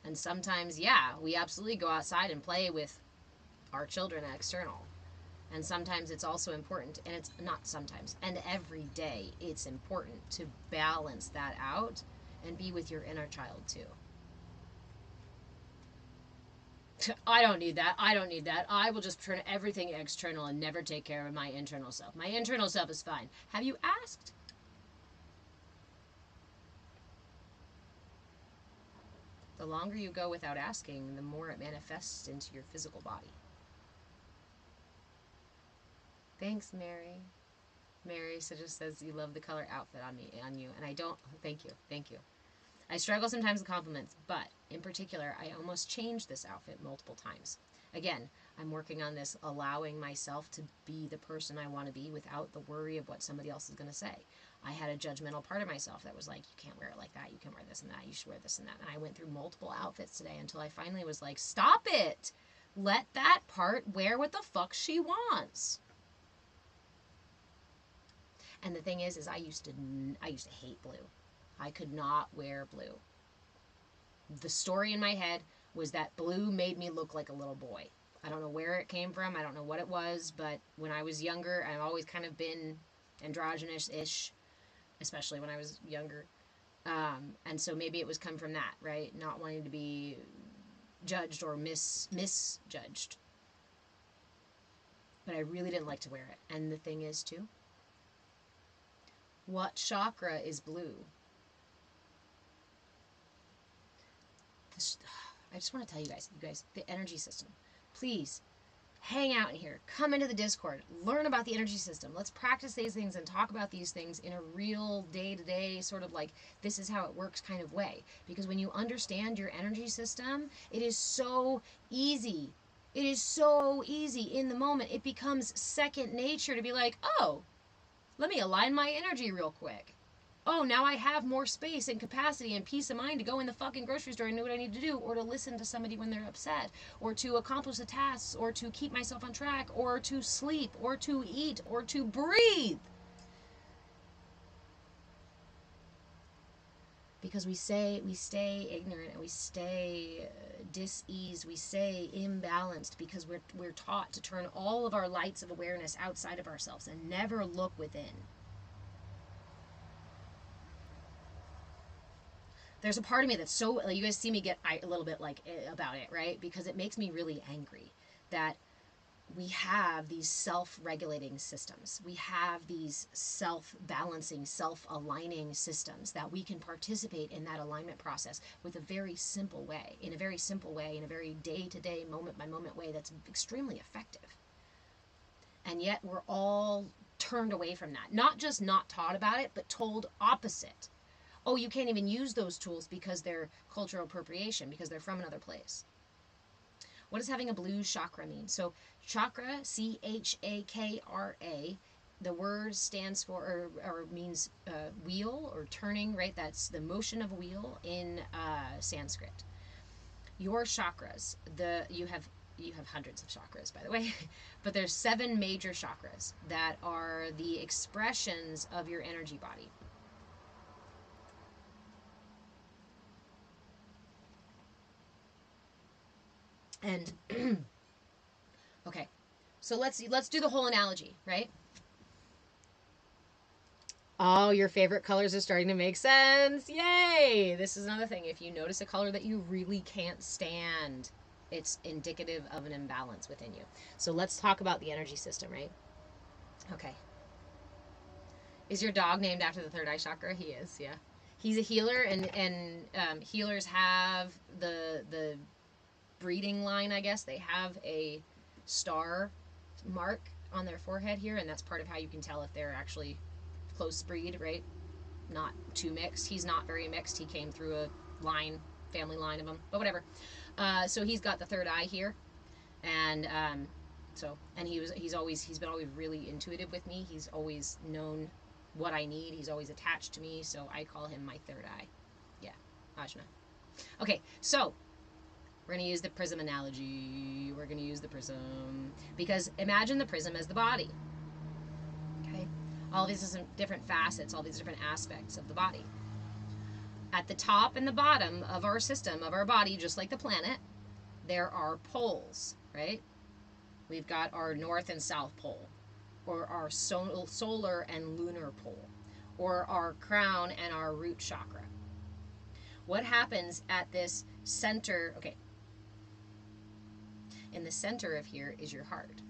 And sometimes, yeah, we absolutely go outside and play with our children external. And sometimes it's also important, and it's not sometimes, and every day it's important to balance that out and be with your inner child too. I don't need that. I don't need that. I will just turn everything external and never take care of my internal self. My internal self is fine. Have you asked? The longer you go without asking, the more it manifests into your physical body. Thanks, Mary. Mary just says you love the color outfit on you, and I don't. Thank you. I struggle sometimes with compliments, but in particular, I almost changed this outfit multiple times. Again, I'm working on this, allowing myself to be the person I want to be without the worry of what somebody else is going to say. I had a judgmental part of myself that was like, you can't wear it like that, you can wear this and that, you should wear this and that. And I went through multiple outfits today until I finally was like, stop it! Let that part wear what the fuck she wants. And the thing is I used to hate blue. I could not wear blue. The story in my head was that blue made me look like a little boy. I don't know where it came from. I don't know what it was, but when I was younger, I've always kind of been androgynous-ish, especially when I was younger. And so maybe it was come from that, right? Not wanting to be judged or misjudged. But I really didn't like to wear it. And the thing is, too, what chakra is blue? I just want to tell you guys, the energy system. Please, hang out in here. Come into the Discord. Learn about the energy system. Let's practice these things and talk about these things in a real day-to-day sort of like, this is how it works kind of way. Because when you understand your energy system, it is so easy. It is so easy in the moment. It becomes second nature to be like, oh, let me align my energy real quick. Oh, now I have more space and capacity and peace of mind to go in the fucking grocery store and know what I need to do, or to listen to somebody when they're upset, or to accomplish the tasks, or to keep myself on track, or to sleep, or to eat, or to breathe. Because we stay ignorant, and we stay dis-ease, we stay imbalanced, because we're taught to turn all of our lights of awareness outside of ourselves and never look within. There's a part of me that's so, like, you guys see me get a little bit like about it, right? Because it makes me really angry that we have these self-regulating systems. We have these self-balancing, self-aligning systems that we can participate in that alignment process with a very simple way, in a very day-to-day, moment-by-moment way that's extremely effective. And yet we're all turned away from that. Not just not taught about it, but told opposite. Oh, you can't even use those tools because they're cultural appropriation, because they're from another place. What does having a blue chakra mean? So chakra, C-H-A-K-R-A, the word stands for, or means wheel or turning, right? That's the motion of a wheel in Sanskrit. Your chakras, you have hundreds of chakras, by the way, but there's 7 major chakras that are the expressions of your energy body. And okay, so let's do the whole analogy, right? Oh, your favorite colors are starting to make sense. Yay! This is another thing. If you notice a color that you really can't stand, it's indicative of an imbalance within you. So let's talk about the energy system, right? Okay. Is your dog named after the third eye chakra? He is, yeah. He's a healer, and healers have the breeding line, I guess. They have a star mark on their forehead here, and that's part of how you can tell if they're actually close breed, right? Not too mixed. He's not very mixed. He came through a family line of them, but whatever. So he's got the third eye here, and he's been always really intuitive with me. He's always known what I need. He's always attached to me, so I call him my third eye. Yeah, Ajna. Okay, so we're going to use the prism analogy. We're going to use the prism. Because imagine the prism as the body. Okay? All these different facets, all these different aspects of the body. At the top and the bottom of our system, of our body, just like the planet, there are poles, right? We've got our north and south pole, or our solar and lunar pole, or our crown and our root chakra. What happens at this center? Okay. In the center of here is your heart.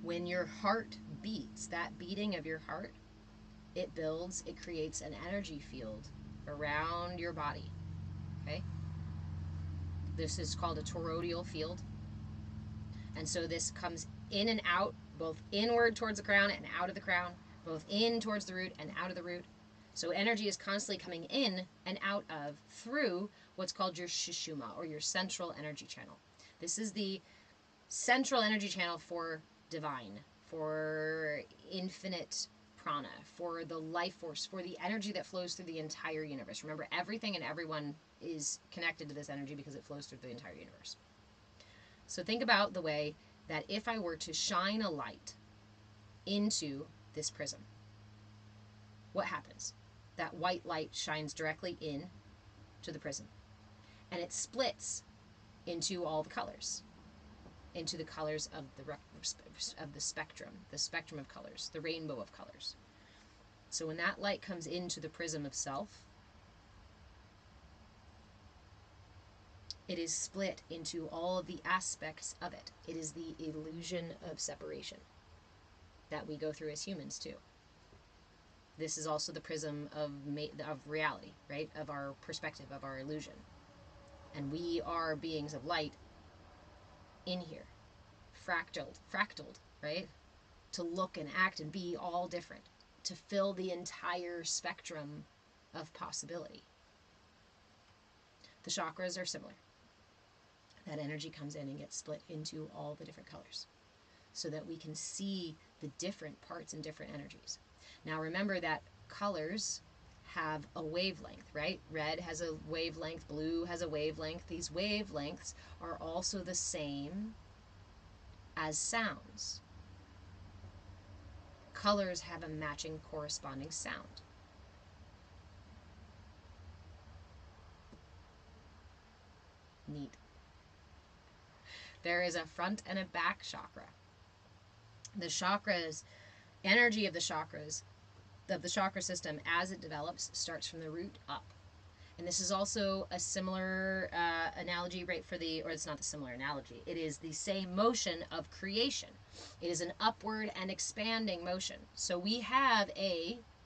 When your heart beats, that beating of your heart, it creates an energy field around your body. Okay? This is called a toroidal field. And so this comes in and out, both inward towards the crown and out of the crown, both in towards the root and out of the root. So energy is constantly coming in and out of through what's called your shushuma, or your central energy channel. This is the central energy channel for divine, for infinite prana, for the life force, for the energy that flows through the entire universe. Remember, everything and everyone is connected to this energy because it flows through the entire universe. So think about the way that if I were to shine a light into this prism, what happens? That white light shines directly in to the prism, and it splits into all the colors, into the colors of the spectrum of colors, the rainbow of colors. So when that light comes into the prism of self, it is split into all of the aspects of it. It is the illusion of separation that we go through as humans too. This is also the prism of reality, right? Of our perspective, of our illusion. And we are beings of light in here, fractaled, right? To look and act and be all different, to fill the entire spectrum of possibility. The chakras are similar. That energy comes in and gets split into all the different colors so that we can see the different parts and different energies. Now remember that colors have a wavelength, right? Red has a wavelength, blue has a wavelength. These wavelengths are also the same as sounds. Colors have a matching corresponding sound. Neat. There is a front and a back chakra. The chakras, energy of the chakras, of the chakra system as it develops, starts from the root up. And this is also a similar analogy, right, or it's not the similar analogy. It is the same motion of creation. It is an upward and expanding motion. So we have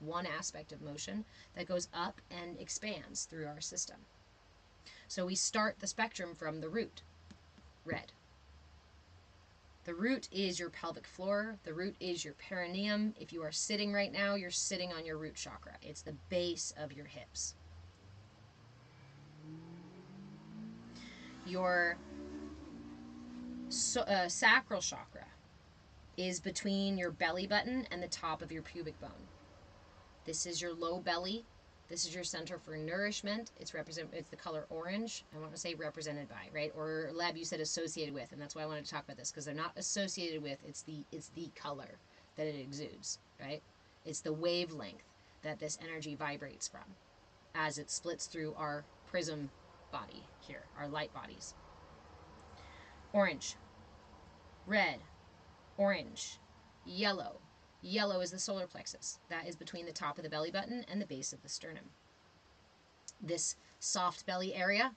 one aspect of motion that goes up and expands through our system. So we start the spectrum from the root, red. The root is your pelvic floor. The root is your perineum. If you are sitting right now, you're sitting on your root chakra. It's the base of your hips. Your sacral chakra is between your belly button and the top of your pubic bone. This is your low belly. This is your center for nourishment. It's the color orange. I want to say represented by, right? Or Lab, you said associated with, and that's why I wanted to talk about this, because they're not associated with. It's the color that it exudes, right? It's the wavelength that this energy vibrates from as it splits through our prism body here, our light bodies. Orange, red, orange, yellow. Yellow is the solar plexus. That is between the top of the belly button and the base of the sternum. This soft belly area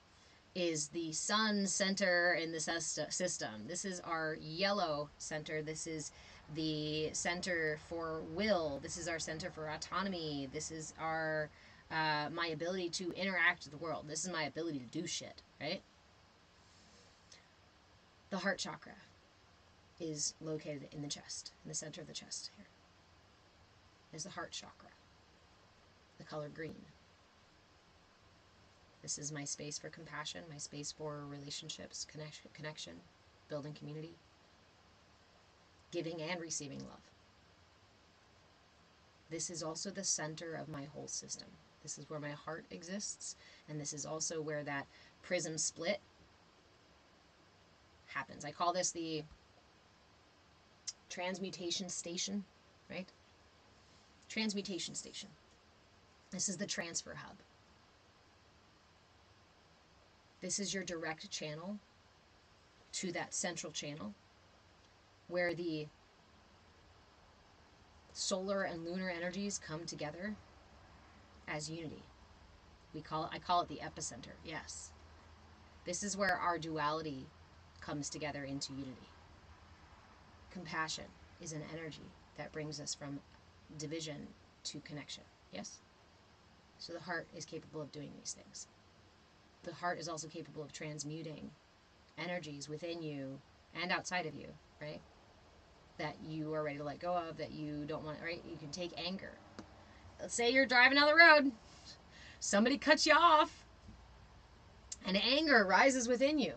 is the sun center in the system. This is our yellow center. This is the center for will. This is our center for autonomy. This is our my ability to interact with the world. This is my ability to do shit, right? The heart chakra is located in the chest, in the center of the chest here. Is the heart chakra, the color green. This is my space for compassion, my space for relationships, connection, building community, giving and receiving love. This is also the center of my whole system. This is where my heart exists, and this is also where that prism split happens. I call this the transmutation station, right? Transmutation station. This is the transfer hub. This is your direct channel to that central channel where the solar and lunar energies come together as unity. I call it the epicenter. Yes. This is where our duality comes together into unity. Compassion is an energy that brings us from division to connection. Yes? So the heart is capable of doing these things. The heart is also capable of transmuting energies within you and outside of you, right? That you are ready to let go of, that you don't want, right? You can take anger. Let's say you're driving down the road, somebody cuts you off, and anger rises within you.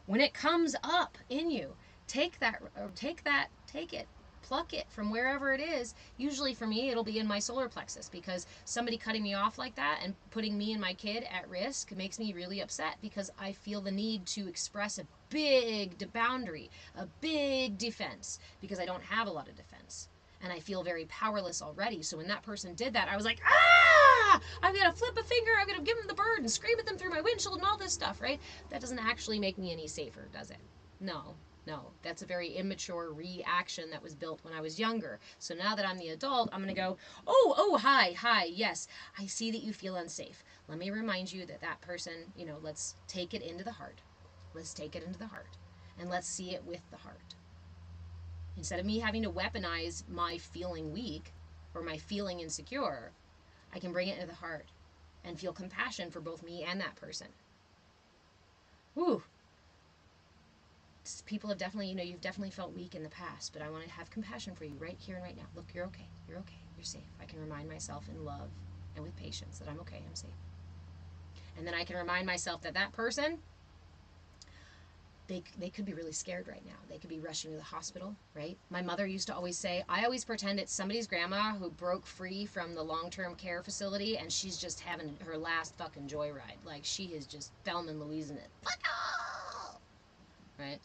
When it comes up in you, take it, pluck it from wherever it is. Usually for me, it'll be in my solar plexus, because somebody cutting me off like that and putting me and my kid at risk makes me really upset, because I feel the need to express a big boundary, a big defense, because I don't have a lot of defense. And I feel very powerless already. So when that person did that, I was like, ah! I'm going to flip a finger, I'm going to give them the bird and scream at them through my windshield and all this stuff, right? That doesn't actually make me any safer, does it? No. That's a very immature reaction that was built when I was younger. So now that I'm the adult, I'm going to go, hi, yes, I see that you feel unsafe. Let me remind you that person, let's take it into the heart. Let's take it into the heart. And let's see it with the heart. Instead of me having to weaponize my feeling weak or my feeling insecure, I can bring it into the heart and feel compassion for both me and that person. Whew. People have definitely, you've definitely felt weak in the past, but I want to have compassion for you right here and right now. Look, you're okay. You're okay. You're safe. I can remind myself in love and with patience that I'm okay. I'm safe. And then I can remind myself that person, they could be really scared right now. They could be rushing to the hospital, right? My mother used to always say, I always pretend it's somebody's grandma who broke free from the long-term care facility and she's just having her last fucking joyride. Like, she is just Thelma and Louising it. Right?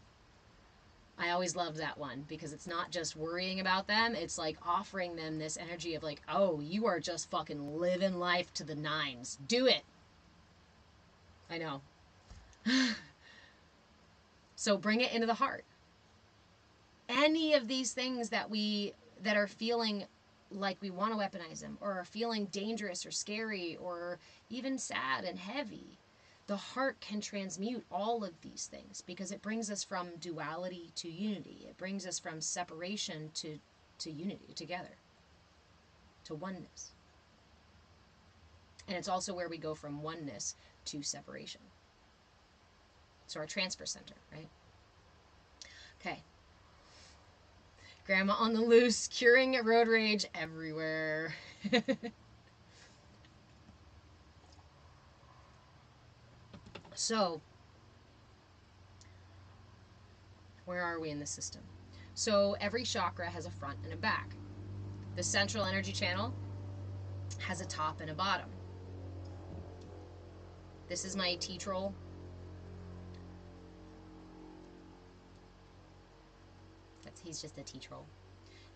I always loved that one, because it's not just worrying about them. It's like offering them this energy of like, oh, you are just fucking living life to the nines. Do it. I know. So bring it into the heart. Any of these things that are feeling like we want to weaponize them, or are feeling dangerous or scary or even sad and heavy, the heart can transmute all of these things, because it brings us from duality to unity. It brings us from separation to unity, together, to oneness. And it's also where we go from oneness to separation. So our transfer center, right? Okay. Grandma on the loose, curing road rage everywhere. So, where are we in the system? So every chakra has a front and a back. The central energy channel has a top and a bottom. This is my T-troll. He's just a T-troll.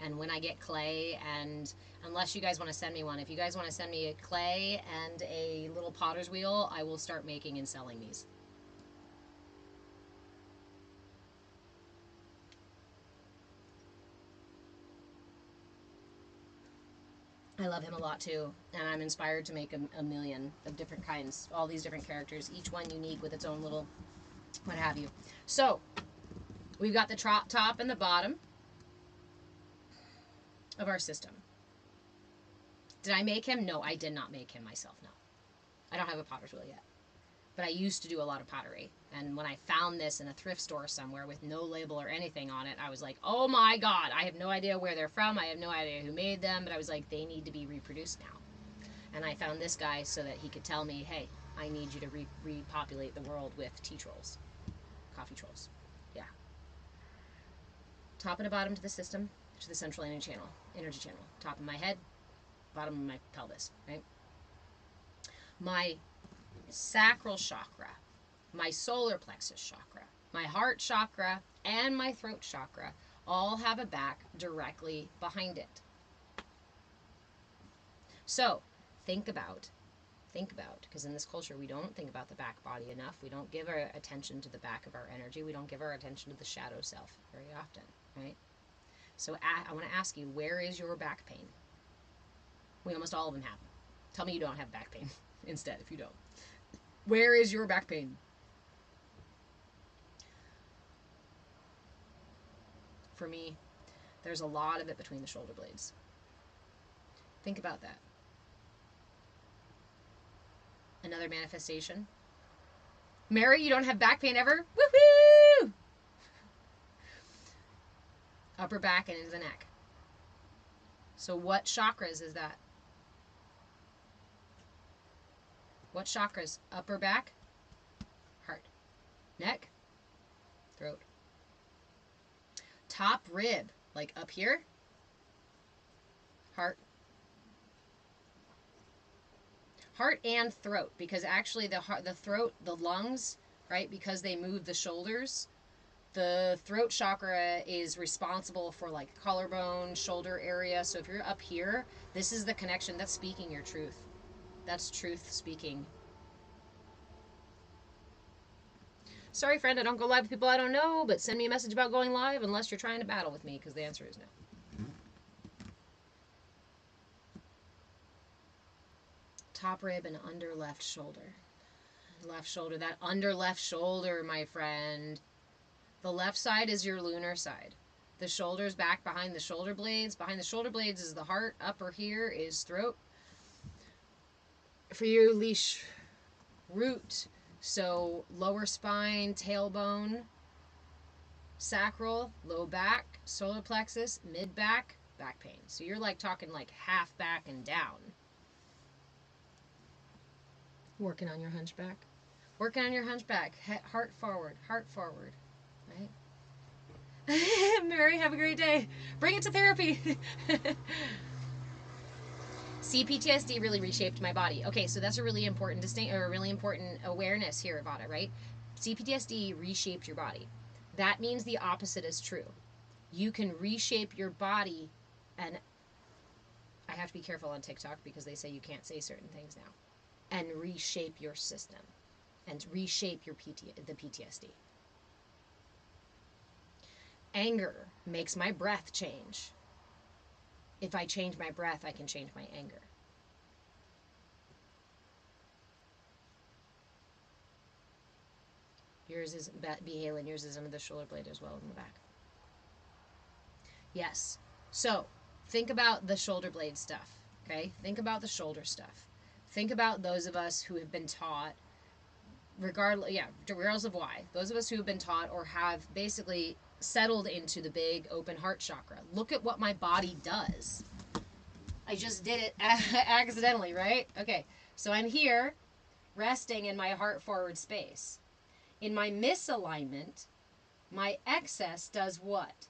And when I get clay, and unless you guys want to send me one, if you guys want to send me a clay and a little potter's wheel, I will start making and selling these. I love him a lot too, and I'm inspired to make a million of different kinds, all these different characters, each one unique with its own little what have you. So we've got the top and the bottom of our system. Did I make him? No, I did not make him myself, no. I don't have a potter's wheel yet. But I used to do a lot of pottery. And when I found this in a thrift store somewhere with no label or anything on it, I was like, oh my God, I have no idea where they're from. I have no idea who made them. But I was like, they need to be reproduced now. And I found this guy so that he could tell me, hey, I need you to repopulate the world with tea trolls. Coffee trolls. Yeah. Top and a bottom to the system, to the central energy channel. Top of my head, bottom of my pelvis, right? My sacral chakra, my solar plexus chakra, my heart chakra, and my throat chakra all have a back directly behind it. So think about, because in this culture we don't think about the back body enough. We don't give our attention to the back of our energy. We don't give our attention to the shadow self very often, right? So I want to ask you, where is your back pain? We almost all of them have them. Tell me you don't have back pain instead if you don't. Where is your back pain? for me. There's a lot of it between the shoulder blades. Think about that. Another manifestation. Mary, you don't have back pain ever? Woohoo! Upper back and into the neck. So what chakras is that? What chakras? Upper back, heart, neck, throat. Top rib, like up here, heart. Heart and throat, because actually the throat, the lungs, right, because they move the shoulders, the throat chakra is responsible for like collarbone, shoulder area. So if you're up here, this is the connection. That's speaking your truth. That's truth speaking. Sorry, friend, I don't go live with people I don't know, but send me a message about going live unless you're trying to battle with me, because the answer is no. Top rib and under left shoulder. Left shoulder, that under left shoulder, my friend. The left side is your lunar side. The shoulders back behind the shoulder blades. Behind the shoulder blades is the heart. Upper here is throat. For you, leash, root. So lower spine, tailbone, sacral, low back, solar plexus, mid back, back pain. So you're like talking like half back and down. Working on your hunchback. Working on your hunchback. Heart forward, right? Mary, have a great day. Bring it to therapy. CPTSD really reshaped my body. Okay, so that's a really important awareness here, Vada, right? CPTSD reshaped your body. That means the opposite is true. You can reshape your body, and I have to be careful on TikTok because they say you can't say certain things now, and reshape your system and reshape your the PTSD. Anger makes my breath change. If I change my breath, I can change my anger. Yours is, B. Halen, yours is under the shoulder blade as well in the back. Yes. So, think about the shoulder blade stuff, okay? Think about the shoulder stuff. Think about those of us who have been taught, regardless of why, those of us who have been taught or have basically settled into the big open heart chakra. Look at what my body does. I just did it accidentally, right? Okay, so I'm here resting in my heart forward space. In my misalignment, my excess does what?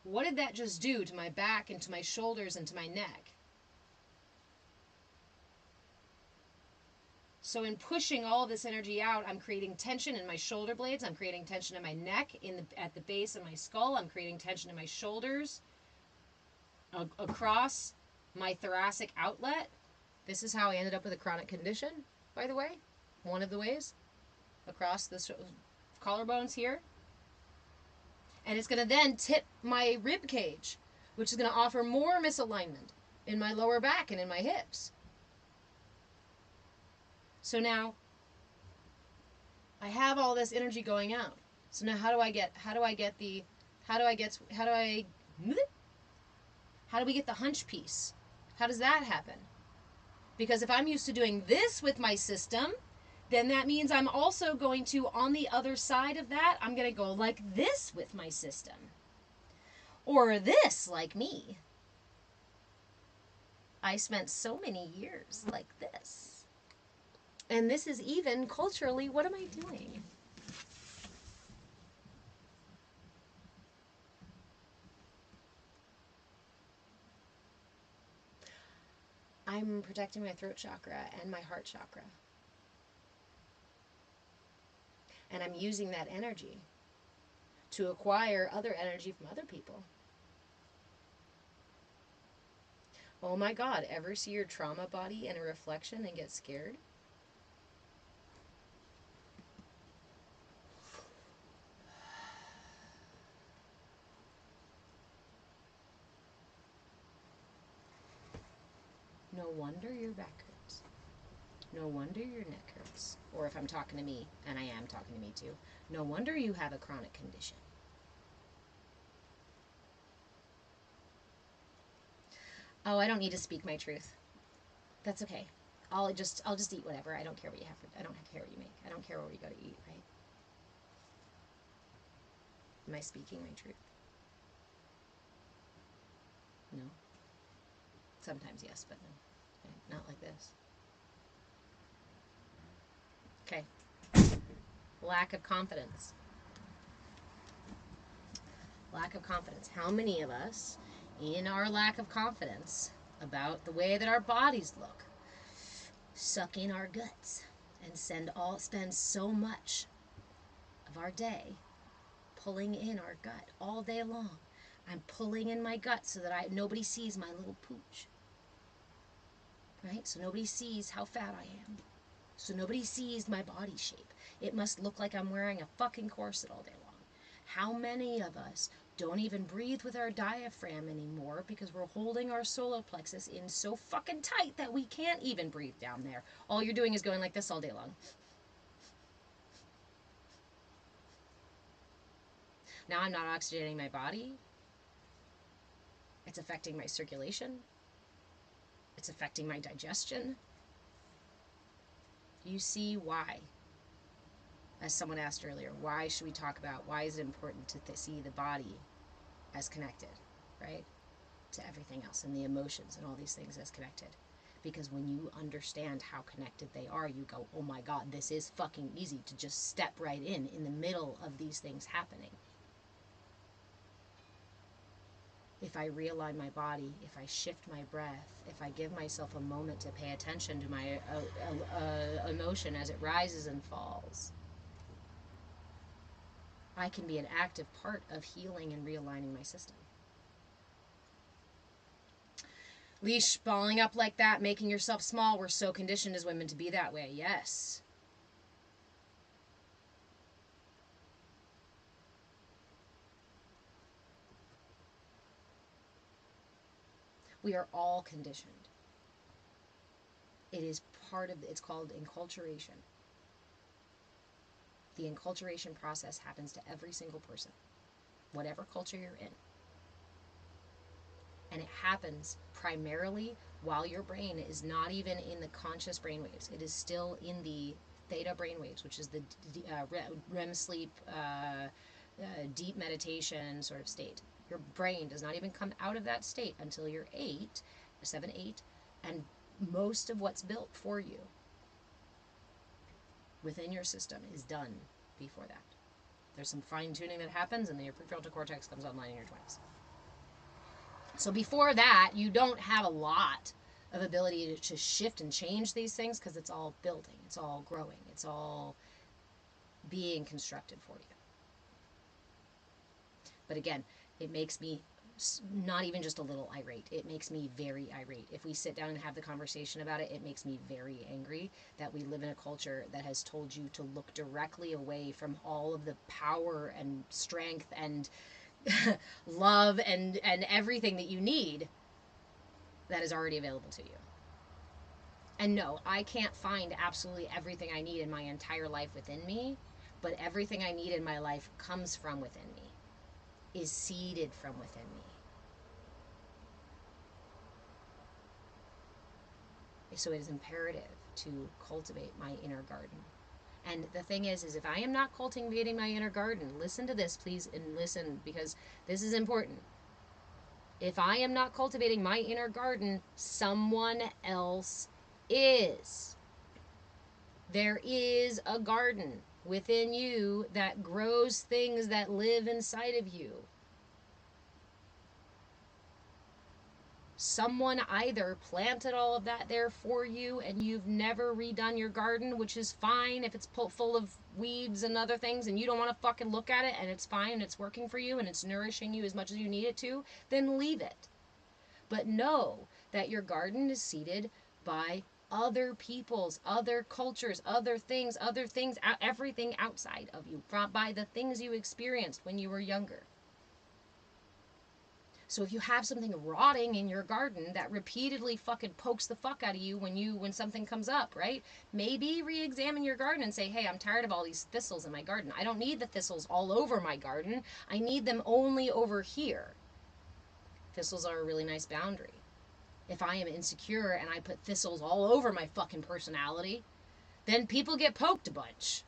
What did that just do to my back and to my shoulders and to my neck? So in pushing all this energy out, I'm creating tension in my shoulder blades. I'm creating tension in my neck, at the base of my skull. I'm creating tension in my shoulders, across my thoracic outlet. This is how I ended up with a chronic condition, by the way. One of the ways. Across the collarbones here. And it's going to then tip my rib cage, which is going to offer more misalignment in my lower back and in my hips. So now I have all this energy going out. So now how do we get the hunch piece? How does that happen? Because if I'm used to doing this with my system, then that means I'm also going to, on the other side of that, I'm going to go like this with my system. Or this, like me. I spent so many years like this. And this is even culturally, what am I doing? I'm protecting my throat chakra and my heart chakra. And I'm using that energy to acquire other energy from other people. Oh my God, ever see your trauma body in a reflection and get scared? No wonder your back hurts. No wonder your neck hurts. Or if I'm talking to me, and I am talking to me too, no wonder you have a chronic condition. Oh, I don't need to speak my truth. That's okay. I'll just eat whatever. I don't care what you have for. I don't care what you make. I don't care where we go to eat. Right? Am I speaking my truth? No. Sometimes yes, but no. Okay, not like this. Okay. Lack of confidence. Lack of confidence. How many of us, in our lack of confidence about the way that our bodies look, suck in our guts and spend so much of our day pulling in our gut all day long? I'm pulling in my gut so that nobody sees my little pooch. Right? So nobody sees how fat I am. So nobody sees my body shape. It must look like I'm wearing a fucking corset all day long. How many of us don't even breathe with our diaphragm anymore because we're holding our solar plexus in so fucking tight that we can't even breathe down there? All you're doing is going like this all day long. Now I'm not oxygenating my body. It's affecting my circulation. It's affecting my digestion. You see why? As someone asked earlier, why should we talk about, why is it important to see the body as connected, right? To everything else, and the emotions and all these things as connected. Because when you understand how connected they are, you go, oh my God, this is fucking easy to just step right in the middle of these things happening. If I realign my body, if I shift my breath, if I give myself a moment to pay attention to my emotion as it rises and falls, I can be an active part of healing and realigning my system. Leash balling up like that, making yourself small. We're so conditioned as women to be that way. Yes. We are all conditioned. It is part of, it's called enculturation. The enculturation process happens to every single person, whatever culture you're in. And it happens primarily while your brain is not even in the conscious brainwaves. It is still in the theta brainwaves, which is the REM sleep, deep meditation sort of state. Your brain does not even come out of that state until you're 7, 8, and most of what's built for you within your system is done before that. There's some fine-tuning that happens, and then your prefrontal cortex comes online in your 20s. So before that, you don't have a lot of ability to shift and change these things because it's all building, it's all growing, it's all being constructed for you. But again, it makes me not even just a little irate. It makes me very irate. If we sit down and have the conversation about it, it makes me very angry that we live in a culture that has told you to look directly away from all of the power and strength and love and everything that you need that is already available to you. And no, I can't find absolutely everything I need in my entire life within me, but everything I need in my life comes from within me, is seeded from within me. So it is imperative to cultivate my inner garden. And the thing is if I am not cultivating my inner garden, listen to this, please, and listen, because this is important. If I am not cultivating my inner garden, someone else is. There is a garden within you that grows things that live inside of you. Someone either planted all of that there for you and you've never redone your garden, which is fine if it's full of weeds and other things and you don't want to fucking look at it, and it's fine and it's working for you and it's nourishing you as much as you need it to, then leave it. But know that your garden is seeded by other people's, other cultures, other things, everything outside of you, by the things you experienced when you were younger. So if you have something rotting in your garden that repeatedly fucking pokes the fuck out of you when something comes up, right? Maybe re-examine your garden and say, hey, I'm tired of all these thistles in my garden. I don't need the thistles all over my garden. I need them only over here. Thistles are a really nice boundary. if I am insecure and I put thistles all over my fucking personality, then people get poked a bunch.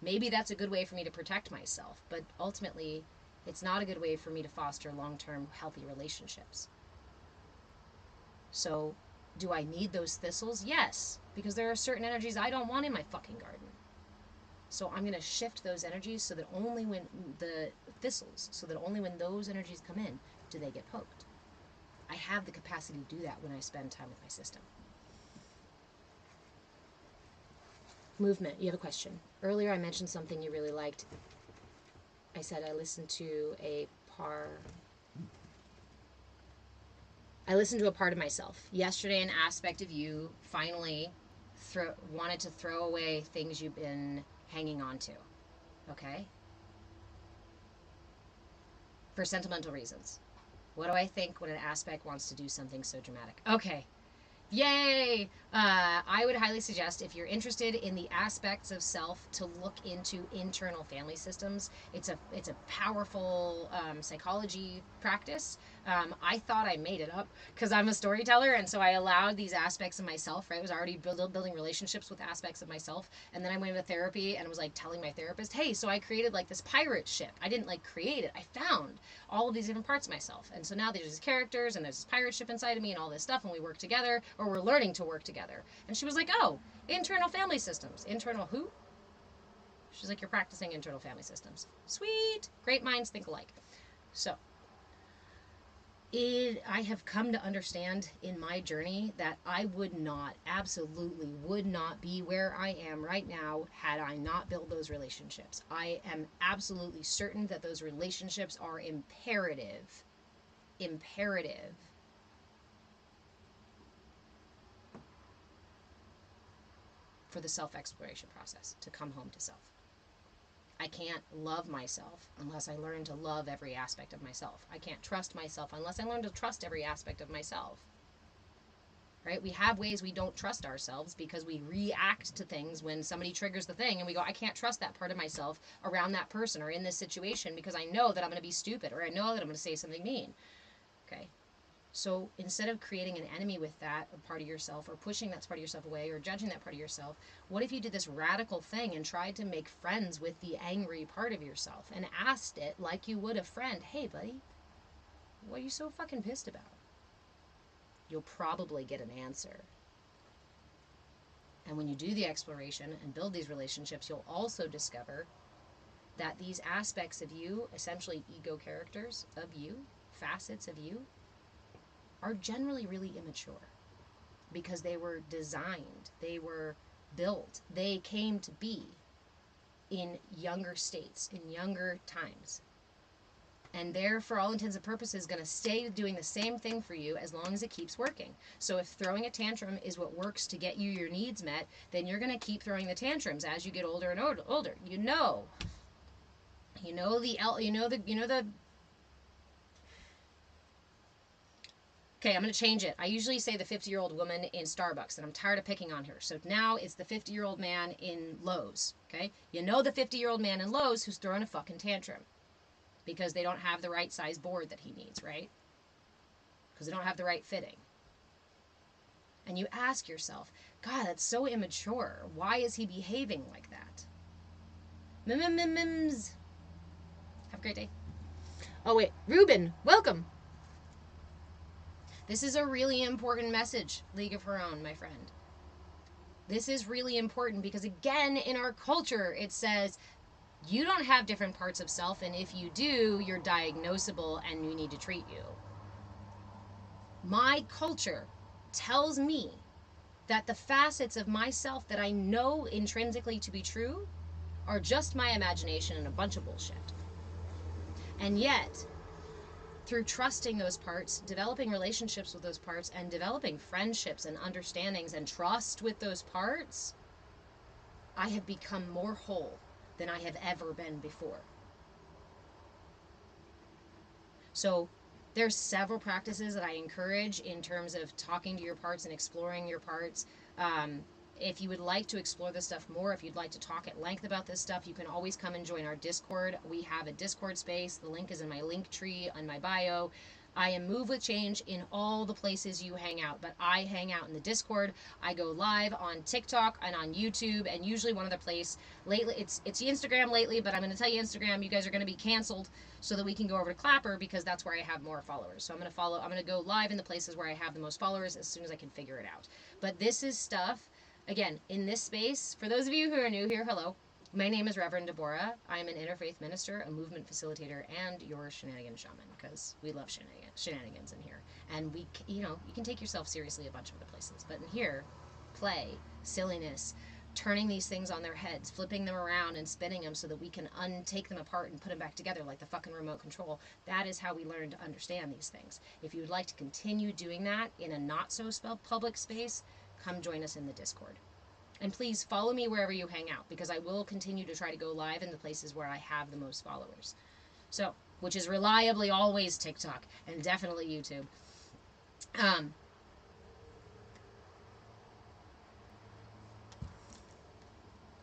Maybe that's a good way for me to protect myself, but ultimately, it's not a good way for me to foster long-term healthy relationships. So, do I need those thistles? Yes, because there are certain energies I don't want in my fucking garden. So I'm going to shift those energies so that only when the thistles, so that only when those energies come in, do they get poked. I have the capacity to do that when I spend time with my system. Movement. You have a question. Earlier I mentioned something you really liked. I said I listened to a part of myself. Yesterday, an aspect of you finally wanted to throw away things you've been hanging on to. Okay? For sentimental reasons. What do I think when an aspect wants to do something so dramatic? Okay. Yay! I would highly suggest, if you're interested in the aspects of self, to look into internal family systems. It's a powerful psychology practice. I thought I made it up because I'm a storyteller, and so I allowed these aspects of myself, right? I was already building relationships with aspects of myself, and then I went into therapy and was like telling my therapist, hey, so I created like this pirate ship. I didn't like create it. I found all of these different parts of myself, and so now there's these characters and there's this pirate ship inside of me and all this stuff, and we work together, or we're learning to work together. And she was like, oh, internal family systems. Internal who? She's like, you're practicing internal family systems. Sweet. Great minds think alike. So I have come to understand in my journey that I would not, absolutely would not be where I am right now had I not built those relationships. I am absolutely certain that those relationships are imperative for the self-exploration process, to come home to self. I can't love myself unless I learn to love every aspect of myself. I can't trust myself unless I learn to trust every aspect of myself. Right? We have ways we don't trust ourselves because we react to things when somebody triggers the thing and we go, I can't trust that part of myself around that person or in this situation because I know that I'm going to be stupid, or I know that I'm going to say something mean. Okay? So instead of creating an enemy with that part of yourself, or pushing that part of yourself away, or judging that part of yourself, what if you did this radical thing and tried to make friends with the angry part of yourself and asked it like you would a friend, hey buddy, what are you so fucking pissed about? You'll probably get an answer. And when you do the exploration and build these relationships, you'll also discover that these aspects of you, essentially ego characters of you, facets of you, are generally really immature because they were designed, they were built, they came to be in younger states, in younger times. And they're, for all intents and purposes, going to stay doing the same thing for you as long as it keeps working. So if throwing a tantrum is what works to get you your needs met, then you're going to keep throwing the tantrums as you get older and older. You know the Okay, I'm going to change it. I usually say the 50-year-old woman in Starbucks, and I'm tired of picking on her. So now it's the 50-year-old man in Lowe's, okay? You know the 50-year-old man in Lowe's who's throwing a fucking tantrum because they don't have the right size board that he needs, right? Because they don't have the right fitting. And you ask yourself, God, that's so immature. Why is he behaving like that? Mims. Have a great day. Oh, wait. Ruben, welcome. This is a really important message, League of Her Own, my friend. This is really important because, again, in our culture, it says you don't have different parts of self, and if you do, you're diagnosable and we need to treat you. My culture tells me that the facets of myself that I know intrinsically to be true are just my imagination and a bunch of bullshit. And yet, through trusting those parts, developing relationships with those parts, and developing friendships and understandings and trust with those parts, I have become more whole than I have ever been before. So there's several practices that I encourage in terms of talking to your parts and exploring your parts. If you would like to explore this stuff more, if you'd like to talk at length about this stuff, you can always come and join our Discord. We have a Discord space. The link is in my link tree on my bio. I am Move with Change in all the places you hang out, but I hang out in the Discord. I go live on TikTok and on YouTube, and usually one other place. Lately, it's Instagram lately, but I'm going to tell you Instagram, you guys are going to be canceled so that we can go over to Clapper because that's where I have more followers. So I'm going to go live in the places where I have the most followers as soon as I can figure it out. But this is stuff, again, in this space. For those of you who are new here, hello. My name is Reverend Deborah. I'm an interfaith minister, a movement facilitator, and your shenanigan shaman, because we love shenanigans in here. And you can take yourself seriously a bunch of other places. But in here, play, silliness, turning these things on their heads, flipping them around and spinning them so that we can take them apart and put them back together like the fucking remote control. That is how we learn to understand these things. If you would like to continue doing that in a not-so-public space, come join us in the Discord. And please follow me wherever you hang out, because I will continue to try to go live in the places where I have the most followers. So, which is reliably always TikTok and definitely YouTube.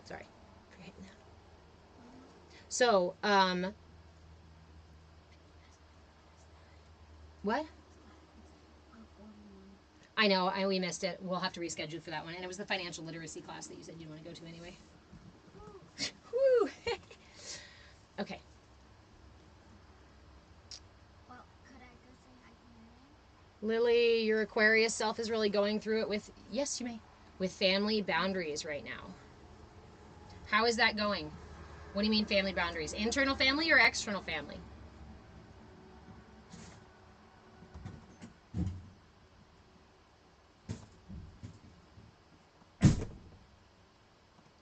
Sorry for hitting that. So, what? I know, we missed it. We'll have to reschedule for that one. And it was the financial literacy class that you said you'd want to go to anyway. Woo! Okay. Well, could I go say hi to Lily? Lily, your Aquarius self is really going through it with, yes, you may, with family boundaries right now. How is that going? What do you mean family boundaries? Internal family or external family?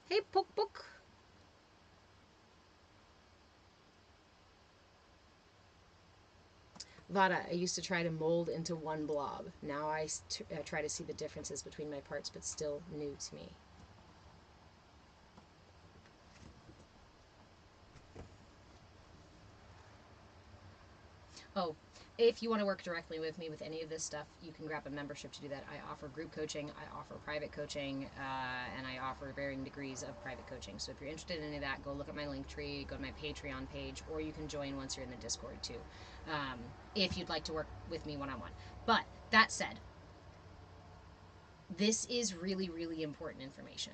Hey, Poke Poke. Vada, I used to try to mold into one blob. Now I try to see the differences between my parts, but still new to me. Oh, if you want to work directly with me with any of this stuff, you can grab a membership to do that. I offer group coaching, I offer private coaching, and I offer varying degrees of private coaching. So if you're interested in any of that, go look at my link tree, go to my Patreon page, or you can join once you're in the Discord too, if you'd like to work with me one-on-one. But that said, this is really, really important information.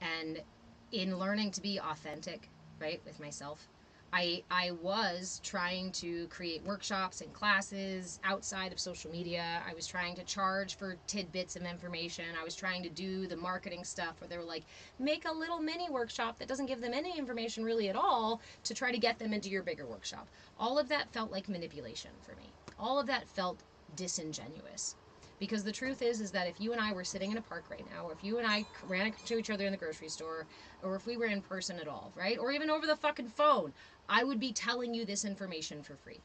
And in learning to be authentic, right, with myself, I was trying to create workshops and classes outside of social media. I was trying to charge for tidbits of information. I was trying to do the marketing stuff where they were like, make a little mini workshop that doesn't give them any information really at all to try to get them into your bigger workshop. All of that felt like manipulation for me. All of that felt disingenuous. Because the truth is that if you and I were sitting in a park right now, or if you and I ran into each other in the grocery store, or if we were in person at all, right? Or even over the fucking phone, I would be telling you this information for free.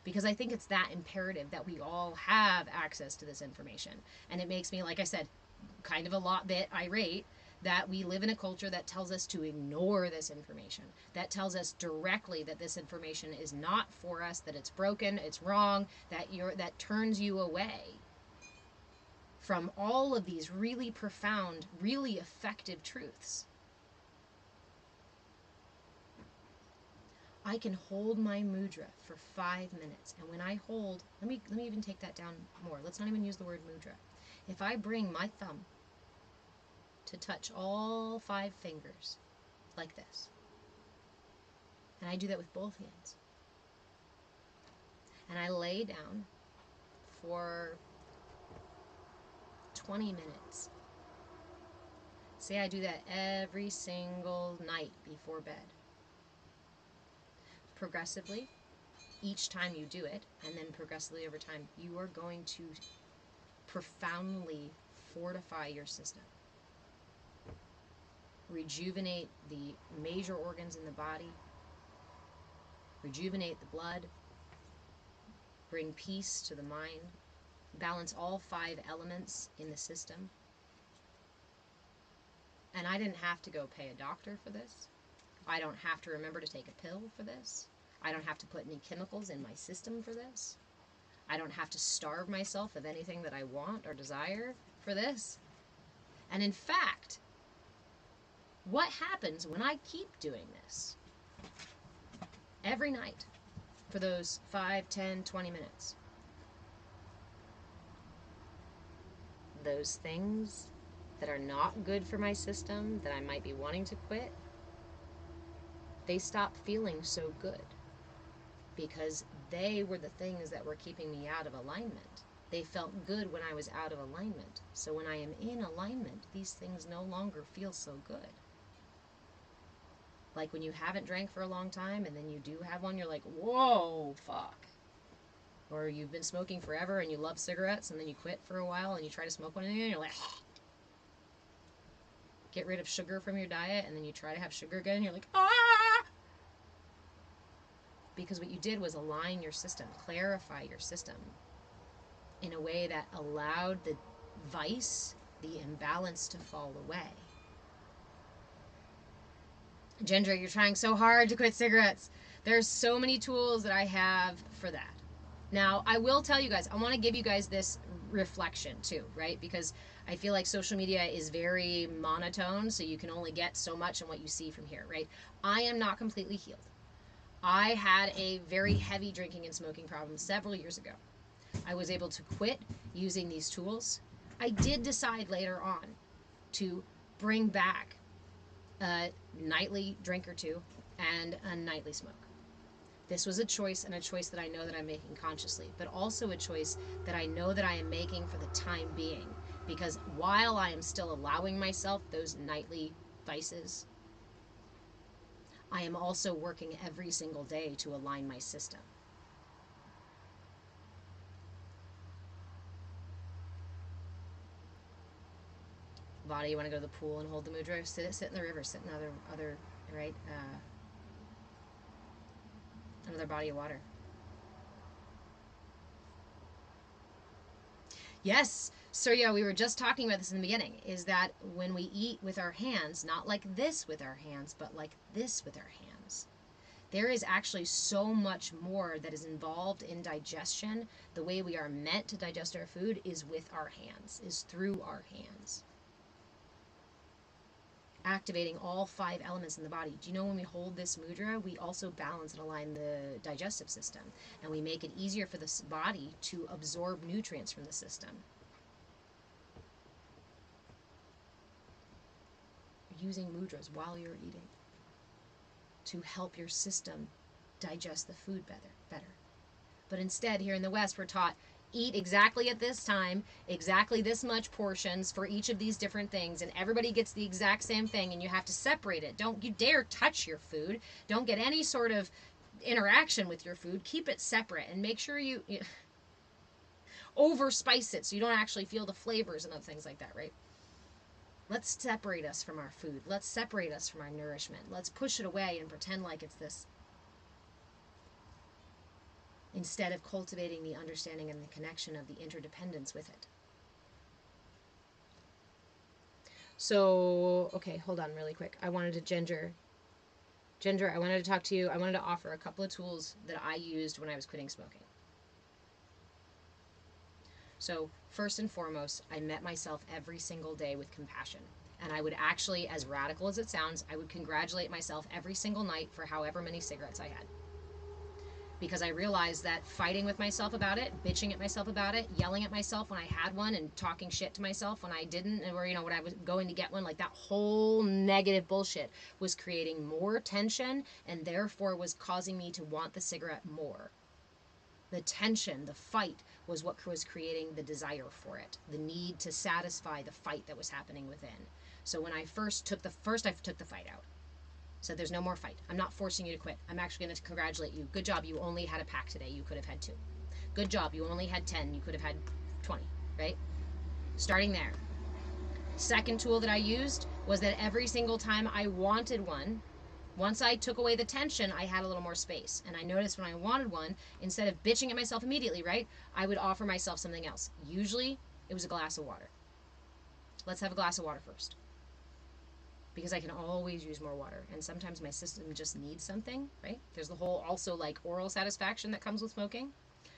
Because I think it's that imperative that we all have access to this information. And it makes me, like I said, kind of a bit irate that we live in a culture that tells us to ignore this information, that tells us directly that this information is not for us, that it's broken, it's wrong, that turns you away from all of these really profound, really effective truths. I can hold my mudra for 5 minutes, and when I hold, let me even take that down more. Let's not even use the word mudra. If I bring my thumb to touch all 5 fingers like this, and I do that with both hands, and I lay down for 20 minutes. Say I do that every single night before bed. Progressively, each time you do it, and then progressively over time, you are going to profoundly fortify your system. Rejuvenate the major organs in the body, rejuvenate the blood, bring peace to the mind, balance all 5 elements in the system. And I didn't have to go pay a doctor for this. I don't have to remember to take a pill for this. I don't have to put any chemicals in my system for this. I don't have to starve myself of anything that I want or desire for this. And in fact, what happens when I keep doing this every night for those 5, 10, 20 minutes. Those things that are not good for my system, that I might be wanting to quit, they stop feeling so good because they were the things that were keeping me out of alignment. They felt good when I was out of alignment. So when I am in alignment, these things no longer feel so good. Like when you haven't drank for a long time and then you do have one, you're like, whoa, fuck. Or you've been smoking forever and you love cigarettes and then you quit for a while and you try to smoke one again and you're like, get rid of sugar from your diet and then you try to have sugar again and you're like, ah! Because what you did was align your system, clarify your system in a way that allowed the vice, the imbalance to fall away. Ginger, you're trying so hard to quit cigarettes. There's so many tools that I have for that. Now, I will tell you guys, I want to give you guys this reflection too, right? Because I feel like social media is very monotone, so you can only get so much in what you see from here, right? I am not completely healed. I had a very heavy drinking and smoking problem several years ago. I was able to quit using these tools. I did decide later on to bring back a nightly drink or two and a nightly smoke. This was a choice, and a choice that I know that I'm making consciously, but also a choice that I know that I am making for the time being, because while I am still allowing myself those nightly vices, I am also working every single day to align my system. Vada, you want to go to the pool and hold the mudra? Sit in the river, sit in other right? Another body of water. Yes, Surya, we were just talking about this in the beginning, is that when we eat with our hands, not like this with our hands, but like this with our hands, there is actually so much more that is involved in digestion. The way we are meant to digest our food is with our hands, is through our hands. Activating all 5 elements in the body. Do you know when we hold this mudra, we also balance and align the digestive system, and we make it easier for the body to absorb nutrients from the system. You're using mudras while you're eating to help your system digest the food better. But instead, here in the West, we're taught, eat exactly at this time, exactly this much portions for each of these different things, and everybody gets the exact same thing, and you have to separate it. Don't you dare touch your food. Don't get any sort of interaction with your food. Keep it separate, and make sure you over spice it so you don't actually feel the flavors and other things like that, right? Let's separate us from our food. Let's separate us from our nourishment. Let's push it away and pretend like it's this, instead of cultivating the understanding and the connection of the interdependence with it. So, okay, hold on really quick. I wanted to, Ginger, I wanted to talk to you. I wanted to offer a couple of tools that I used when I was quitting smoking. So, first and foremost, I met myself every single day with compassion. And I would actually, as radical as it sounds, I would congratulate myself every single night for however many cigarettes I had. Because I realized that fighting with myself about it, bitching at myself about it, yelling at myself when I had one, and talking shit to myself when I didn't, or when I was going to get one, like that whole negative bullshit was creating more tension, and therefore was causing me to want the cigarette more. The tension, the fight, was what was creating the desire for it, the need to satisfy the fight that was happening within. So when I first took the fight out. So there's no more fight. I'm not forcing you to quit. I'm actually going to congratulate you. Good job. You only had a pack today. You could have had 2. Good job. You only had 10. You could have had 20, right? Starting there. Second tool that I used was that every single time I wanted one, once I took away the tension, I had a little more space. And I noticed when I wanted one, instead of bitching at myself immediately, right, I would offer myself something else. Usually, it was a glass of water. Let's have a glass of water first. Because I can always use more water, and sometimes my system just needs something, right? There's the whole also like oral satisfaction that comes with smoking,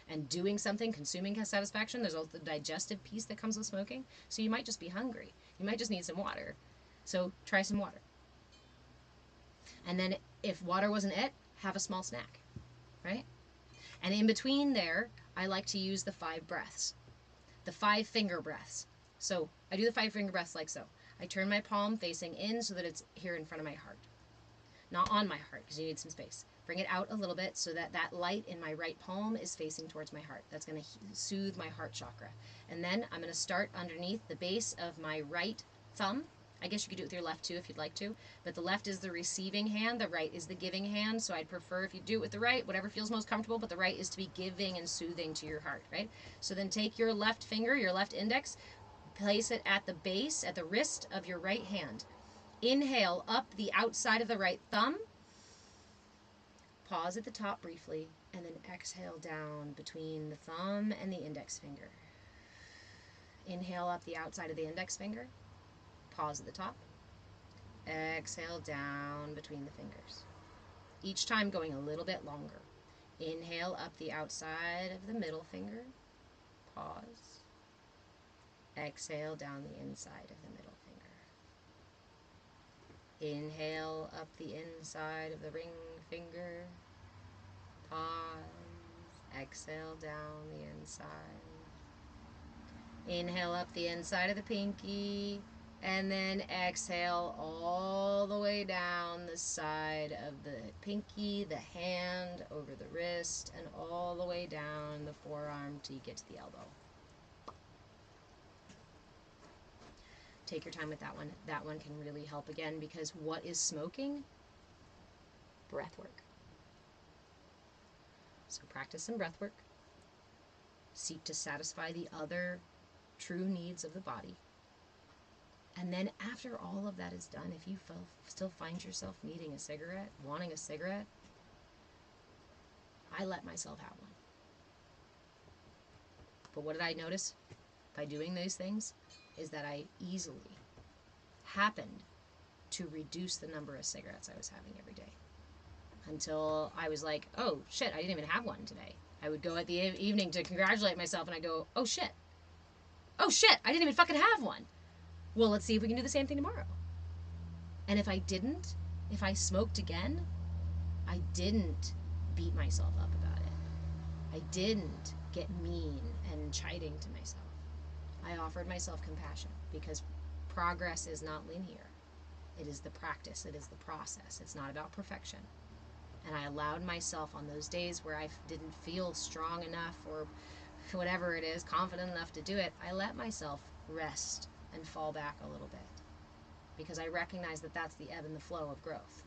and doing something, consuming satisfaction. There's also the digestive piece that comes with smoking. So you might just be hungry. You might just need some water. So try some water. And then if water wasn't it, have a small snack, right? And in between there, I like to use the 5 breaths, the 5 finger breaths. So I do the 5 finger breaths like so. I turn my palm facing in so that it's here in front of my heart. Not on my heart, because you need some space. Bring it out a little bit so that that light in my right palm is facing towards my heart. That's going to soothe my heart chakra. And then I'm going to start underneath the base of my right thumb. I guess you could do it with your left too if you'd like to. But the left is the receiving hand, the right is the giving hand. So I'd prefer if you do it with the right, whatever feels most comfortable, but the right is to be giving and soothing to your heart, right? So then take your left finger, your left index, place it at the base, at the wrist of your right hand. Inhale up the outside of the right thumb. Pause at the top briefly, and then exhale down between the thumb and the index finger. Inhale up the outside of the index finger. Pause at the top. Exhale down between the fingers. Each time going a little bit longer. Inhale up the outside of the middle finger. Pause. Exhale down the inside of the middle finger. Inhale up the inside of the ring finger. Pause. Exhale down the inside. Inhale up the inside of the pinky. And then exhale all the way down the side of the pinky, the hand, over the wrist, and all the way down the forearm till you get to the elbow. Take your time with that one. That one can really help again, because what is smoking? Breath work. So practice some breath work. Seek to satisfy the other true needs of the body. And then after all of that is done, if you still find yourself needing a cigarette, wanting a cigarette, I let myself have one. But what did I notice by doing those things? Is that I easily happened to reduce the number of cigarettes I was having every day. Until I was like, oh shit, I didn't even have one today. I would go at the evening to congratulate myself and I go, oh shit, I didn't even fucking have one. Well, let's see if we can do the same thing tomorrow. And if I didn't, if I smoked again, I didn't beat myself up about it. I didn't get mean and chiding to myself. I offered myself compassion, because progress is not linear. It is the practice. It is the process. It's not about perfection. And I allowed myself on those days where I didn't feel strong enough or whatever it is, confident enough to do it, I let myself rest and fall back a little bit, because I recognize that that's the ebb and the flow of growth.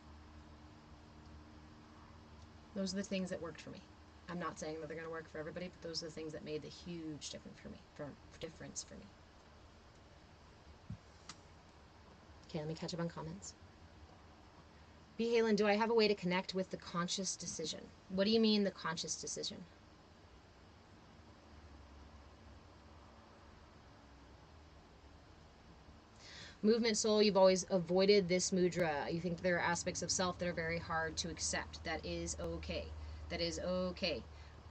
Those are the things that worked for me. I'm not saying that they're going to work for everybody, but those are the things that made the huge difference for me. Okay, let me catch up on comments. B. Halen, do I have a way to connect with the conscious decision? What do you mean, the conscious decision? Movement soul, you've always avoided this mudra. You think there are aspects of self that are very hard to accept. That is okay. That is okay.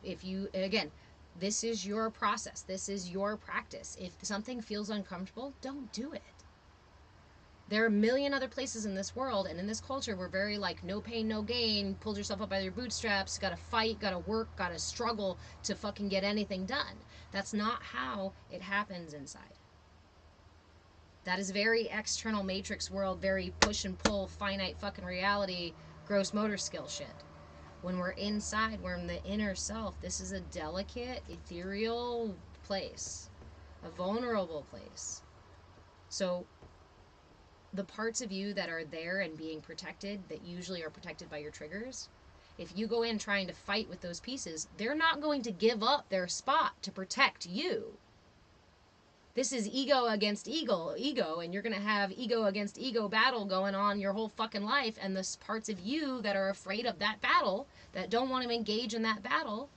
If you, again, this is your process. This is your practice. If something feels uncomfortable, don't do it. There are a million other places in this world, and in this culture, we're very like, no pain, no gain, pulled yourself up by your bootstraps, gotta fight, gotta work, gotta struggle to fucking get anything done. That's not how it happens inside. That is very external matrix world, very push and pull, finite fucking reality, gross motor skill shit. When we're inside, we're in the inner self. This is a delicate, ethereal place, a vulnerable place. So the parts of you that are there and being protected, that usually are protected by your triggers, if you go in trying to fight with those pieces, they're not going to give up their spot to protect you. This is ego against ego, and you're going to have ego against ego battle going on your whole fucking life, and the parts of you that are afraid of that battle, that don't want to engage in that battle,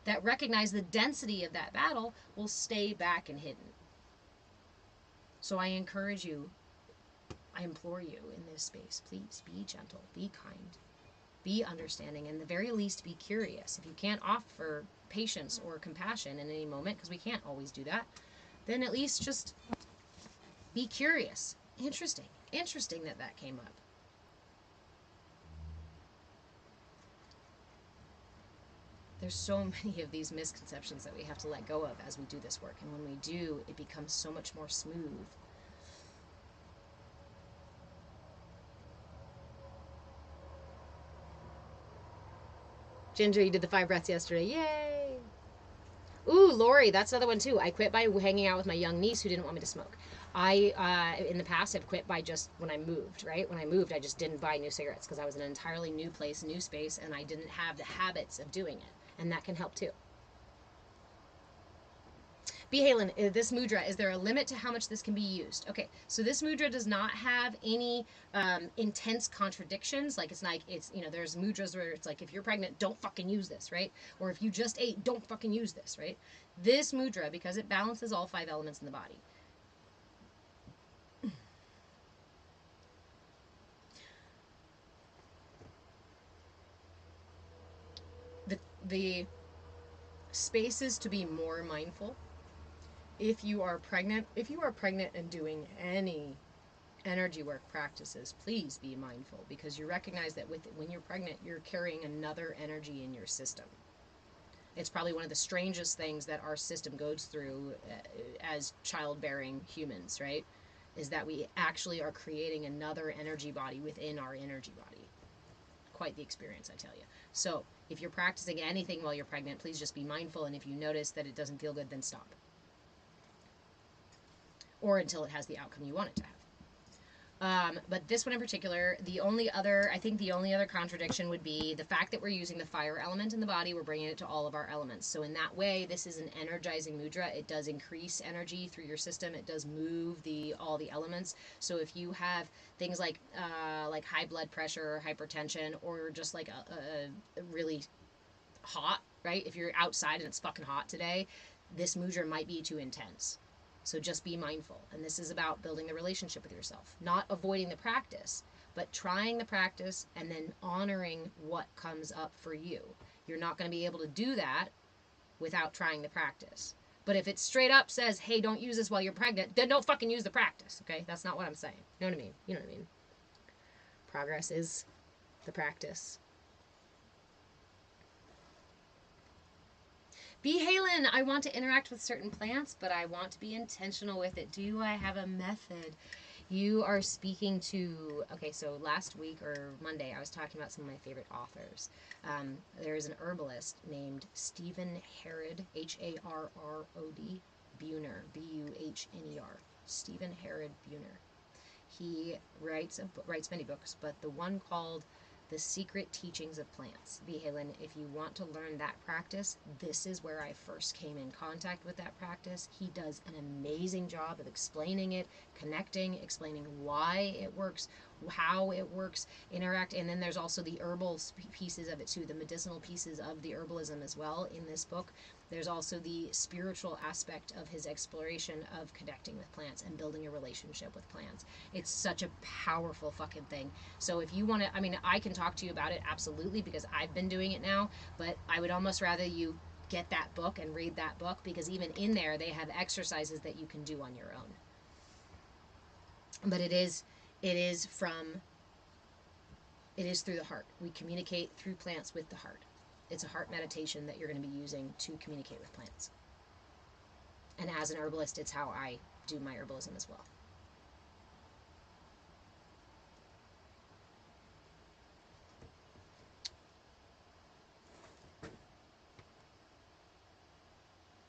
that recognize the density of that battle, will stay back and hidden. So I encourage you, I implore you in this space, please be gentle, be kind, be understanding, and at the very least be curious. If you can't offer patience or compassion in any moment, because we can't always do that, then at least just be curious. Interesting that came up. there's so many of these misconceptions that we have to let go of as we do this work. And when we do, it becomes so much more smooth. Ginger, you did the 5 breaths yesterday. Yay! Ooh, Lori, that's another one too. I quit by hanging out with my young niece who didn't want me to smoke. I, in the past, have quit by just when I moved, right? When I moved, I just didn't buy new cigarettes because I was in an entirely new place, new space, and I didn't have the habits of doing it. And that can help too. B. Halen, this mudra, is there a limit to how much this can be used? Okay, so this mudra does not have any intense contradictions. Like, there's mudras where it's like, if you're pregnant, don't fucking use this, right? Or if you just ate, don't fucking use this, right? This mudra, because it balances all 5 elements in the body. The spaces to be more mindful. If you are pregnant and doing any energy work practices, please be mindful, because you recognize that when you're pregnant, you're carrying another energy in your system. It's probably one of the strangest things that our system goes through as childbearing humans, right? Is that we actually are creating another energy body within our energy body. Quite the experience, I tell you. So if you're practicing anything while you're pregnant, please just be mindful, and if you notice that it doesn't feel good, then stop. Or until it has the outcome you want it to have. But this one in particular, the only other contradiction would be the fact that we're using the fire element in the body, we're bringing it to all of our elements. So in that way, this is an energizing mudra. It does increase energy through your system. It does move all the elements. So if you have things like high blood pressure, hypertension, or just like a really hot, right? If you're outside and it's fucking hot today, this mudra might be too intense. So just be mindful. And this is about building a relationship with yourself. Not avoiding the practice, but trying the practice and then honoring what comes up for you. You're not going to be able to do that without trying the practice. But if it straight up says, hey, don't use this while you're pregnant, then don't fucking use the practice, okay? That's not what I'm saying. You know what I mean? You know what I mean? Progress is the practice. B. Halen, I want to interact with certain plants, but I want to be intentional with it. Do I have a method? You are speaking to, okay, so last week or Monday, I was talking about some of my favorite authors. There's an herbalist named Stephen Herod, Harrod, Buhner, Buhner. Stephen Herod Buhner. He writes many books, but the one called The Secret Teachings of Plants. B. Halen, if you want to learn that practice, this is where I first came in contact with that practice. He does an amazing job of explaining it, connecting, explaining why it works, how it works, interact, and then there's also the herbal pieces of it too, the medicinal pieces of the herbalism as well in this book. There's also the spiritual aspect of his exploration of connecting with plants and building a relationship with plants. It's such a powerful fucking thing. So if you want to, I mean, I can talk to you about it, absolutely, because I've been doing it now, but I would almost rather you get that book and read that book, because even in there, they have exercises that you can do on your own. But it is through the heart. We communicate through plants with the heart. It's a heart meditation that you're going to be using to communicate with plants. And as an herbalist, it's how I do my herbalism as well.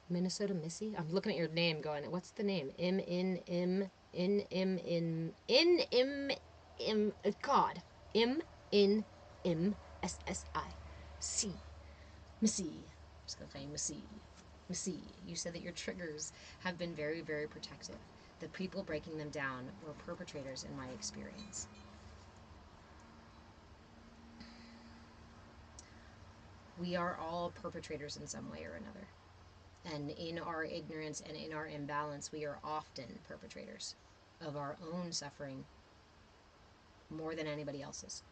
Minnesota Missy? I'm looking at your name going, what's the name? God. MNMSSI. Missy. I'm just going to say Missy. Missy, you said that your triggers have been very, very protective. The people breaking them down were perpetrators in my experience. We are all perpetrators in some way or another. And in our ignorance and in our imbalance, we are often perpetrators of our own suffering more than anybody else's.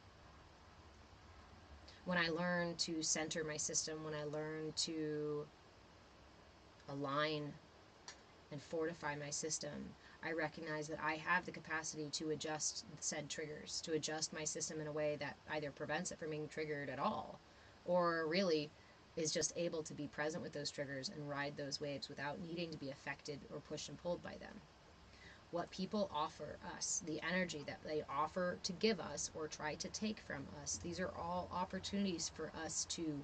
When I learn to center my system, when I learn to align and fortify my system, I recognize that I have the capacity to adjust said triggers, to adjust my system in a way that either prevents it from being triggered at all, or really is just able to be present with those triggers and ride those waves without needing to be affected or pushed and pulled by them. What people offer us, the energy that they offer to give us or try to take from us, these are all opportunities for us to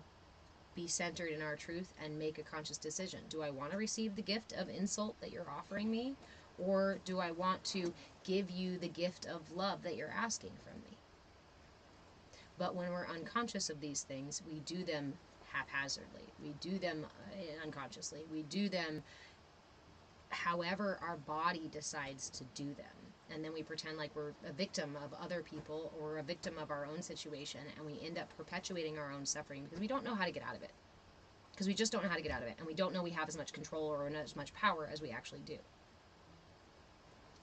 be centered in our truth and make a conscious decision. Do I want to receive the gift of insult that you're offering me? Or do I want to give you the gift of love that you're asking from me? But when we're unconscious of these things, we do them haphazardly. We do them unconsciously. We do them however our body decides to do them. And then we pretend like we're a victim of other people or a victim of our own situation, and we end up perpetuating our own suffering because we don't know how to get out of it. Because we just don't know how to get out of it, and we don't know we have as much control or as much power as we actually do.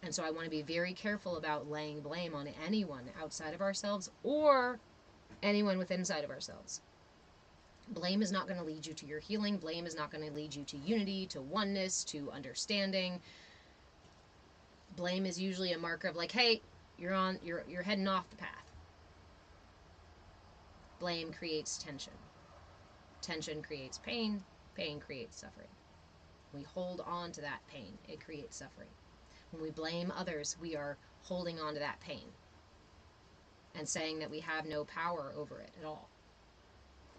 And so I want to be very careful about laying blame on anyone outside of ourselves or anyone within inside of ourselves. Blame is not going to lead you to your healing. Blame is not going to lead you to unity, to oneness, to understanding. Blame is usually a marker of like, hey, you're heading off the path. Blame creates tension. Tension creates pain. Pain creates suffering. We hold on to that pain. It creates suffering. When we blame others, we are holding on to that pain and saying that we have no power over it at all.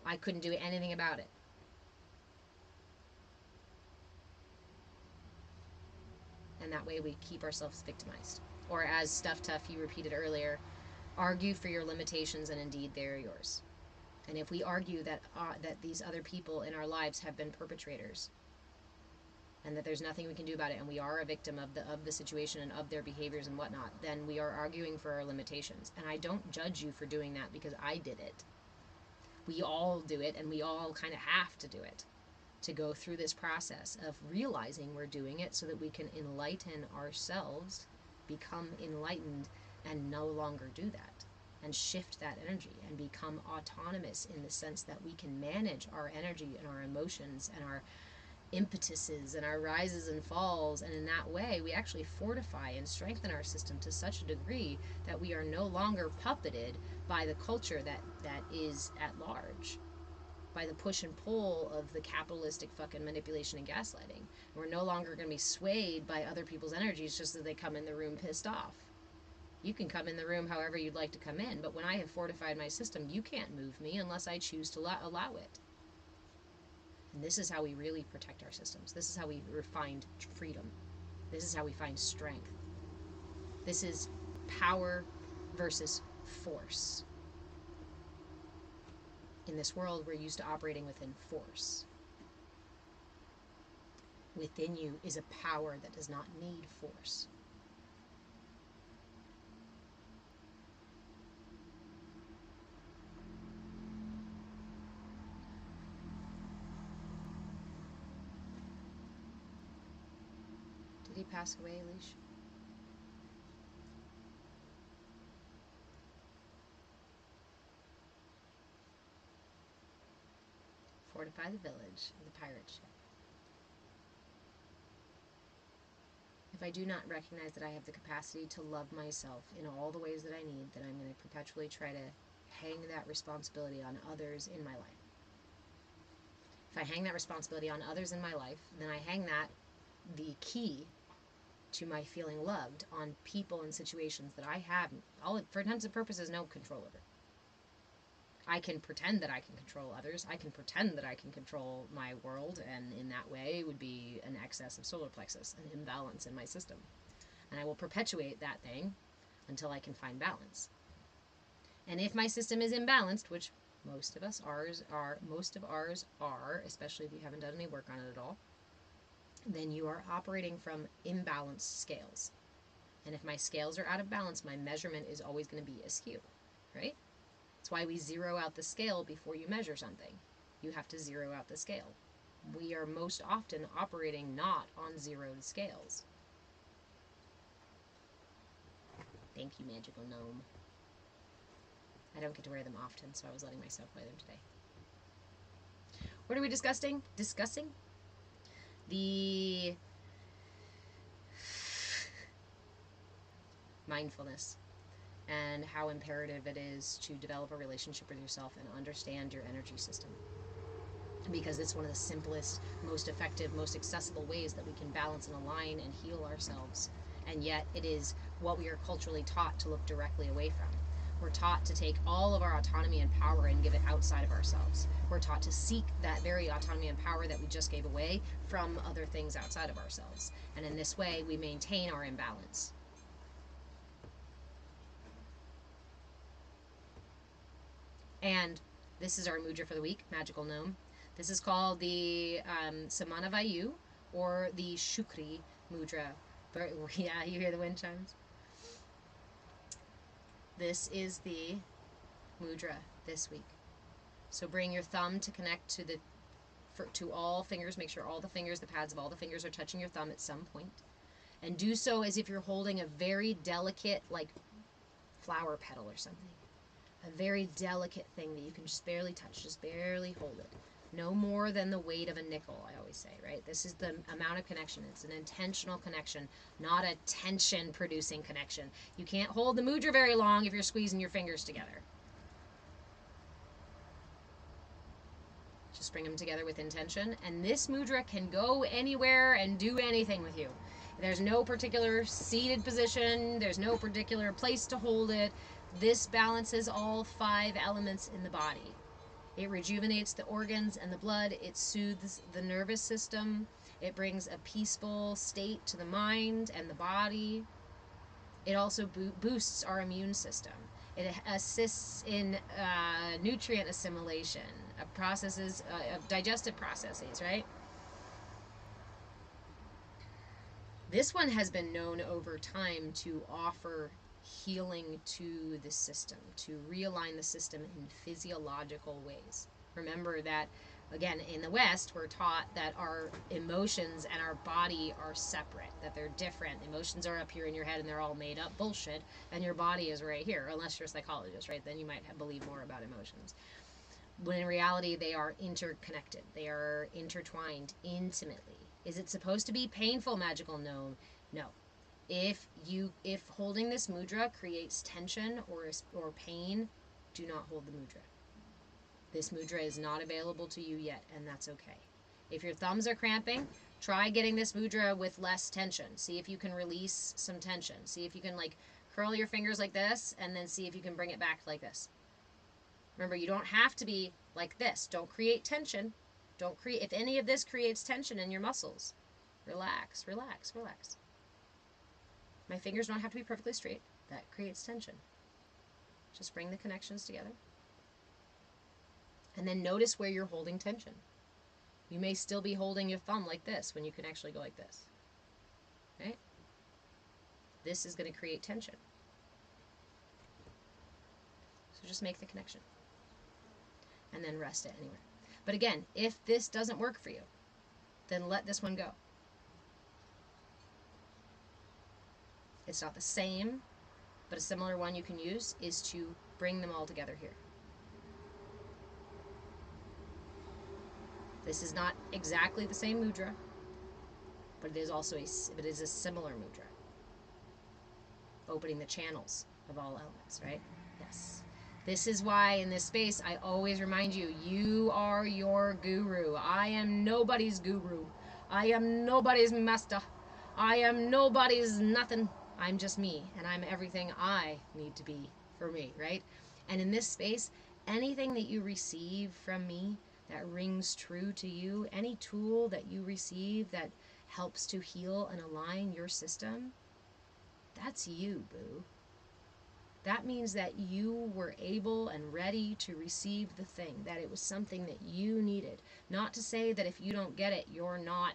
I couldn't do anything about it. And that way we keep ourselves victimized. Or as Stuff Tough, you repeated earlier, argue for your limitations and indeed they are yours. And if we argue that these other people in our lives have been perpetrators and that there's nothing we can do about it and we are a victim of the situation and of their behaviors and whatnot, then we are arguing for our limitations. And I don't judge you for doing that because I did it. We all do it, and we all kind of have to do it to go through this process of realizing we're doing it so that we can enlighten ourselves, become enlightened, and no longer do that, and shift that energy and become autonomous in the sense that we can manage our energy and our emotions and our impetuses and our rises and falls, and in that way we actually fortify and strengthen our system to such a degree that we are no longer puppeted by the culture that is at large, by the push and pull of the capitalistic fucking manipulation and gaslighting. We're no longer going to be swayed by other people's energies just as they come in the room pissed off. You can come in the room however you'd like to come in, but when I have fortified my system, you can't move me unless I choose to allow it. And this is how we really protect our systems. This is how we find freedom. This is how we find strength. This is power versus force. In this world, we're used to operating within force. Within you is a power that does not need force. Did he pass away, Leash? Fortify the village of the pirate ship. If I do not recognize that I have the capacity to love myself in all the ways that I need, then I'm going to perpetually try to hang that responsibility on others in my life. If I hang that responsibility on others in my life, then I hang the key to my feeling loved on people and situations that I have, for intents and purposes, no control over. I can pretend that I can control others. I can pretend that I can control my world, and in that way it would be an excess of solar plexus, an imbalance in my system. And I will perpetuate that thing until I can find balance. And if my system is imbalanced, which most of ours are, especially if you haven't done any work on it at all, then you are operating from imbalanced scales. And if my scales are out of balance, my measurement is always going to be askew, right? That's why we zero out the scale before you measure something. You have to zero out the scale. We are most often operating not on zeroed scales. Thank you, magical gnome. I don't get to wear them often, so I was letting myself wear them today. What are we discussing? The mindfulness and how imperative it is to develop a relationship with yourself and understand your energy system. because it's one of the simplest, most effective, most accessible ways that we can balance and align and heal ourselves. And yet it is what we are culturally taught to look directly away from. We're taught to take all of our autonomy and power and give it outside of ourselves. We're taught to seek that very autonomy and power that we just gave away from other things outside of ourselves. And in this way, we maintain our imbalance. And this is our mudra for the week, Magical Gnome. This is called the Samanavayu, or the Shukri Mudra. Yeah, you hear the wind chimes? This is the mudra this week. So bring your thumb to connect to all fingers. Make sure all the fingers, the pads of all the fingers are touching your thumb at some point. And do so as if you're holding a very delicate, like, flower petal or something. A very delicate thing that you can just barely touch, just barely hold it. No more than the weight of a nickel, I always say, right? This is the amount of connection. It's an intentional connection, not a tension-producing connection. You can't hold the mudra very long if you're squeezing your fingers together. Just bring them together with intention. And this mudra can go anywhere and do anything with you. There's no particular seated position. There's no particular place to hold it. This balances all 5 elements in the body. It rejuvenates the organs and the blood. It soothes the nervous system. It brings a peaceful state to the mind and the body. It also boosts our immune system. It assists in nutrient assimilation, processes, digestive processes, right? This one has been known over time to offer healing to the system, to realign the system in physiological ways. Remember that, again, in the West, we're taught that our emotions and our body are separate, that they're different. Emotions are up here in your head and they're all made up bullshit, and your body is right here, unless you're a psychologist, right? Then you might believe more about emotions. When in reality, they are interconnected. They are intertwined intimately. Is it supposed to be painful, Magical Gnome? No. If holding this mudra creates tension or pain, do not hold the mudra. This mudra is not available to you yet, and that's okay. If your thumbs are cramping, try getting this mudra with less tension. See if you can release some tension. See if you can, like, curl your fingers like this, and then see if you can bring it back like this. Remember, you don't have to be like this. Don't create tension. If any of this creates tension in your muscles, relax, relax, relax. My fingers don't have to be perfectly straight. That creates tension. Just bring the connections together. And then notice where you're holding tension. You may still be holding your thumb like this when you can actually go like this. Right? This is going to create tension. So just make the connection. And then rest it anywhere. But again, if this doesn't work for you, then let this one go. It's not the same, but a similar one you can use is to bring them all together here. This is not exactly the same mudra, but it is also a similar mudra. Opening the channels of all elements, right? Yes. This is why in this space I always remind you, you are your guru. I am nobody's guru. I am nobody's master. I am nobody's nothing. I'm just me, and I'm everything I need to be for me, right? And in this space, anything that you receive from me that rings true to you, any tool that you receive that helps to heal and align your system, that's you, boo. That means that you were able and ready to receive the thing, that it was something that you needed. Not to say that if you don't get it, you're not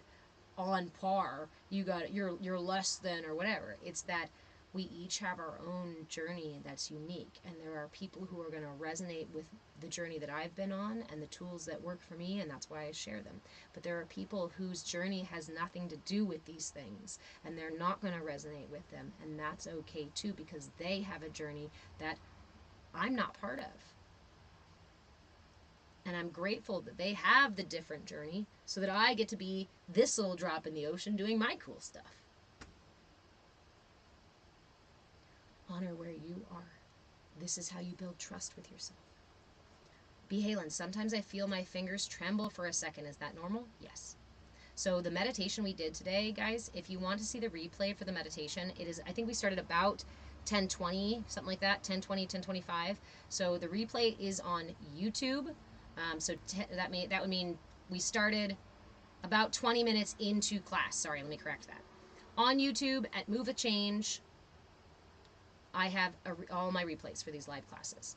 on par, you're less than or whatever. It's that we each have our own journey that's unique, and there are people who are going to resonate with the journey that I've been on and the tools that work for me, and that's why I share them. But there are people whose journey has nothing to do with these things, and they're not going to resonate with them, and that's okay too, because they have a journey that I'm not part of. And I'm grateful that they have the different journey so that I get to be this little drop in the ocean doing my cool stuff. Honor where you are. This is how you build trust with yourself. Halen, sometimes I feel my fingers tremble for a second. Is that normal? Yes. So the meditation we did today, guys, if you want to see the replay for the meditation, it is, I think we started about 10:20, something like that, 10:20, 10:25. So the replay is on YouTube. That would mean we started about 20 minutes into class. Sorry, let me correct that. On YouTube at Move a Change, I have all my replays for these live classes.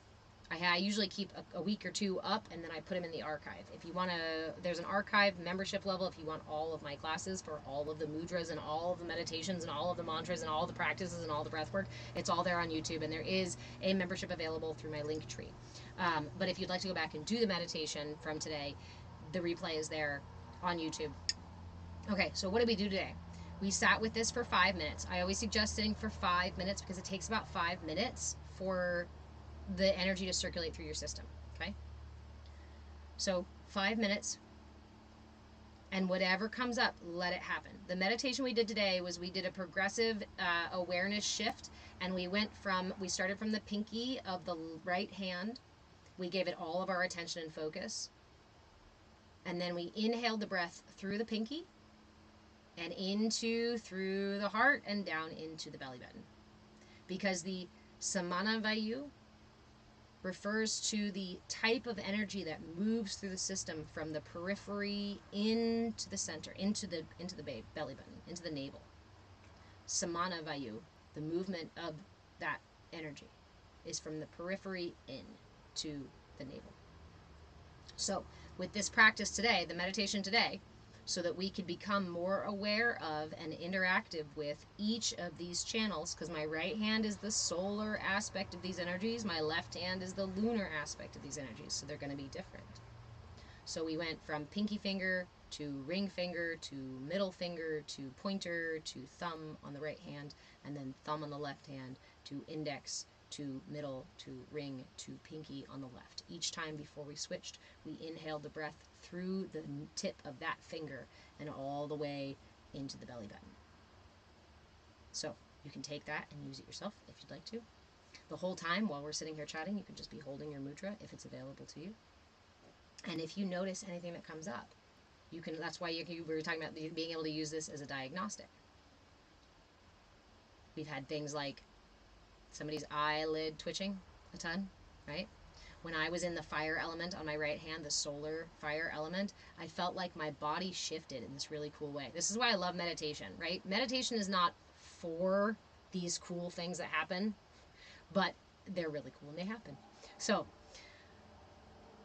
I usually keep a week or two up, and then I put them in the archive. If you want to, there's an archive membership level if you want all of my classes for all of the mudras and all of the meditations and all of the mantras and all the practices and all the breath work. It's all there on YouTube, and there is a membership available through my link tree. But if you'd like to go back and do the meditation from today, the replay is there on YouTube. Okay, so what did we do today? We sat with this for 5 minutes. I always suggest sitting for 5 minutes because it takes about 5 minutes for the energy to circulate through your system. Okay, so 5 minutes, and whatever comes up, let it happen. The meditation we did today was we did a progressive awareness shift, and we started from the pinky of the right hand. We gave it all of our attention and focus, and then we inhaled the breath through the pinky and through the heart and down into the belly button, because the samana vayu refers to the type of energy that moves through the system from the periphery into the center, into the belly button, into the navel. Samana vayu, the movement of that energy, is from the periphery in to the navel. So with this practice today, the meditation today, so that we could become more aware of and interactive with each of these channels, because my right hand is the solar aspect of these energies, my left hand is the lunar aspect of these energies, so they're going to be different. So we went from pinky finger to ring finger to middle finger to pointer to thumb on the right hand, and then thumb on the left hand to index to middle to ring to pinky on the left. Each time before we switched, we inhaled the breath through the tip of that finger and all the way into the belly button. So you can take that and use it yourself if you'd like to. The whole time while we're sitting here chatting, you can just be holding your mudra if it's available to you. And if you notice anything that comes up, you can. That's why we were talking about being able to use this as a diagnostic. We've had things like somebody's eyelid twitching a ton, right? When I was in the fire element on my right hand, the solar fire element, I felt like my body shifted in this really cool way. This is why I love meditation, right? Meditation is not for these cool things that happen, but they're really cool and they happen. So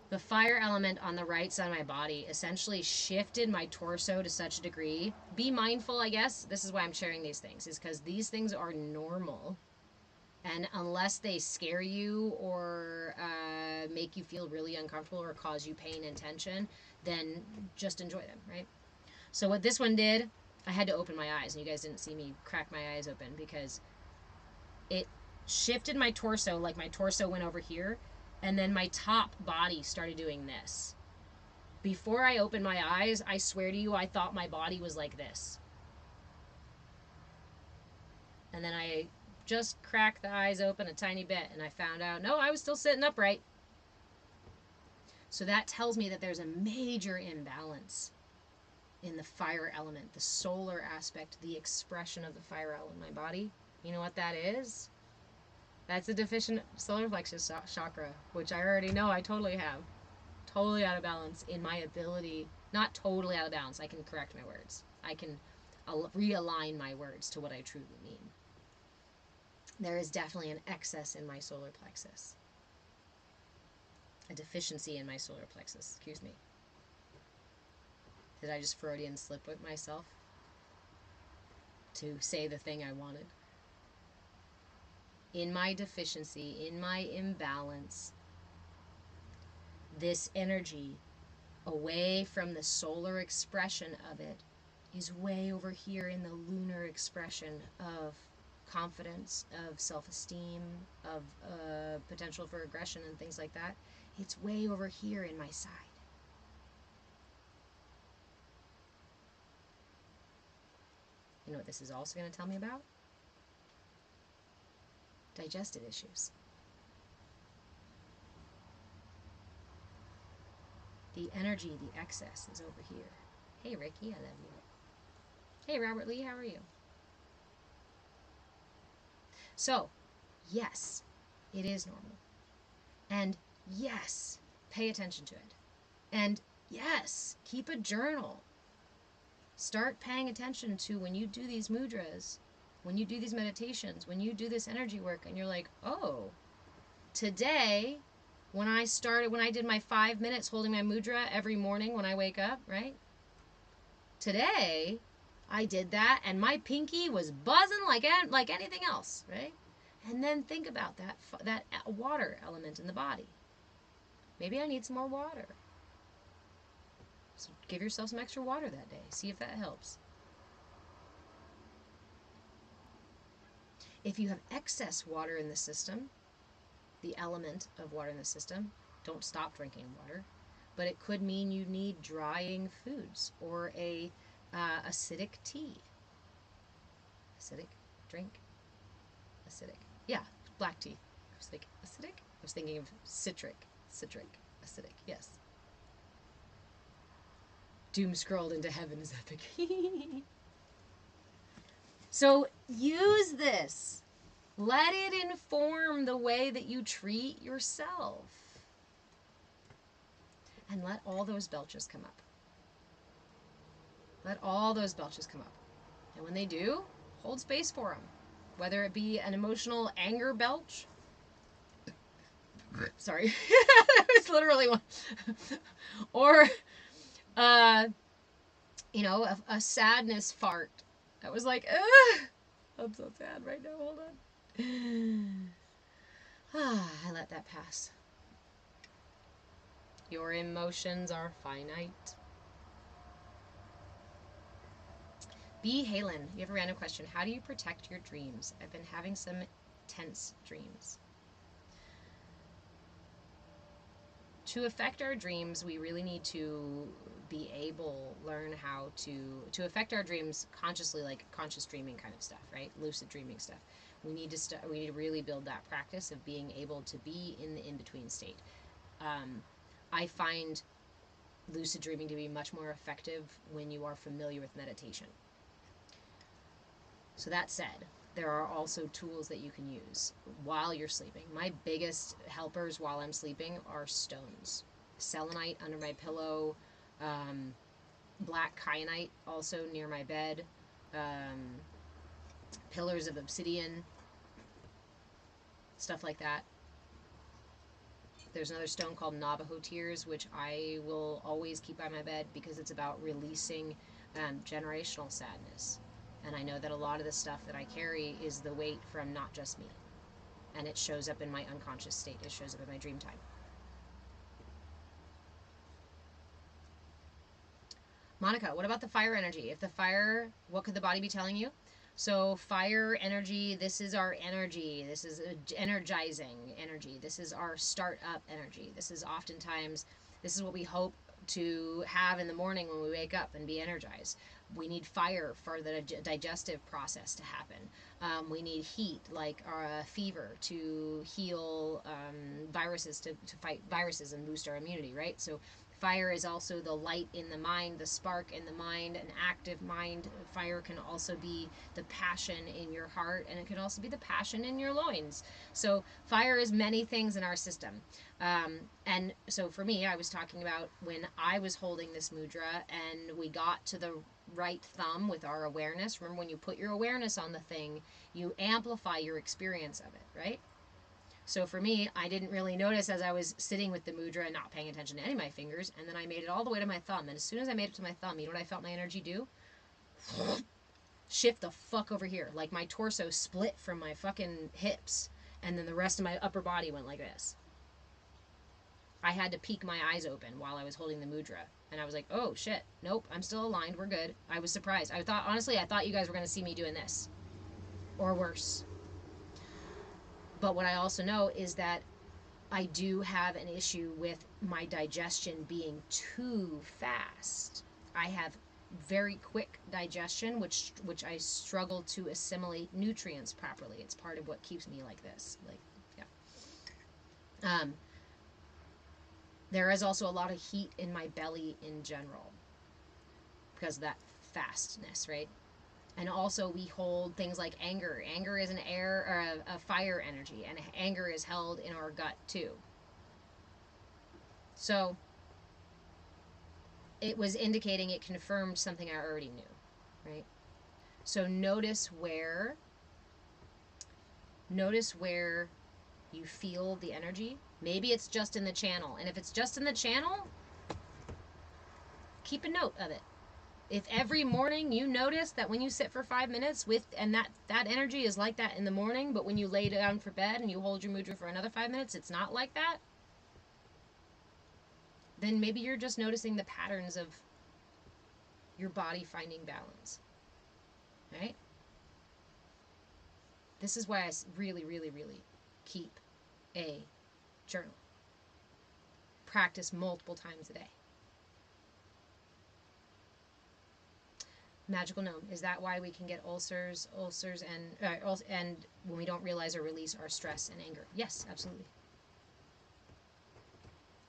the fire element on the right side of my body essentially shifted my torso to such a degree. Be mindful, I guess. This is why I'm sharing these things, is because these things are normal. And unless they scare you or make you feel really uncomfortable or cause you pain and tension, then just enjoy them, right? So what this one did, I had to open my eyes, and you guys didn't see me crack my eyes open because it shifted my torso, like my torso went over here, and then my top body started doing this. Before I opened my eyes, I swear to you, I thought my body was like this. And then I just cracked the eyes open a tiny bit, and I found out, no, I was still sitting upright. So that tells me that there's a major imbalance in the fire element, the solar aspect, the expression of the fire element in my body. You know what that is? That's a deficient solar plexus chakra, which I already know I totally have. Totally out of balance in my ability. Not totally out of balance. I can correct my words. I can realign my words to what I truly mean. There is definitely an excess in my solar plexus. A deficiency in my solar plexus. Excuse me. Did I just Freudian slip with myself to say the thing I wanted? In my deficiency, in my imbalance, this energy, away from the solar expression of it, is way over here in the lunar expression of confidence, of self-esteem, of potential for aggression and things like that. It's way over here in my side. You know what this is also going to tell me about? Digestive issues. The energy, the excess is over here. Hey, Ricky, I love you. Hey, Robert Lee, how are you? So, yes, it is normal. And yes, pay attention to it. And yes, keep a journal. Start paying attention to when you do these mudras, when you do these meditations, when you do this energy work, and you're like, oh, today, when I did my 5 minutes holding my mudra every morning when I wake up, right? Today, I did that, and my pinky was buzzing like anything else, right? And then think about that water element in the body. Maybe I need some more water. So give yourself some extra water that day. See if that helps. If you have excess water in the system, the element of water in the system, don't stop drinking water. But it could mean you need drying foods or a acidic tea. Acidic drink. Acidic. Yeah, black tea. I was like, acidic? I was thinking of citric. Acidic, yes. Doom scrolled into heaven is epic. So use this. Let it inform the way that you treat yourself. And let all those belches come up. Let all those belches come up. And when they do, hold space for them. Whether it be an emotional anger belch. Sorry. It's literally one. Or, a sadness fart. That was like, ugh, I'm so sad right now. Hold on. I let that pass. Your emotions are finite. B. Halen, you have a random question. How do you protect your dreams? I've been having some tense dreams. To affect our dreams, we really need to learn how to affect our dreams consciously, like conscious dreaming kind of stuff, right? Lucid dreaming stuff. We need to really build that practice of being able to be in the in-between state. I find lucid dreaming to be much more effective when you are familiar with meditation. So that said, there are also tools that you can use while you're sleeping. My biggest helpers while I'm sleeping are stones. Selenite under my pillow, black kyanite also near my bed, pillars of obsidian, stuff like that. There's another stone called Navajo Tears, which I will always keep by my bed because it's about releasing generational sadness. And I know that a lot of the stuff that I carry is the weight from not just me. And it shows up in my unconscious state. It shows up in my dream time. Monica, what about the fire energy? If the fire, what could the body be telling you? So fire energy, this is our energy. This is energizing energy. This is our start-up energy. This is what we hope to have in the morning when we wake up and be energized. We need fire for the digestive process to happen. We need heat, like fever, to heal viruses, to fight viruses and boost our immunity, right? So fire is also the light in the mind, the spark in the mind, an active mind. Fire can also be the passion in your heart, and it can also be the passion in your loins. So fire is many things in our system. And so for me, I was talking about when I was holding this mudra and we got to the right thumb with our awareness. Remember, when you put your awareness on the thing, you amplify your experience of it, right? So for me, I didn't really notice as I was sitting with the mudra and not paying attention to any of my fingers, and then I made it all the way to my thumb. And as soon as I made it to my thumb, you know what I felt my energy do? Shift the fuck over here. Like my torso split from my fucking hips, and then the rest of my upper body went like this. I had to peek my eyes open while I was holding the mudra. And I was like, oh shit, nope, I'm still aligned, we're good. I was surprised. I thought you guys were going to see me doing this. Or worse. But what I also know is that I do have an issue with my digestion being too fast. I have very quick digestion, which I struggle to assimilate nutrients properly. It's part of what keeps me like this. There is also a lot of heat in my belly in general because of that fastness, right? And also we hold things like anger. Anger is an air or a fire energy, and anger is held in our gut too. So it was indicating, it confirmed something I already knew, right? So notice where you feel the energy. Maybe it's just in the channel. And if it's just in the channel, keep a note of it. If every morning you notice that when you sit for 5 minutes and that energy is like that in the morning, but when you lay down for bed and you hold your mudra for another 5 minutes, it's not like that, then maybe you're just noticing the patterns of your body finding balance, right? This is why I really, really, really keep a journal. Practice multiple times a day. Magical gnome. Is that why we can get ulcers and when we don't realize or release our stress and anger? Yes, absolutely.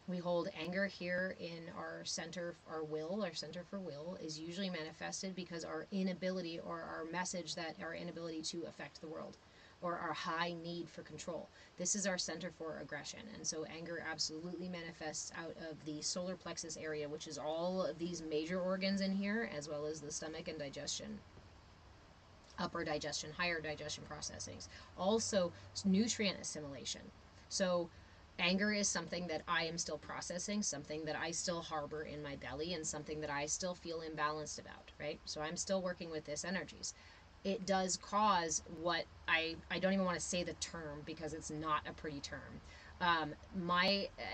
We hold anger here in our center, our will. Our center for will is usually manifested because our inability, or our message that our inability to affect the world, or our high need for control. This is our center for aggression. And so anger absolutely manifests out of the solar plexus area, which is all of these major organs in here, as well as the stomach and digestion, upper digestion, higher digestion processings. Also nutrient assimilation. So anger is something that I am still processing, something that I still harbor in my belly, and something that I still feel imbalanced about, right? So I'm still working with this energies. It does cause what I don't even want to say the term because it's not a pretty term.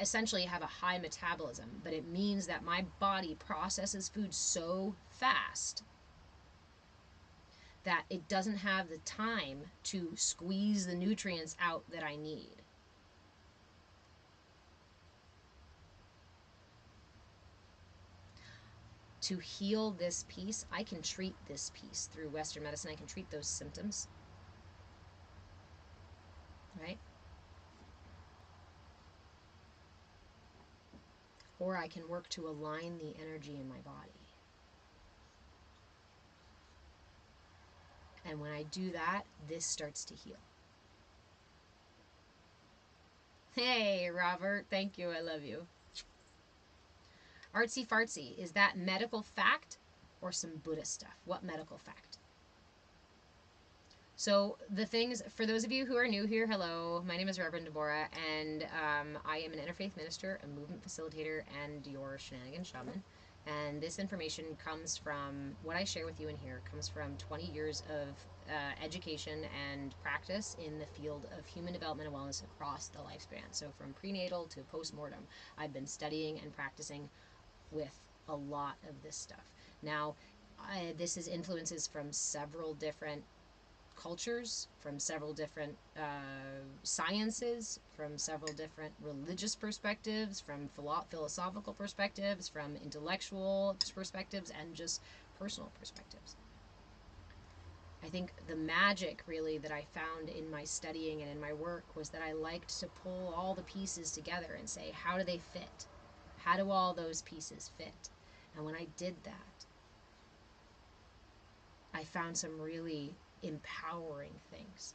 Essentially have a high metabolism, but it means that my body processes food so fast that it doesn't have the time to squeeze the nutrients out that I need. To heal this piece, I can treat this piece through Western medicine. I can treat those symptoms, right? Or I can work to align the energy in my body. And when I do that, this starts to heal. Hey, Robert, thank you. I love you. Artsy fartsy, is that medical fact or some Buddha stuff? What medical fact? So the things, for those of you who are new here, hello, my name is Reverend Deborah, and I am an interfaith minister, a movement facilitator, and your shenanigan shaman. And this information comes from, what I share with you in here comes from 20 years of education and practice in the field of human development and wellness across the lifespan. So from prenatal to postmortem, I've been studying and practicing with a lot of this stuff. Now, this is influences from several different cultures, from several different sciences, from several different religious perspectives, from philosophical perspectives, from intellectual perspectives, and just personal perspectives. I think the magic really that I found in my studying and in my work was that I liked to pull all the pieces together and say, how do they fit? How do all those pieces fit? And when I did that, I found some really empowering things.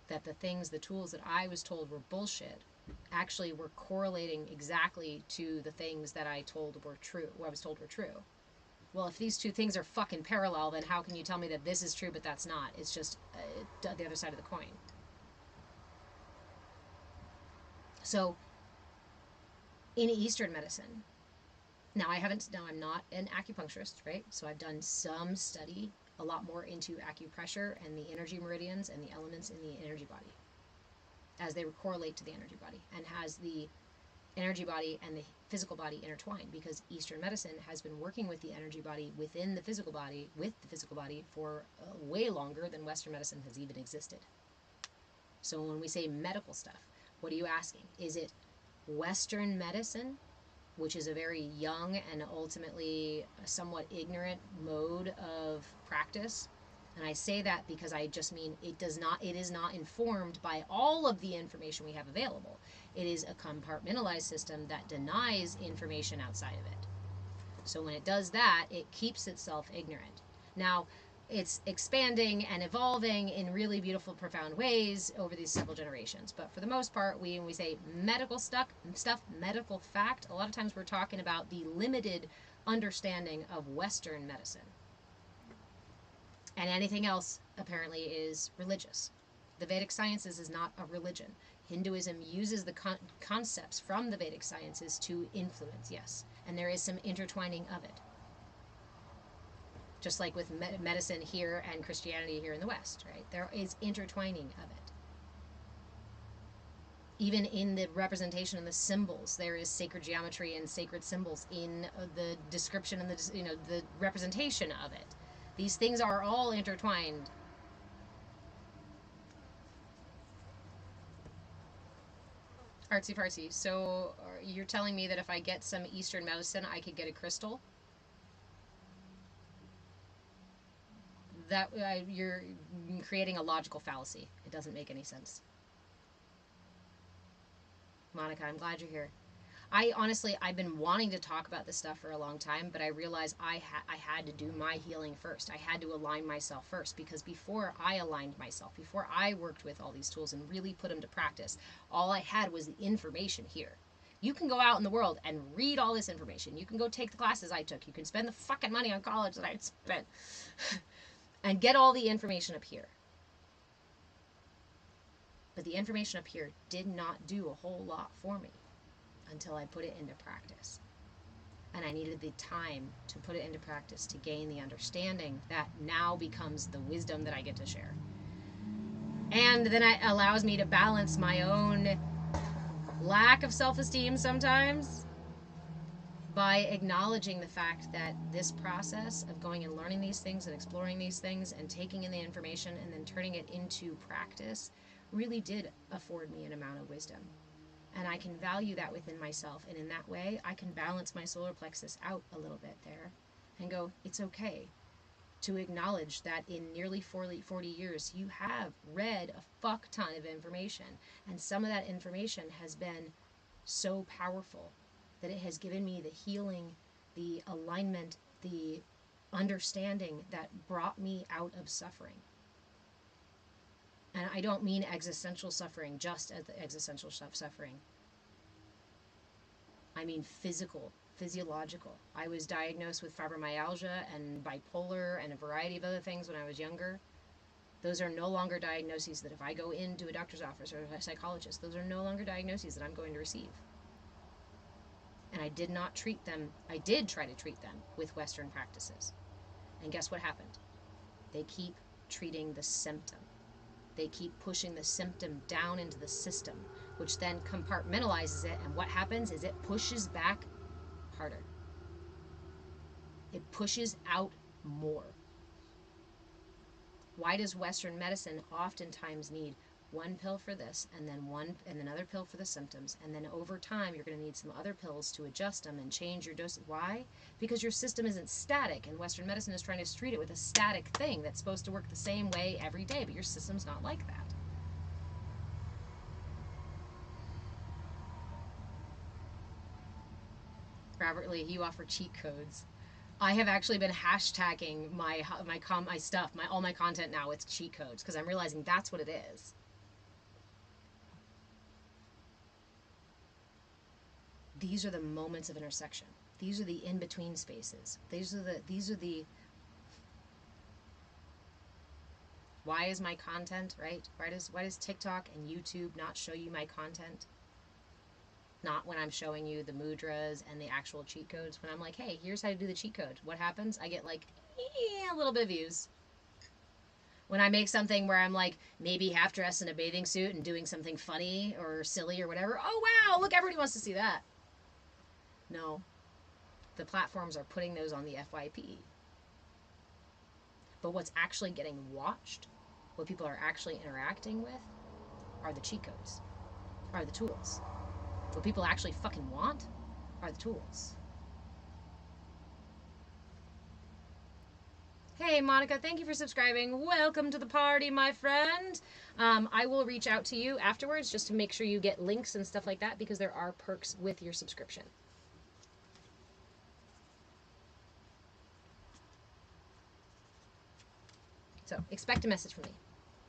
That the tools that I was told were bullshit actually were correlating exactly to the things that I was told were true. Well, if these two things are fucking parallel, then how can you tell me that this is true but that's not? It's just the other side of the coin. So in Eastern medicine, now I'm not an acupuncturist, right? So I've done some study, a lot more into acupressure and the energy meridians and the elements in the energy body as they correlate to the energy body, and has the energy body and the physical body intertwined, because Eastern medicine has been working with the energy body within the physical body, for way longer than Western medicine has even existed. So when we say medical stuff, what are you asking? Is it Western medicine, which is a very young and ultimately somewhat ignorant mode of practice, And I say that because I just mean it is not informed by all of the information we have available. It is a compartmentalized system that denies information outside of it. So when it does that, it keeps itself ignorant. Now, it's expanding and evolving in really beautiful, profound ways over these several generations. But for the most part, when we say medical stuff, medical fact, a lot of times we're talking about the limited understanding of Western medicine. And anything else, apparently, is religious. The Vedic sciences is not a religion. Hinduism uses the concepts from the Vedic sciences to influence, yes. And there is some intertwining of it. Just like with medicine here and Christianity here in the West, right? There is intertwining of it. Even in the representation and the symbols, there is sacred geometry and sacred symbols in the description and the representation of it. These things are all intertwined. Artsy fartsy. So you're telling me that if I get some Eastern medicine, I could get a crystal? That you're creating a logical fallacy. It doesn't make any sense. Monica, I'm glad you're here. I've been wanting to talk about this stuff for a long time, but I realized I had to do my healing first. I had to align myself first, because before I aligned myself, before I worked with all these tools and really put them to practice, all I had was the information here. You can go out in the world and read all this information. You can go take the classes I took. You can spend the fucking money on college that I spent and get all the information up here. But the information up here did not do a whole lot for me until I put it into practice. And I needed the time to put it into practice to gain the understanding that now becomes the wisdom that I get to share. And then it allows me to balance my own lack of self-esteem sometimes by acknowledging the fact that this process of going and learning these things and exploring these things and taking in the information and then turning it into practice really did afford me an amount of wisdom. And I can value that within myself. And in that way, I can balance my solar plexus out a little bit there and go, it's okay to acknowledge that in nearly 40 years, you have read a fuck ton of information. And some of that information has been so powerful that it has given me the healing, the alignment, the understanding that brought me out of suffering. And I don't mean existential suffering, just as the existential suffering. I mean physiological. I was diagnosed with fibromyalgia and bipolar and a variety of other things when I was younger. Those are no longer diagnoses that if I go into a doctor's office or a psychologist, those are no longer diagnoses that I'm going to receive. And I did not treat them. I did try to treat them with Western practices. And guess what happened? They keep treating the symptom. They keep pushing the symptom down into the system, which then compartmentalizes it. And what happens is it pushes back harder. It pushes out more. Why does Western medicine oftentimes need one pill for this and then another pill for the symptoms, and then over time you're going to need some other pills to adjust them and change your dose? Why? Because your system isn't static, and Western medicine is trying to treat it with a static thing that's supposed to work the same way every day, but your system's not like that. Robert Lee, you offer cheat codes. I have actually been hashtagging my stuff, all my content now with cheat codes, because I'm realizing that's what it is. These are the moments of intersection. These are the in-between spaces. These are the why is my content, right? Why does TikTok and YouTube not show you my content? Not when I'm showing you the mudras and the actual cheat codes. When I'm like, hey, here's how to do the cheat code. What happens? I get like a little bit of views. When I make something where I'm like maybe half dressed in a bathing suit and doing something funny or silly or whatever, oh wow, look, everybody wants to see that. No, the platforms are putting those on the FYP. But what's actually getting watched, what people are actually interacting with, are the cheat codes, are the tools. What people actually fucking want are the tools. Hey, Hey, Monica, thank you for subscribing. Welcome to the party, my friend. I will reach out to you afterwards just to make sure you get links and stuff like that because there are perks with your subscription. So expect a message from me.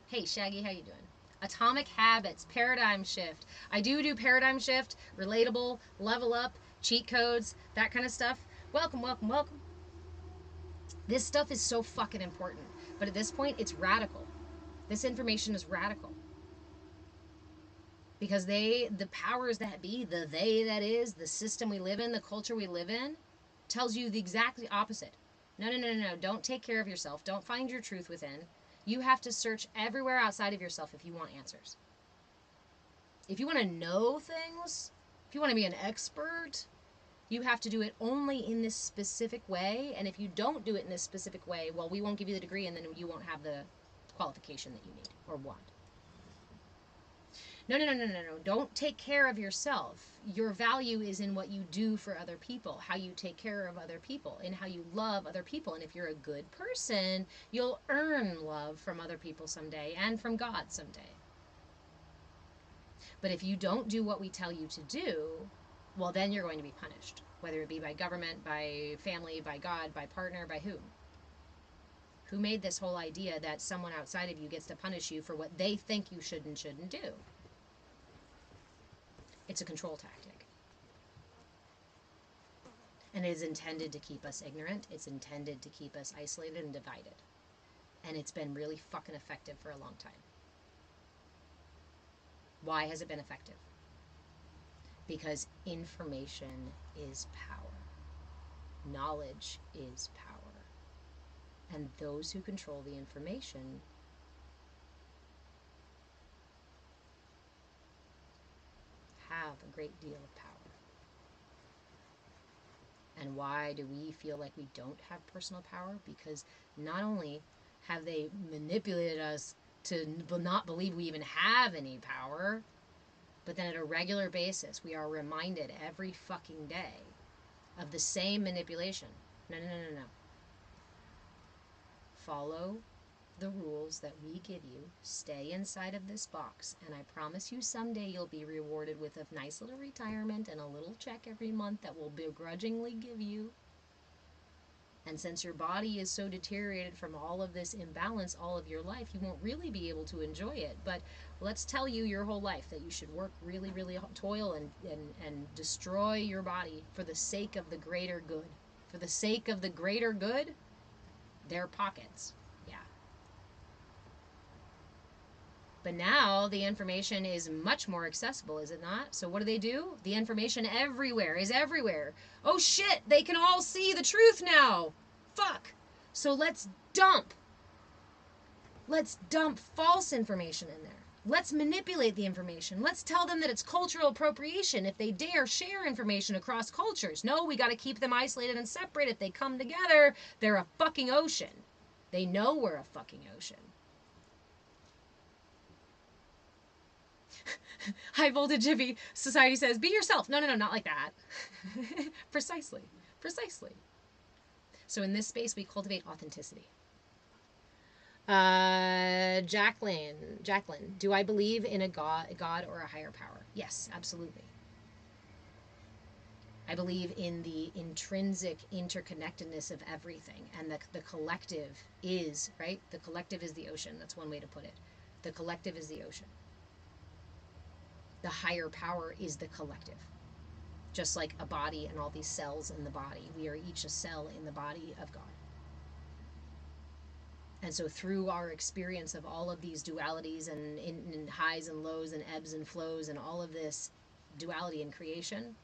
Hey, Shaggy, how you doing? Atomic Habits, Paradigm Shift. I do Paradigm Shift, Relatable, Level Up, cheat codes, that kind of stuff. Welcome, welcome, welcome. This stuff is so fucking important. But at this point, it's radical. This information is radical. Because the powers that be, the they that is, the system we live in, the culture we live in, tells you the exactly opposite. No. Don't take care of yourself. Don't find your truth within. You have to search everywhere outside of yourself if you want answers. If you want to know things, if you want to be an expert, you have to do it only in this specific way. And if you don't do it in this specific way, well, we won't give you the degree and then you won't have the qualification that you need or want. No. Don't take care of yourself. Your value is in what you do for other people, how you take care of other people, and how you love other people. And if you're a good person, you'll earn love from other people someday and from God someday. But if you don't do what we tell you to do, well, then you're going to be punished, whether it be by government, by family, by God, by partner, by whom. Who made this whole idea that someone outside of you gets to punish you for what they think you should and shouldn't do? It's a control tactic. And it is intended to keep us ignorant. It's intended to keep us isolated and divided. And it's been really fucking effective for a long time. Why has it been effective? Because information is power. Knowledge is power. And those who control the information have a great deal of power. And why do we feel like we don't have personal power? Because not only have they manipulated us to not believe we even have any power, but then at a regular basis, we are reminded every fucking day of the same manipulation. No. Follow the rules that we give you. Stay inside of this box. And I promise you someday you'll be rewarded with a nice little retirement and a little check every month that we'll begrudgingly give you. And since your body is so deteriorated from all of this imbalance all of your life, you won't really be able to enjoy it. But let's tell you your whole life that you should work really, really toil and destroy your body for the sake of the greater good. For the sake of the greater good, their pockets. Yeah. But now the information is much more accessible, is it not? So what do? The information everywhere is everywhere. Oh shit, they can all see the truth now. Fuck. So let's dump false information in there. Let's manipulate the information. Let's tell them that it's cultural appropriation if they dare share information across cultures. No, we got to keep them isolated and separate. If they come together, they're a fucking ocean. They know we're a fucking ocean. High Voltage Jiffy Society says, be yourself. No, not like that. Precisely. So in this space, we cultivate authenticity. Jacqueline, do I believe in a God or a higher power? Yes, absolutely. I believe in the intrinsic interconnectedness of everything, and the collective is, right? The collective is the ocean. That's one way to put it. The collective is the ocean. The higher power is the collective. Just like a body and all these cells in the body, we are each a cell in the body of God. And so through our experience of all of these dualities and highs and lows and ebbs and flows and all of this duality in creation,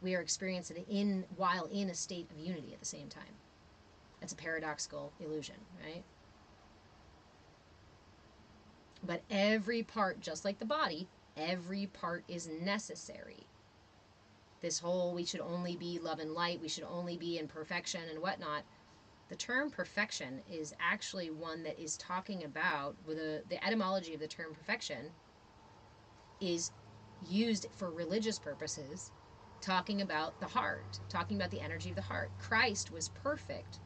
we are experiencing it while in a state of unity at the same time. That's a paradoxical illusion, right? But every part, just like the body, every part is necessary. This whole, we should only be love and light, we should only be in perfection and whatnot. The term perfection is actually one that is talking about, the etymology of the term perfection is used for religious purposes, talking about the heart, talking about the energy of the heart. Christ was perfect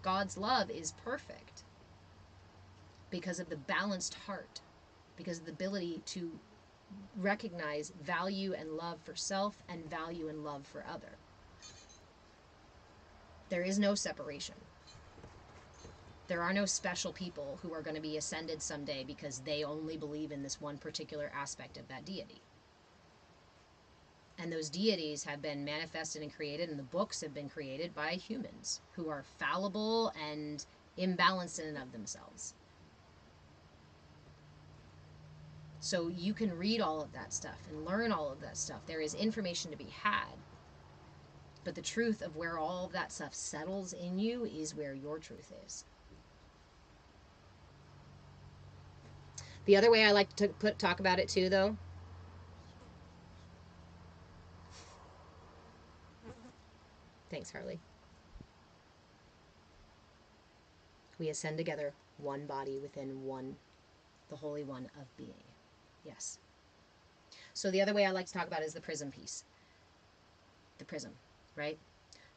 God's love is perfect because of the balanced heart, because of the ability to recognize value and love for self and value and love for other. There is no separation. There are no special people who are going to be ascended someday because they only believe in this one particular aspect of that deity. And those deities have been manifested and created, and the books have been created by humans who are fallible and imbalanced in and of themselves. So you can read all of that stuff and learn all of that stuff. There is information to be had. But the truth of where all of that stuff settles in you is where your truth is. The other way I like to talk about it too, though, thanks, Harley. We ascend together, one body within one, the Holy One of being. Yes. So the other way I like to talk about it is the prism piece. The prism, right?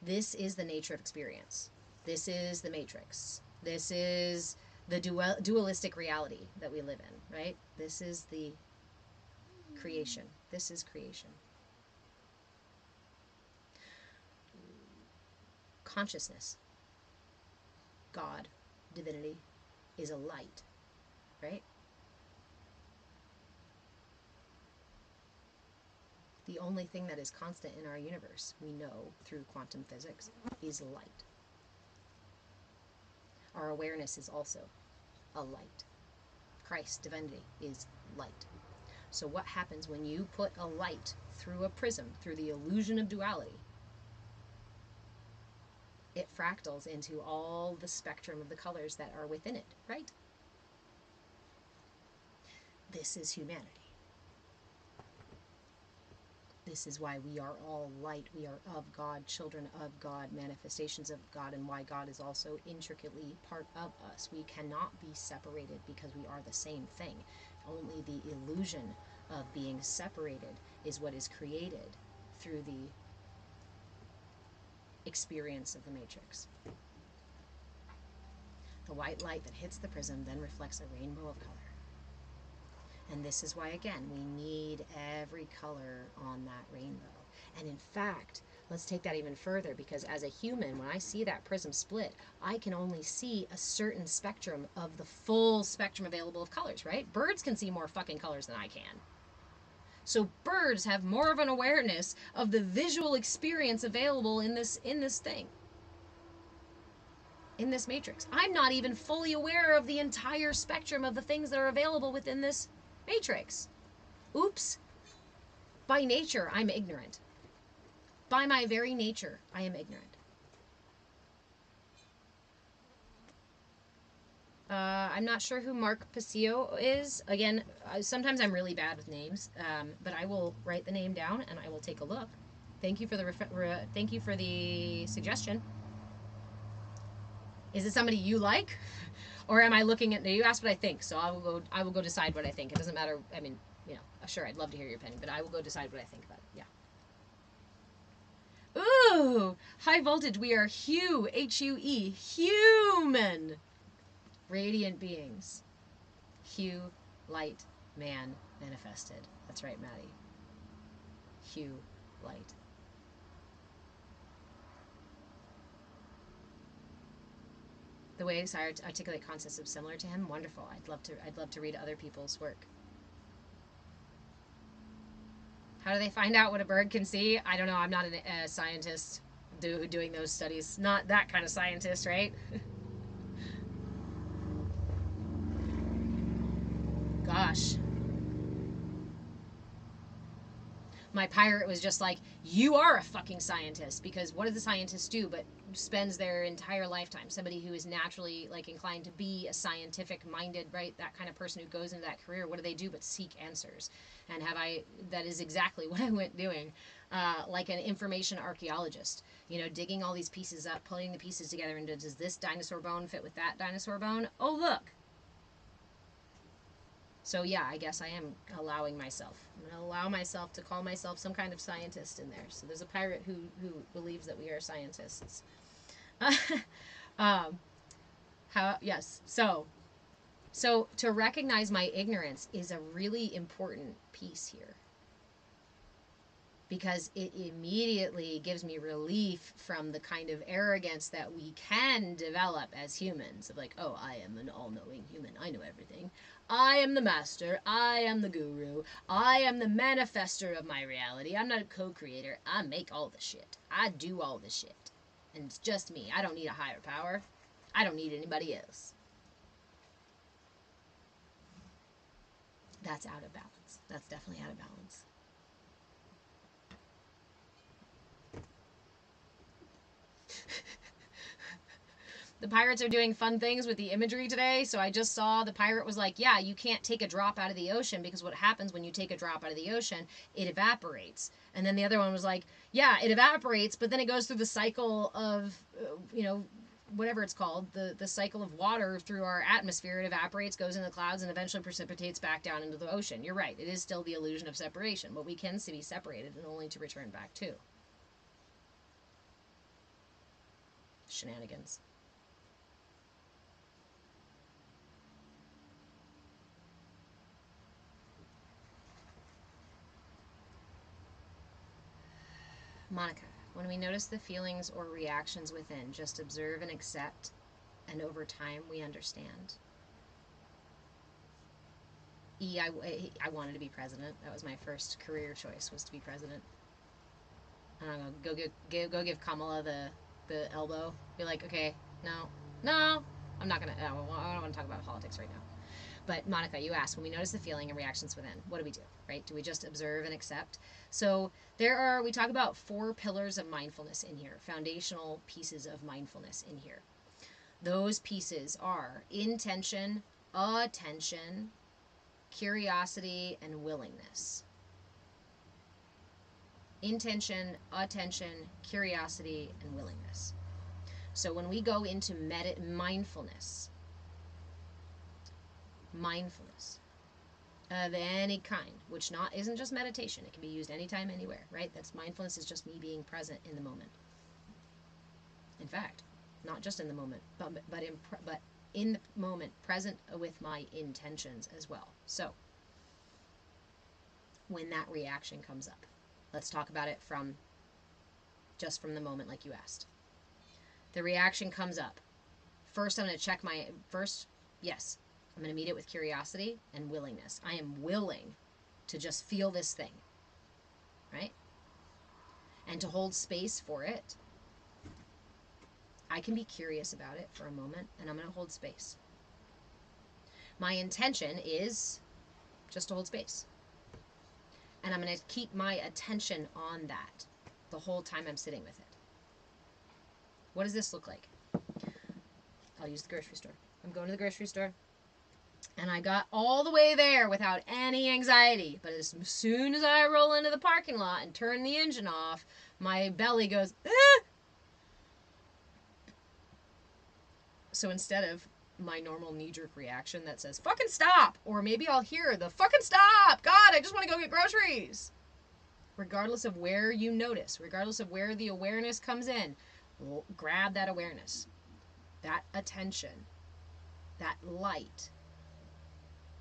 This is the nature of experience. This is the matrix. This is the dualistic reality that we live in, right? This is the creation. This is creation. Consciousness, God, divinity, is a light, right? The only thing that is constant in our universe, we know through quantum physics, is light. Our awareness is also a light. Christ, divinity, is light. So what happens when you put a light through a prism, through the illusion of duality? It fractals into all the spectrum of the colors that are within it, right? This is humanity. This is why we are all light. We are of God, children of God, manifestations of God, and why God is also intricately part of us. We cannot be separated because we are the same thing. Only the illusion of being separated is what is created through the experience of the matrix. The white light that hits the prism then reflects a rainbow of color. And this is why, again, we need every color on that rainbow. And in fact, let's take that even further, because as a human, when I see that prism split, I can only see a certain spectrum of the full spectrum available of colors, right? Birds can see more fucking colors than I can. So birds have more of an awareness of the visual experience available in this thing. In this matrix. I'm not even fully aware of the entire spectrum of the things that are available within this matrix. Oops. By nature, I'm ignorant. By my very nature, I am ignorant. I'm not sure who Mark Pasio is. Again, sometimes I'm really bad with names, but I will write the name down and I will take a look. Thank you for the suggestion. Is it somebody you like, or am I looking at? You asked what I think, so I will go decide what I think. It doesn't matter. I mean, sure, I'd love to hear your opinion, but I will go decide what I think about it. Yeah. Ooh, high voltage. We are Hue, human, radiant beings. Hue, light, man, manifested. That's right, Maddie. Hue, light. The way I articulate concepts of similar to him, wonderful. I'd love to read other people's work. How do they find out what a bird can see? I don't know. I'm not a scientist doing those studies. Not that kind of scientist, right? Gosh. My pirate was just like, you are a fucking scientist, because what do the scientists do but spends their entire lifetime? Somebody who is naturally inclined to be a scientific minded, right? That kind of person who goes into that career, what do they do but seek answers? And that is exactly what I went doing, like an information archaeologist, digging all these pieces up, putting the pieces together into, does this dinosaur bone fit with that dinosaur bone? Oh, look. So yeah, I guess I am allowing myself. I'm going to allow myself to call myself some kind of scientist in there. So there's a pirate who believes that we are scientists. Um, yes. So to recognize my ignorance is a really important piece here, because it immediately gives me relief from the kind of arrogance that we can develop as humans of like, oh, I am an all-knowing human, I know everything, I am the master, I am the guru, I am the manifester of my reality, I'm not a co-creator, I make all the shit, I do all the shit, and it's just me, I don't need a higher power, I don't need anybody else. That's out of balance. That's definitely out of balance. The pirates are doing fun things with the imagery today. So I just saw the pirate was like, yeah, you can't take a drop out of the ocean, because what happens when you take a drop out of the ocean, it evaporates. And then the other one was like, yeah, it evaporates, but then it goes through the cycle of, whatever it's called, the cycle of water through our atmosphere. It evaporates, goes in the clouds, and eventually precipitates back down into the ocean. You're right. It is still the illusion of separation, but we can be separated and only to return back to. Shenanigans. Monica, when we notice the feelings or reactions within, just observe and accept, and over time we understand. I wanted to be president. That was my first career choice, was to be president. I don't know, go give Kamala the elbow. Be like, okay, no, I'm not gonna. I don't want to talk about politics right now. But Monica, you asked, when we notice the feeling and reactions within, what do we do, right? Do we just observe and accept? So we talk about 4 pillars of mindfulness in here, foundational pieces of mindfulness in here. Those pieces are intention, attention, curiosity, and willingness. Intention, attention, curiosity, and willingness. So when we go into mindfulness of any kind, which isn't just meditation, it can be used anytime, anywhere, right? That's mindfulness, is just me being present in the moment. In fact, not just in the moment, but in the moment, present with my intentions as well. So when that reaction comes up, let's talk about it from the moment, like you asked. The reaction comes up. First, I'm going to check yes, I'm going to meet it with curiosity and willingness. I am willing to just feel this thing, right? And to hold space for it. I can be curious about it for a moment, and I'm going to hold space. My intention is just to hold space. And I'm going to keep my attention on that the whole time I'm sitting with it. What does this look like? I'll use the grocery store. I'm going to the grocery store, and I got all the way there without any anxiety. But as soon as I roll into the parking lot and turn the engine off, my belly goes, ah! So instead of my normal knee-jerk reaction that says, fucking stop, or maybe I'll hear the fucking stop, God, I just want to go get groceries. Regardless of where you notice, regardless of where the awareness comes in, grab that awareness. That attention, that light,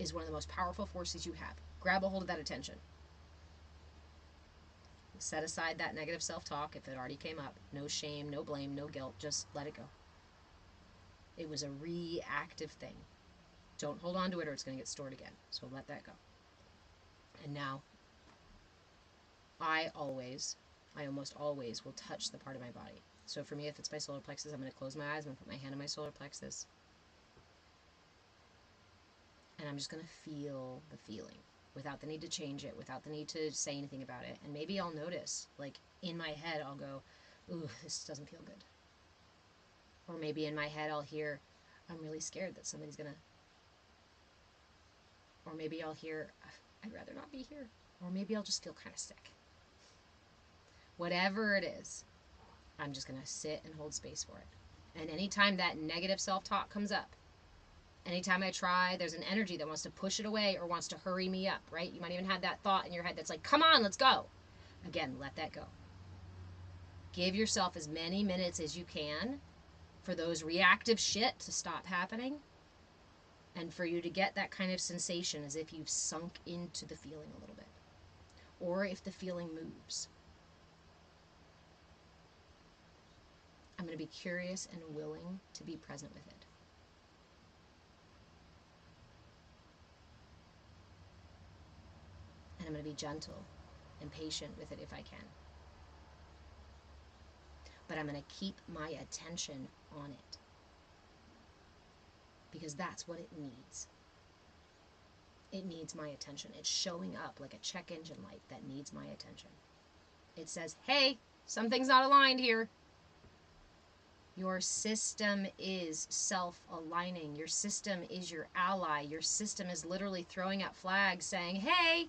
is one of the most powerful forces you have. Grab a hold of that attention. Set aside that negative self-talk if it already came up. No shame, no blame, no guilt. Just let it go. It was a reactive thing. Don't hold on to it or it's going to get stored again. So let that go. And now, I almost always will touch the part of my body. So for me, if it's my solar plexus, I'm going to close my eyes. I'm going to put my hand on my solar plexus. And I'm just going to feel the feeling without the need to change it, without the need to say anything about it. And maybe I'll notice, like in my head, I'll go, ooh, this doesn't feel good. Or maybe in my head I'll hear, I'm really scared that somebody's going to... Or maybe I'll hear, I'd rather not be here. Or maybe I'll just feel kind of sick. Whatever it is, I'm just going to sit and hold space for it. And anytime that negative self-talk comes up, anytime I try, there's an energy that wants to push it away or wants to hurry me up, right? You might even have that thought in your head that's like, come on, let's go. Again, let that go. Give yourself as many minutes as you can for those reactive shit to stop happening, and for you to get that kind of sensation as if you've sunk into the feeling a little bit, or if the feeling moves. I'm going to be curious and willing to be present with it. And I'm going to be gentle and patient with it if I can. But I'm going to keep my attention on it, because that's what it needs. It needs my attention. It's showing up like a check engine light that needs my attention. It says, hey, something's not aligned here. Your system is self-aligning. Your system is your ally. Your system is literally throwing up flags saying, hey,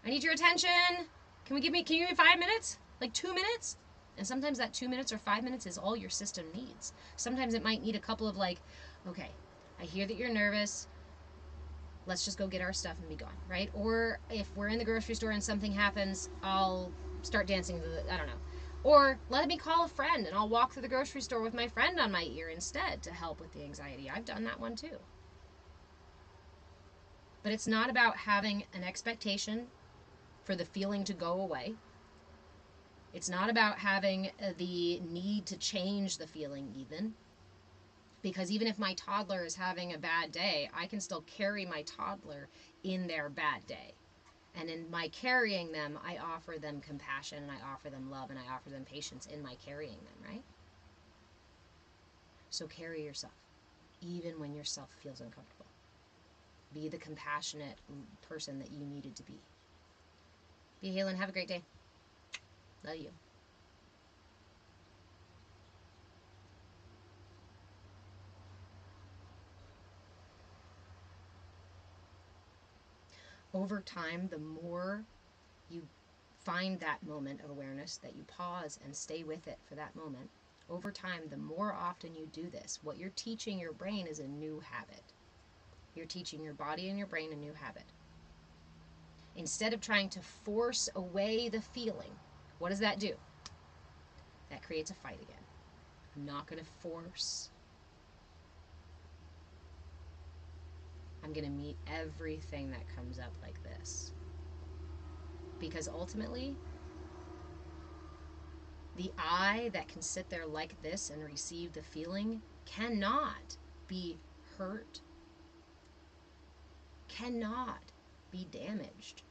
I need your attention. Can you give me 5 minutes? Like 2 minutes? And sometimes that 2 minutes or 5 minutes is all your system needs. Sometimes it might need a couple of like, okay, I hear that you're nervous. Let's just go get our stuff and be gone, right? Or if we're in the grocery store and something happens, I'll start dancing to the, I don't know. Or let me call a friend and I'll walk through the grocery store with my friend on my ear instead to help with the anxiety. I've done that one too. But it's not about having an expectation for the feeling to go away. It's not about having the need to change the feeling even. Because even if my toddler is having a bad day, I can still carry my toddler in their bad day. And in my carrying them, I offer them compassion, and I offer them love, and I offer them patience in my carrying them, right? So carry yourself, even when yourself feels uncomfortable. Be the compassionate person that you needed to be. Be healing. Have a great day. Love you. Over time, the more you find that moment of awareness, that you pause and stay with it for that moment, over time, the more often you do this, what you're teaching your brain is a new habit. You're teaching your body and your brain a new habit. Instead of trying to force away the feeling, what does that do? That creates a fight again. I'm not going to force. I'm going to meet everything that comes up like this. Because ultimately, the I that can sit there like this and receive the feeling cannot be hurt, cannot be damaged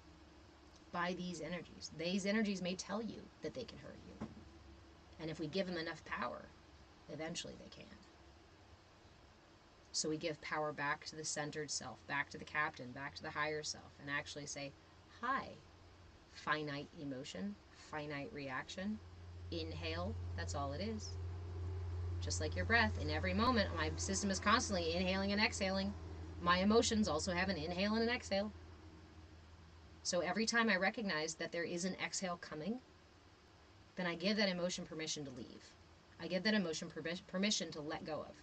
by these energies. These energies may tell you that they can hurt you. And if we give them enough power, eventually they can. So we give power back to the centered self, back to the captain, back to the higher self, and actually say, hi, finite emotion, finite reaction, inhale, that's all it is. Just like your breath, in every moment, my system is constantly inhaling and exhaling. My emotions also have an inhale and an exhale. So every time I recognize that there is an exhale coming, then I give that emotion permission to leave. I give that emotion permission to let go of,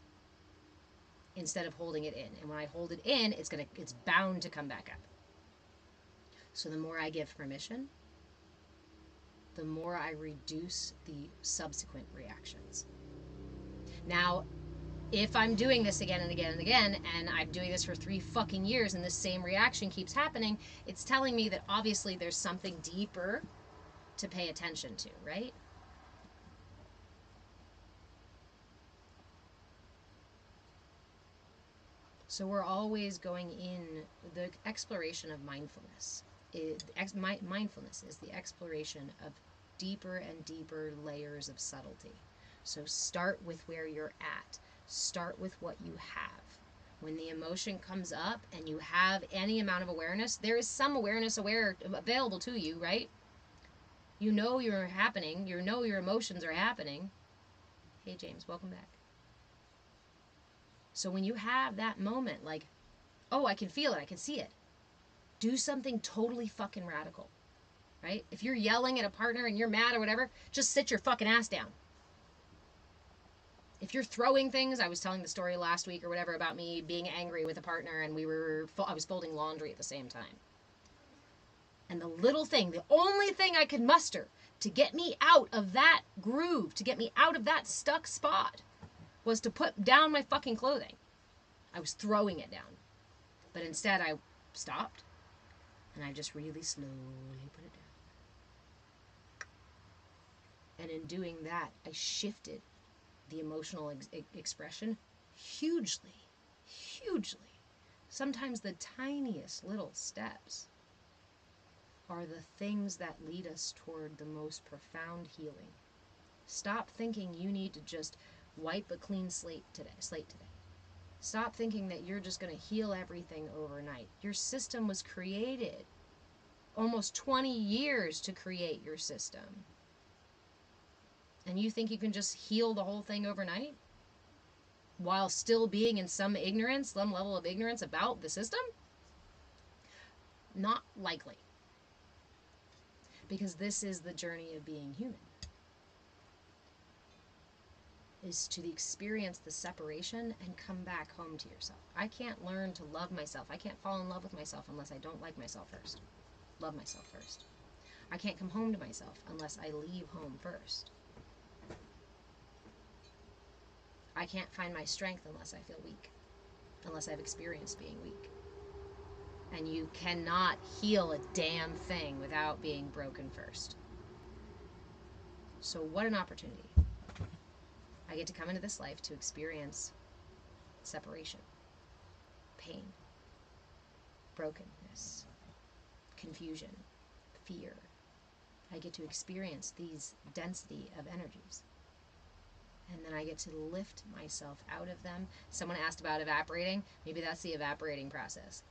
instead of holding it in. And when I hold it in, it's bound to come back up. So the more I give permission, the more I reduce the subsequent reactions. Now, if I'm doing this again and again and again, and I'm doing this for 3 fucking years and this same reaction keeps happening, it's telling me that obviously there's something deeper to pay attention to, right? So we're always going in the exploration of mindfulness. Mindfulness is the exploration of deeper and deeper layers of subtlety. So start with where you're at. Start with what you have. When the emotion comes up and you have any amount of awareness, there is some awareness available to you, right? You know you're happening. You know your emotions are happening. Hey, James, welcome back. So when you have that moment, like, oh, I can feel it, I can see it, do something totally fucking radical, right? If you're yelling at a partner and you're mad or whatever, just sit your fucking ass down. If you're throwing things, I was telling the story last week or whatever about me being angry with a partner and I was folding laundry at the same time. And the only thing I could muster to get me out of that groove, to get me out of that stuck spot, was to put down my fucking clothing. I was throwing it down. But instead I stopped and I just really slowly put it down. And in doing that, I shifted the emotional expression hugely, hugely. Sometimes the tiniest little steps are the things that lead us toward the most profound healing. Stop thinking you need to just wipe a clean slate today. Stop thinking that you're just going to heal everything overnight. Your system was created almost 20 years to create your system. And you think you can just heal the whole thing overnight while still being in some ignorance, some level of ignorance about the system? Not likely. Because this is the journey of being human. Is to experience the separation and come back home to yourself. I can't learn to love myself. I can't fall in love with myself unless I don't like myself first. Love myself first. I can't come home to myself unless I leave home first. I can't find my strength unless I feel weak. Unless I've experienced being weak. And you cannot heal a damn thing without being broken first. So what an opportunity. I get to come into this life to experience separation, pain, brokenness, confusion, fear. I get to experience these density of energies. And then I get to lift myself out of them. Someone asked about evaporating. Maybe that's the evaporating process.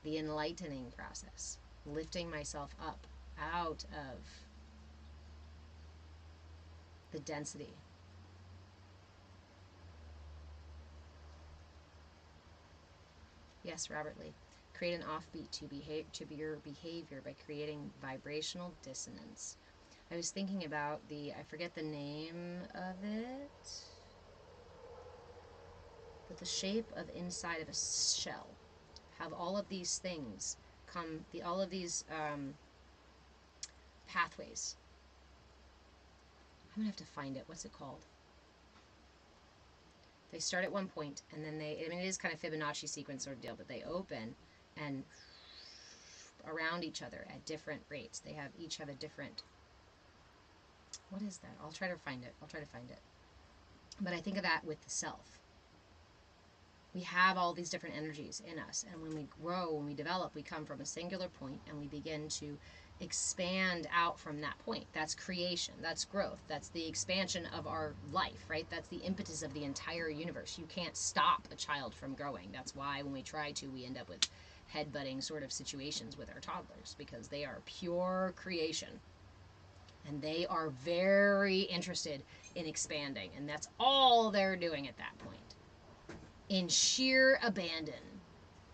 The enlightening process. Lifting myself up out of the density. Yes, Robert Lee. Create an offbeat to your behavior by creating vibrational dissonance. I was thinking about I forget the name of it, but the shape of inside of a shell. Have all of these things all of these pathways. I'm going to have to find it. What's it called? They start at one point, and then it is kind of Fibonacci sequence sort of deal, but they open and around each other at different rates. They each have a different, what is that? I'll try to find it. But I think of that with the self. We have all these different energies in us, and when we grow, when we develop, we come from a singular point, and we begin to expand out from that point. That's creation, that's growth, that's the expansion of our life, right? That's the impetus of the entire universe. You can't stop a child from growing. That's why when we try to, we end up with headbutting sort of situations with our toddlers, because they are pure creation. And they are very interested in expanding, and that's all they're doing at that point. In sheer abandon,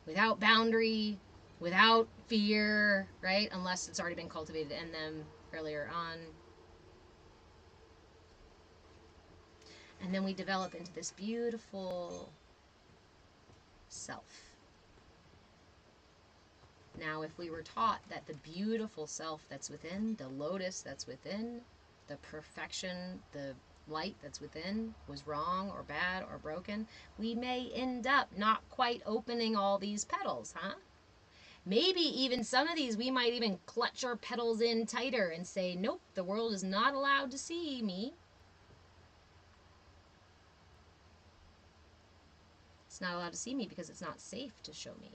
without boundary, without fear, right? Unless it's already been cultivated in them earlier on. And then we develop into this beautiful self. Now, if we were taught that the beautiful self that's within, the lotus that's within, the perfection, the light that's within was wrong or bad or broken, we may end up not quite opening all these petals, huh? Maybe even some of these, we might even clutch our petals in tighter and say, nope, the world is not allowed to see me. It's not allowed to see me because it's not safe to show me.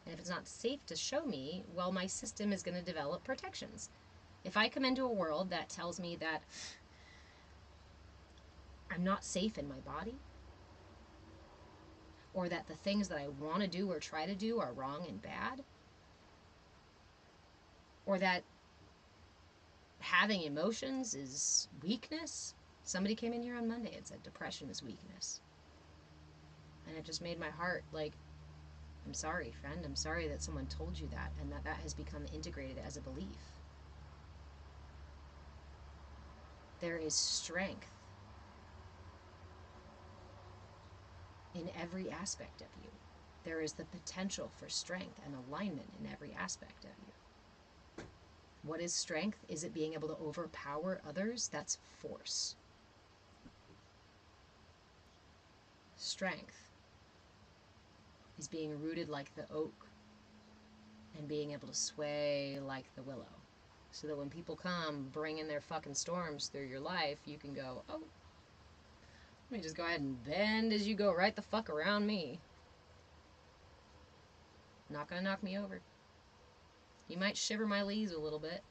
And if it's not safe to show me, well, my system is going to develop protections. If I come into a world that tells me that I'm not safe in my body, or that the things that I want to do or try to do are wrong and bad, or that having emotions is weakness. Somebody came in here on Monday and said depression is weakness. And it just made my heart like, I'm sorry, friend. I'm sorry that someone told you that, and that has become integrated as a belief. There is strength in every aspect of you. There is the potential for strength and alignment in every aspect of you. What is strength? Is it being able to overpower others? That's force. strength is being rooted like the oak and being able to sway like the willow. So that when people come bringing their fucking storms through your life, you can go, oh, let me just go ahead and bend as you go right the fuck around me. Not gonna knock me over. You might shiver my leaves a little bit.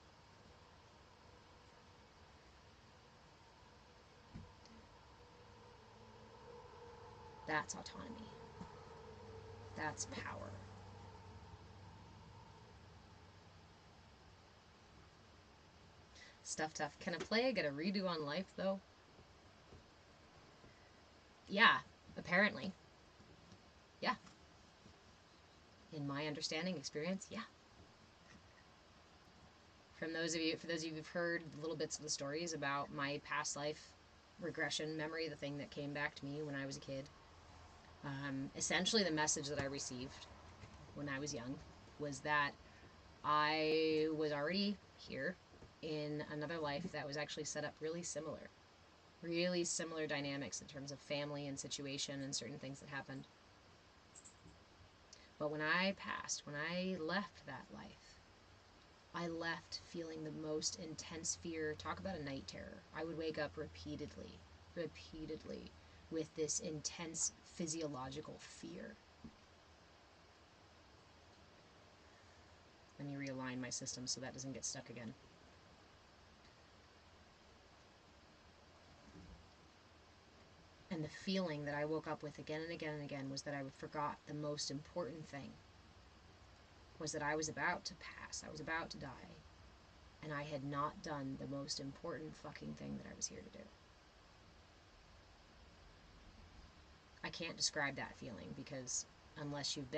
That's autonomy. That's power. Stuff tough. Can a play get a redo on life, though? Yeah, apparently. Yeah. In my understanding, experience, yeah. For those of you who've heard little bits of the stories about my past life regression memory, the thing that came back to me when I was a kid, essentially the message that I received when I was young was that I was already here in another life that was actually set up really similar dynamics in terms of family and situation and certain things that happened. But when I passed, when I left that life, I left feeling the most intense fear. Talk about a night terror. I would wake up repeatedly with this intense physiological fear. Let me realign my system so that doesn't get stuck again. And the feeling that I woke up with again and again and again was that I forgot the most important thing. Was that I was about to pass. I was about to die. And I had not done the most important fucking thing that I was here to do. I can't describe that feeling because unless you've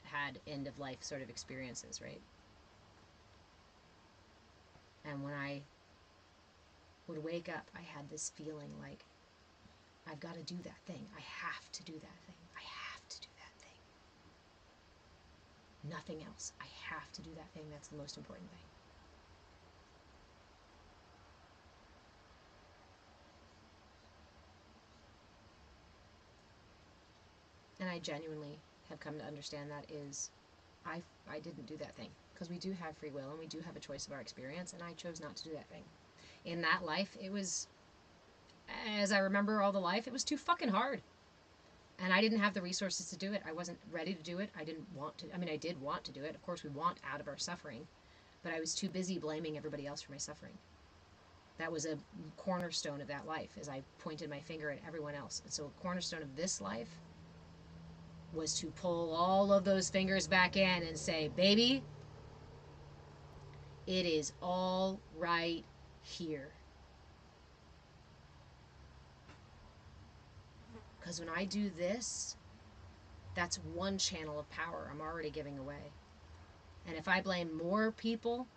had end of life sort of experiences, right? And when I would wake up, I had this feeling like, I've got to do that thing. I have to do that thing. I have to do that thing. Nothing else. I have to do that thing. That's the most important thing. And I genuinely have come to understand that is, I didn't do that thing. Because we do have free will and we do have a choice of our experience, and I chose not to do that thing. In that life, it was, as I remember all the life, it was too fucking hard. And I didn't have the resources to do it. I wasn't ready to do it. I didn't want to. I mean, I did want to do it. Of course, we want out of our suffering. But I was too busy blaming everybody else for my suffering. That was a cornerstone of that life, as I pointed my finger at everyone else. And so a cornerstone of this life was to pull all of those fingers back in and say, baby, it is all right here. Because when I do this, that's one channel of power I'm already giving away. And if I blame more people,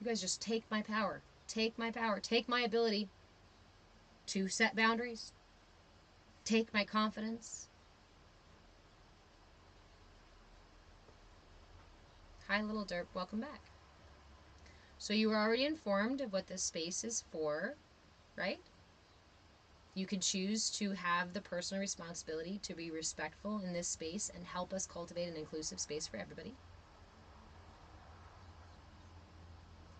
you guys just take my power. Take my power. Take my ability to set boundaries. Take my confidence. Hi, little derp. Welcome back. So you were already informed of what this space is for, right? You can choose to have the personal responsibility to be respectful in this space and help us cultivate an inclusive space for everybody.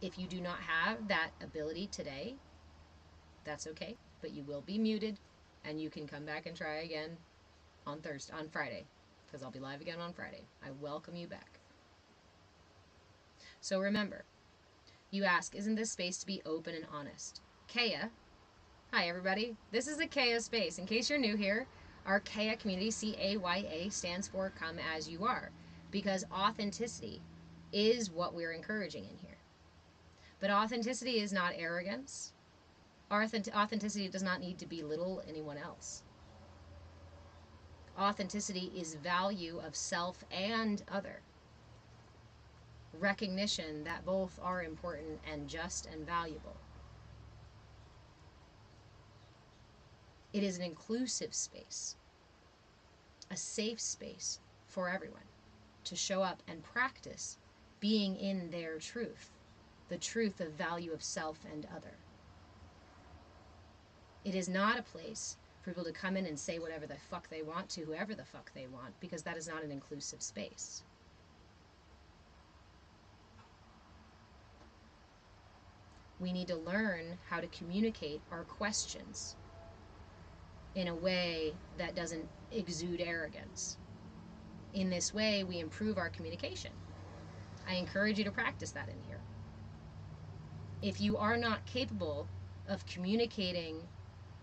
If you do not have that ability today, that's okay, but you will be muted and you can come back and try again on Friday, because I'll be live again on Friday. I welcome you back. So remember, you ask, isn't this space to be open and honest? CAYA. Hi, everybody. This is a CAYA space. In case you're new here, our CAYA community, CAYA, stands for Come As You Are, because authenticity is what we're encouraging in here. But authenticity is not arrogance. Authenticity does not need to belittle anyone else. Authenticity is value of self and other. Recognition that both are important and just and valuable. It is an inclusive space, a safe space for everyone to show up and practice being in their truth, the truth of value of self and other. It is not a place for people to come in and say whatever the fuck they want to whoever the fuck they want, because that is not an inclusive space. We need to learn how to communicate our questions in a way that doesn't exude arrogance. In this way, we improve our communication. I encourage you to practice that in here. If you are not capable of communicating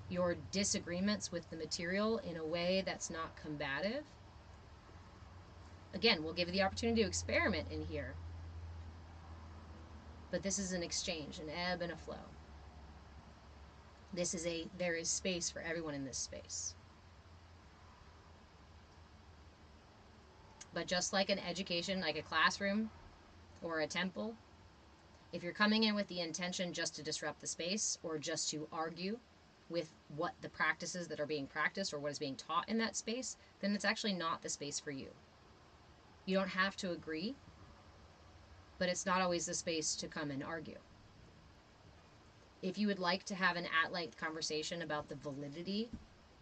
your disagreements with the material in a way that's not combative, again, we'll give you the opportunity to experiment in here. But this is an exchange, an ebb and a flow. There is space for everyone in this space. But just like an education, like a classroom or a temple, if you're coming in with the intention just to disrupt the space or just to argue with what the practices that are being practiced or what is being taught in that space, then it's actually not the space for you. You don't have to agree, but it's not always the space to come and argue. If you would like to have an at-length conversation about the validity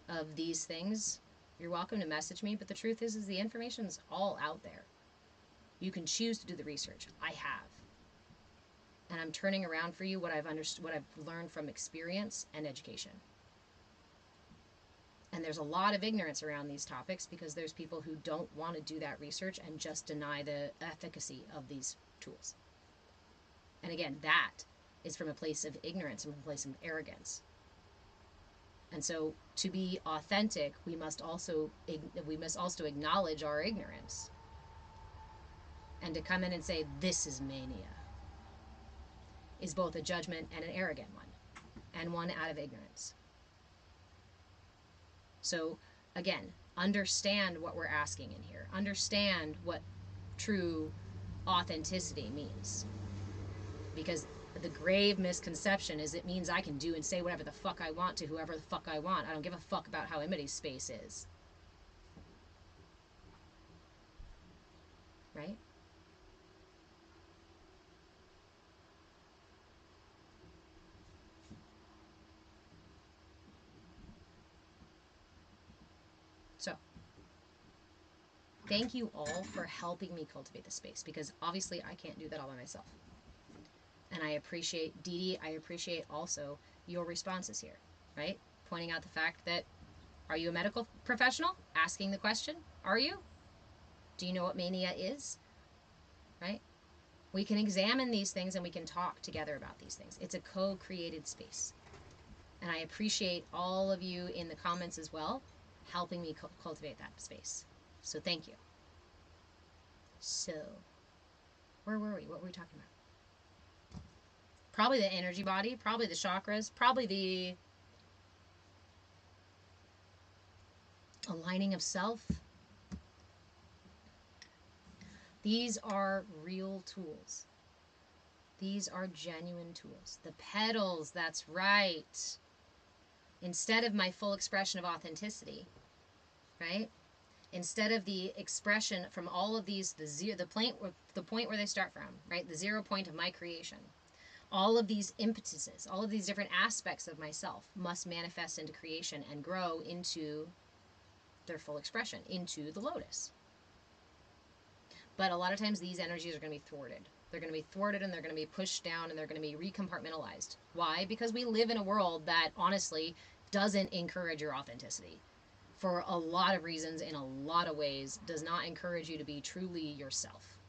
of these things, you're welcome to message me, but the truth is the information's all out there. You can choose to do the research. I have. And I'm turning around for you what I've learned from experience and education. And there's a lot of ignorance around these topics because there's people who don't want to do that research and just deny the efficacy of these tools. And again, that is from a place of ignorance and from a place of arrogance. And so to be authentic, we must also acknowledge our ignorance. And to come in and say, this is mania, is both a judgment and an arrogant one, and one out of ignorance. So again, understand what we're asking in here. Understand what true authenticity means. Because the grave misconception is it means I can do and say whatever the fuck I want to whoever the fuck I want. I don't give a fuck about how anybody's space is. Right? So, thank you all for helping me cultivate the space, because obviously I can't do that all by myself. And I appreciate, Dee Dee, I appreciate also your responses here, right? Pointing out the fact that, are you a medical professional? Asking the question, are you? Do you know what mania is? Right? We can examine these things and we can talk together about these things. It's a co-created space. And I appreciate all of you in the comments as well, helping me cultivate that space. So thank you. So, where were we? What were we talking about? Probably the energy body, probably the chakras, probably the aligning of self. These are real tools. These are genuine tools. The petals, that's right. Instead of my full expression of authenticity, right? Instead of the expression from all of these, the point where they start from, right? The 0 point of my creation. All of these impetuses, all of these different aspects of myself must manifest into creation and grow into their full expression, into the lotus. But a lot of times these energies are going to be thwarted. They're going to be thwarted and they're going to be pushed down and they're going to be recompartmentalized. Why? Because we live in a world that honestly doesn't encourage your authenticity. For a lot of reasons, in a lot of ways, does not encourage you to be truly yourself.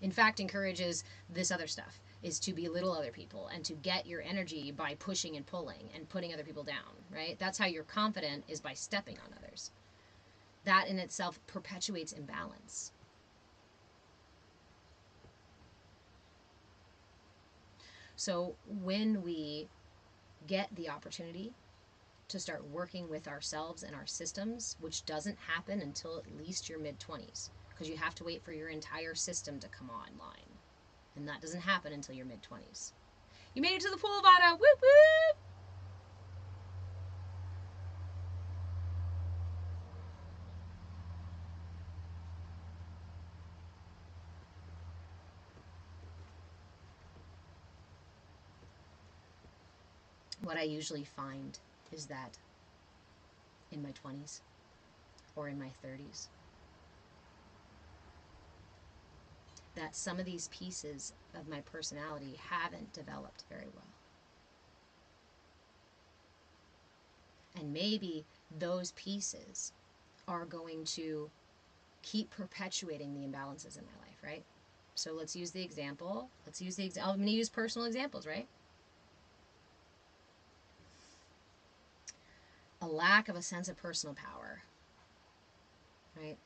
In fact, encourages this other stuff, is to belittle other people and to get your energy by pushing and pulling and putting other people down, right? That's how you're confident, is by stepping on others. That in itself perpetuates imbalance. So when we get the opportunity to start working with ourselves and our systems, which doesn't happen until at least your mid-20s, because you have to wait for your entire system to come online. And that doesn't happen until your mid-20s. You made it to the pool, Vada! Whoop whoop! What I usually find is that in my 20s or in my 30s, that some of these pieces of my personality haven't developed very well. And maybe those pieces are going to keep perpetuating the imbalances in my life, right? So let's use the example. I'm going to use personal examples, right? A lack of a sense of personal power, right?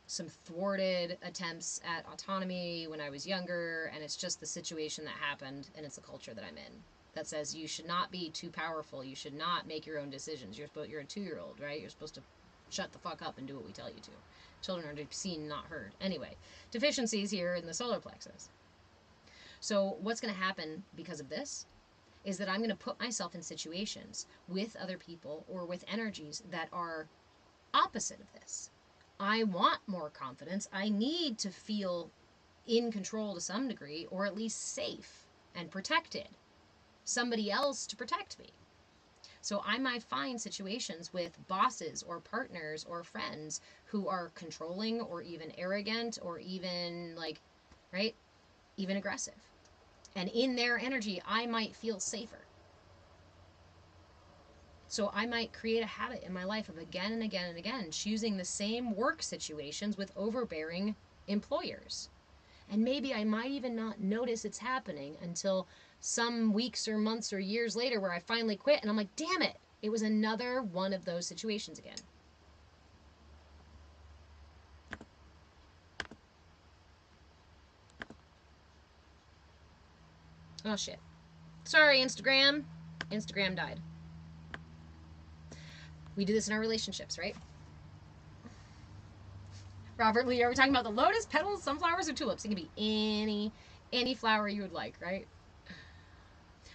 Some thwarted attempts at autonomy when I was younger, and it's just the situation that happened, and it's the culture that I'm in that says you should not be too powerful. You should not make your own decisions. You're a 2-year-old, right? You're supposed to shut the fuck up and do what we tell you to. Children are to be seen, not heard. Anyway, deficiencies here in the solar plexus. So what's going to happen because of this is that I'm going to put myself in situations with other people or with energies that are opposite of this. I want more confidence. I need to feel in control to some degree, or at least safe and protected. Somebody else to protect me. So I might find situations with bosses or partners or friends who are controlling or even arrogant or even right? Even aggressive. And in their energy, I might feel safer. So I might create a habit in my life of again and again and again choosing the same work situations with overbearing employers. And maybe I might even not notice it's happening until some weeks or months or years later where I finally quit and I'm like, damn it, it was another one of those situations again. Oh shit. Sorry, Instagram. Instagram died. We do this in our relationships, right? Robert Lee, are we talking about the lotus, petals, sunflowers, or tulips? It can be any flower you would like, right?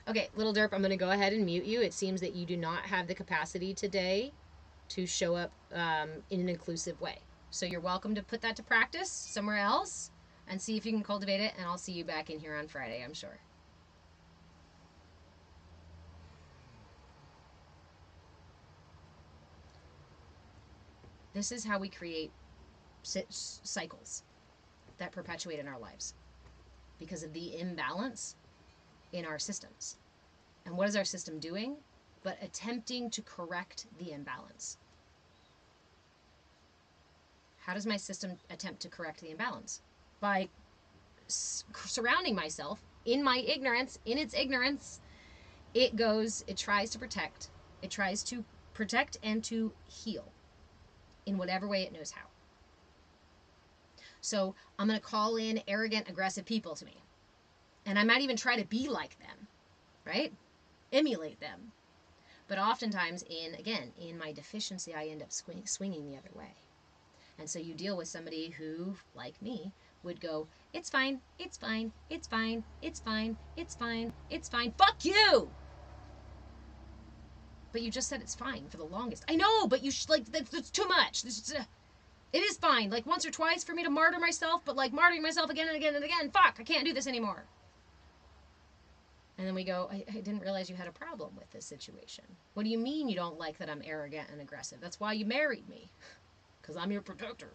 Okay, Little Derp, I'm going to go ahead and mute you. It seems that you do not have the capacity today to show up in an inclusive way. So you're welcome to put that to practice somewhere else and see if you can cultivate it, and I'll see you back in here on Friday, I'm sure. This is how we create cycles that perpetuate in our lives because of the imbalance in our systems. And what is our system doing? But attempting to correct the imbalance. How does my system attempt to correct the imbalance? By surrounding myself in my ignorance, in its ignorance. It tries to protect. It tries to protect and to heal in whatever way it knows how. So I'm going to call in arrogant, aggressive people to me. And I might even try to be like them, right? Emulate them. But oftentimes, in my deficiency, I end up swinging the other way. And so you deal with somebody who, like me, would go, it's fine, it's fine, it's fine, it's fine, it's fine, it's fine, fuck you! But you just said it's fine for the longest. I know, but that's too much. It is fine, like once or twice for me to martyr myself, but like martyring myself again and again and again, fuck, I can't do this anymore. And then we go, I didn't realize you had a problem with this situation. What do you mean you don't like that I'm arrogant and aggressive? That's why you married me. Because I'm your protector.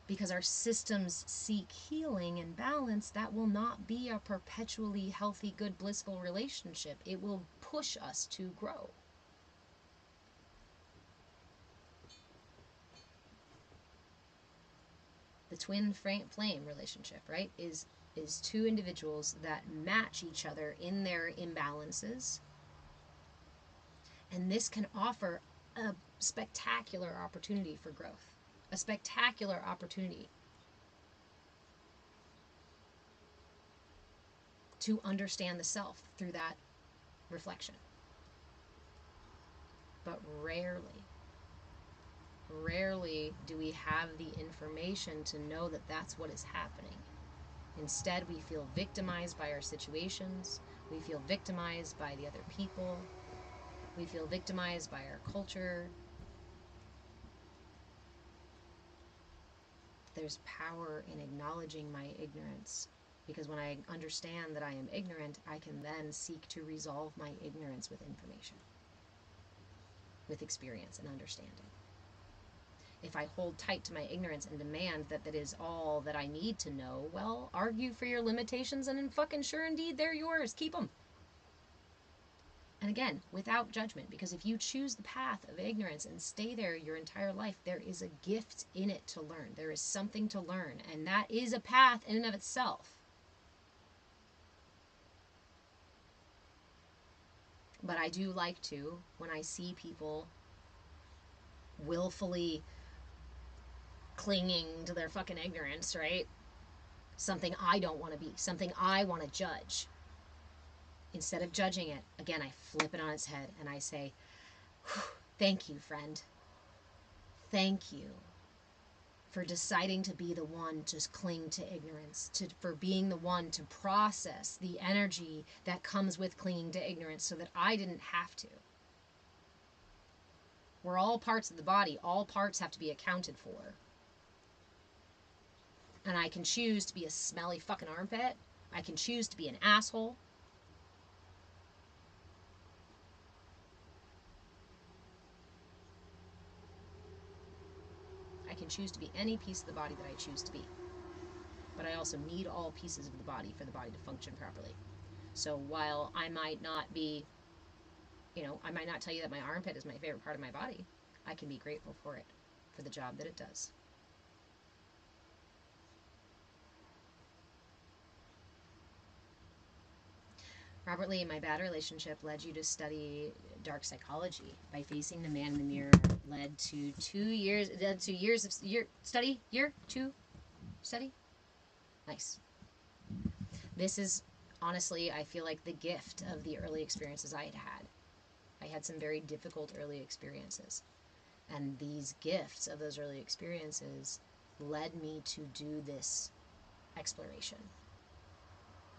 Because our systems seek healing and balance, that will not be a perpetually healthy, good, blissful relationship. It will push us to grow. The twin flame relationship, right, is two individuals that match each other in their imbalances. And this can offer a spectacular opportunity for growth. A spectacular opportunity to understand the self through that reflection. But rarely do we have the information to know that that's what is happening. Instead, we feel victimized by our situations. We feel victimized by the other people. We feel victimized by our culture. There's power in acknowledging my ignorance Because when I understand that I am ignorant, I can then seek to resolve my ignorance with information, with experience and understanding. If I hold tight to my ignorance and demand that that is all that I need to know, well, argue for your limitations, and in fucking sure indeed, they're yours. Keep them. And again, without judgment, because if you choose the path of ignorance and stay there your entire life, there is a gift in it to learn. There is something to learn, and that is a path in and of itself. But I do like to, when I see people willfully clinging to their fucking ignorance, right? Something I don't want to be, something I want to judge. Instead of judging it, again, I flip it on its head and I say, thank you, friend. Thank you for deciding to be the one to cling to ignorance, for being the one to process the energy that comes with clinging to ignorance so that I didn't have to. We're all parts of the body. All parts have to be accounted for. And I can choose to be a smelly fucking armpit. I can choose to be an asshole. I can choose to be any piece of the body that I choose to be. But I also need all pieces of the body for the body to function properly. So while I might not be, I might not tell you that my armpit is my favorite part of my body, I can be grateful for it, for the job that it does. Robert Lee, my bad relationship led you to study dark psychology. By facing the man in the mirror led to 2 years of study. Nice. This is honestly, I feel like the gift of the early experiences I had had. I had some very difficult early experiences. And these gifts of those early experiences led me to do this exploration.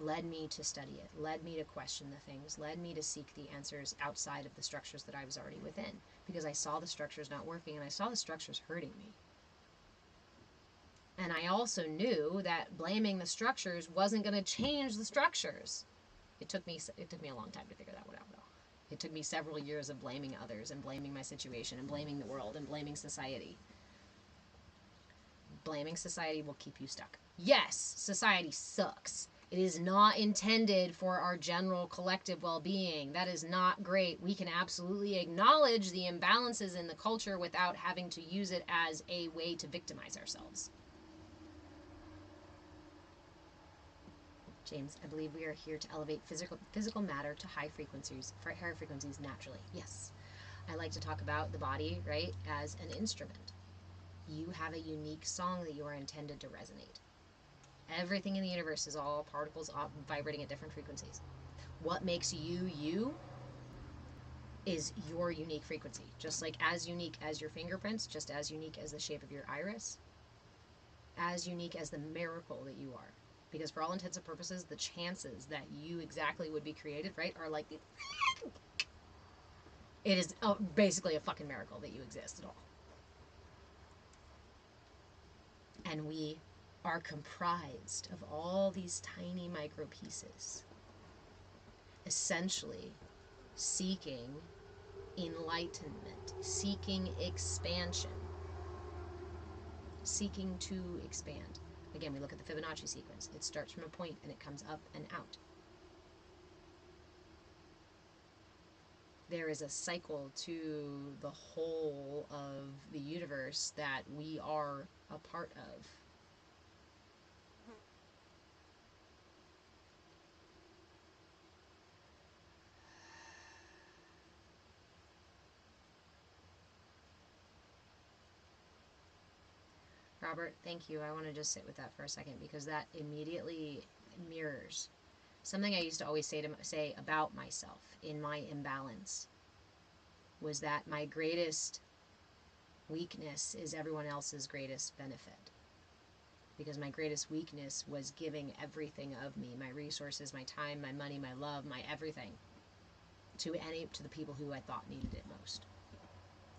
Led me to study it, led me to question the things, led me to seek the answers outside of the structures that I was already within, because I saw the structures not working and I saw the structures hurting me. And I also knew that blaming the structures wasn't going to change the structures. It took me a long time to figure that one out, though. It took me several years of blaming others and blaming my situation and blaming the world and blaming society. Blaming society will keep you stuck. Yes, society sucks. It is not intended for our general collective well-being. That is not great. We can absolutely acknowledge the imbalances in the culture without having to use it as a way to victimize ourselves. James, I believe we are here to elevate physical matter to higher frequencies naturally. Yes. I like to talk about the body, right, as an instrument. You have a unique song that you are intended to resonate. Everything in the universe is all particles vibrating at different frequencies. What makes you, you, is your unique frequency. Just like as unique as your fingerprints, just as unique as the shape of your iris, as unique as the miracle that you are. Because for all intents and purposes, the chances that you exactly would be created, right, are like, it is basically a fucking miracle that you exist at all. And we are comprised of all these tiny micro pieces, essentially seeking enlightenment, seeking expansion, seeking to expand. Again, we look at the Fibonacci sequence. It starts from a point and it comes up and out. There is a cycle to the whole of the universe that we are a part of. Robert, thank you. I want to just sit with that for a second because that immediately mirrors something I used to always say about myself in my imbalance, was that my greatest weakness is everyone else's greatest benefit. Because my greatest weakness was giving everything of me, my resources, my time, my money, my love, my everything, to the people who I thought needed it most.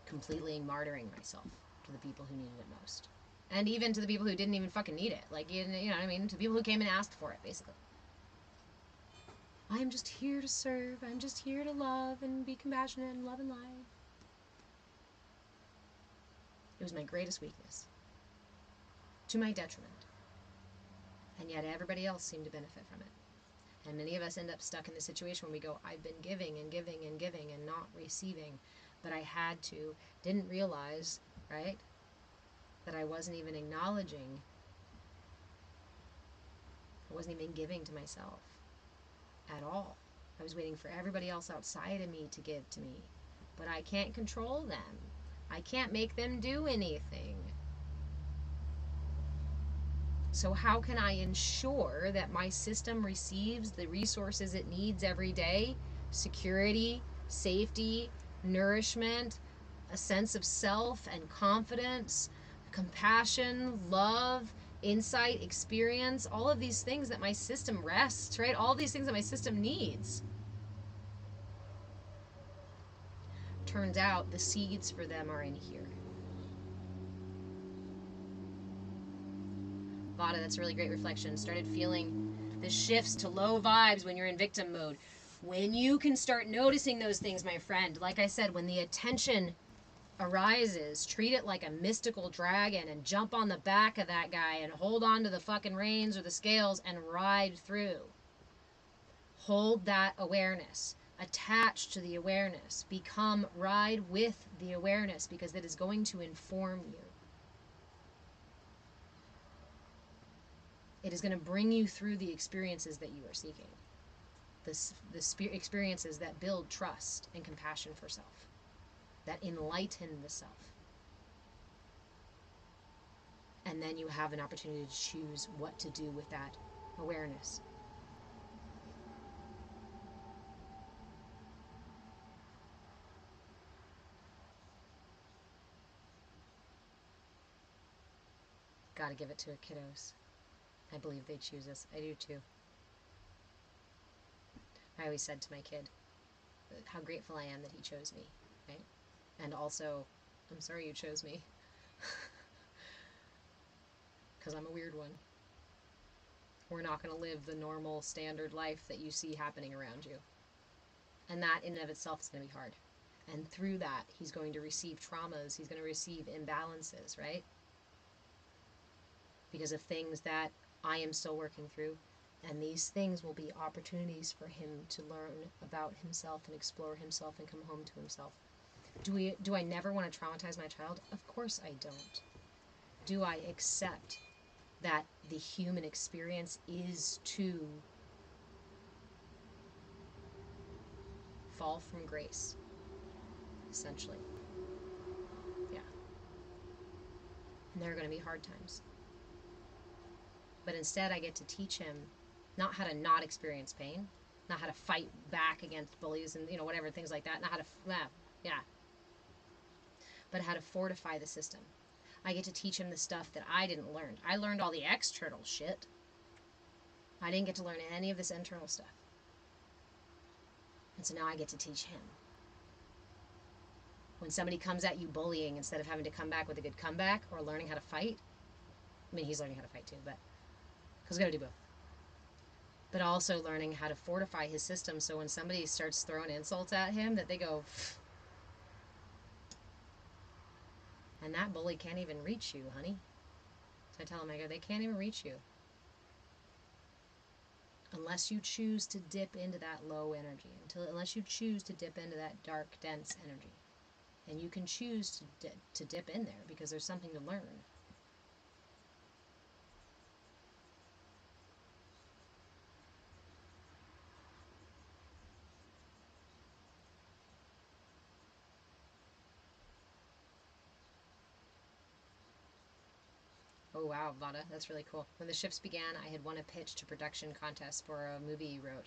Completely martyring myself to the people who needed it most. And even to the people who didn't even fucking need it. Like, you know what I mean? To people who came and asked for it, basically. I am just here to serve. I'm just here to love and be compassionate and love and light. It was my greatest weakness. To my detriment. And yet everybody else seemed to benefit from it. And many of us end up stuck in the situation where we go, I've been giving and giving and giving and not receiving. But I had to. Didn't realize, right, that I wasn't even acknowledging. I wasn't even giving to myself at all. I was waiting for everybody else outside of me to give to me. But I can't control them. I can't make them do anything. So how can I ensure that my system receives the resources it needs every day? Security, safety, nourishment, a sense of self and confidence, compassion, love, insight, experience, all of these things that my system rests, right? All these things that my system needs. Turns out the seeds for them are in here. Vada, that's a really great reflection. Started feeling the shifts to low vibes when you're in victim mode. When you can start noticing those things, my friend, like I said, when the attention arises, treat it like a mystical dragon and jump on the back of that guy and hold on to the fucking reins or the scales and ride through. Hold that awareness. Attach to the awareness. Ride with the awareness, because it is going to inform you. It is going to bring you through the experiences that you are seeking. The experiences that build trust and compassion for self. That enlighten the self. And then you have an opportunity to choose what to do with that awareness. Gotta give it to the kiddos. I believe they choose us. I do too. I always said to my kid how grateful I am that he chose me, right? And also, I'm sorry you chose me. Because I'm a weird one. We're not going to live the normal standard life that you see happening around you. And that in and of itself is going to be hard. And through that, he's going to receive traumas. He's going to receive imbalances, right? Because of things that I am still working through. And these things will be opportunities for him to learn about himself and explore himself and come home to himself. Do I never want to traumatize my child? Of course I don't. Do I accept that the human experience is to fall from grace, essentially? Yeah. And there are going to be hard times. But instead I get to teach him not how to not experience pain, not how to fight back against bullies and, whatever, things like that, not how to, but how to fortify the system. I get to teach him the stuff that I didn't learn. I learned all the external shit. I didn't get to learn any of this internal stuff. And so now I get to teach him. When somebody comes at you bullying, instead of having to come back with a good comeback or learning how to fight, I mean, he's learning how to fight too, but, because we've got to do both. But also learning how to fortify his system so when somebody starts throwing insults at him, that they go, pfft. And that bully can't even reach you, honey. So I tell him, I go, they can't even reach you. Unless you choose to dip into that low energy. Unless you choose to dip into that dark, dense energy. And you can choose to dip in there because there's something to learn. Oh wow, Vada, that's really cool. When the shifts began, I had won a pitch to production contest for a movie he wrote.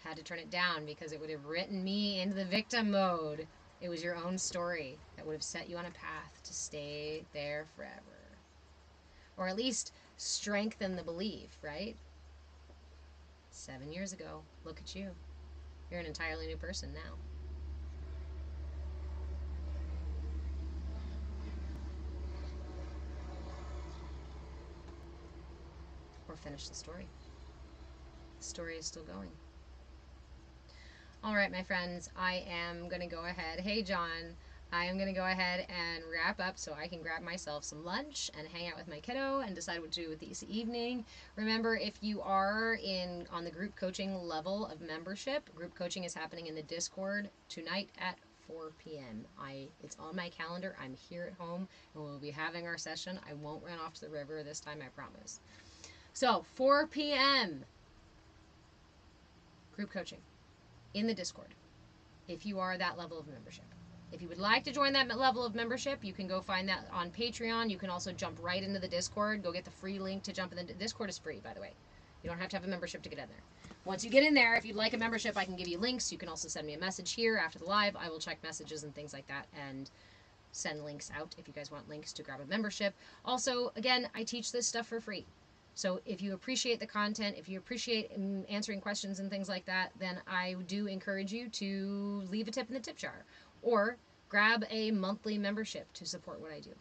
Had to turn it down because it would have written me into the victim mode. It was your own story that would have set you on a path to stay there forever. Or at least strengthen the belief, right? 7 years ago, look at you. You're an entirely new person now. or finish the story. The story is still going. All right, my friends, I am going to go ahead. Hey, John. I am going to go ahead and wrap up so I can grab myself some lunch and hang out with my kiddo and decide what to do with this evening. Remember, if you are on the group coaching level of membership, group coaching is happening in the Discord tonight at 4 p.m. It's on my calendar. I'm here at home and we'll be having our session. I won't run off to the river this time, I promise. So, 4 p.m. group coaching in the Discord if you are that level of membership. If you would like to join that level of membership, you can go find that on Patreon. You can also jump right into the Discord. Go get the free link to jump in. The Discord is free, by the way. You don't have to have a membership to get in there. Once you get in there, if you'd like a membership, I can give you links. You can also send me a message here after the live. I will check messages and things like that and send links out if you guys want links to grab a membership. Also, again, I teach this stuff for free. So if you appreciate the content, if you appreciate answering questions and things like that, then I do encourage you to leave a tip in the tip jar. Or grab a monthly membership to support what I do.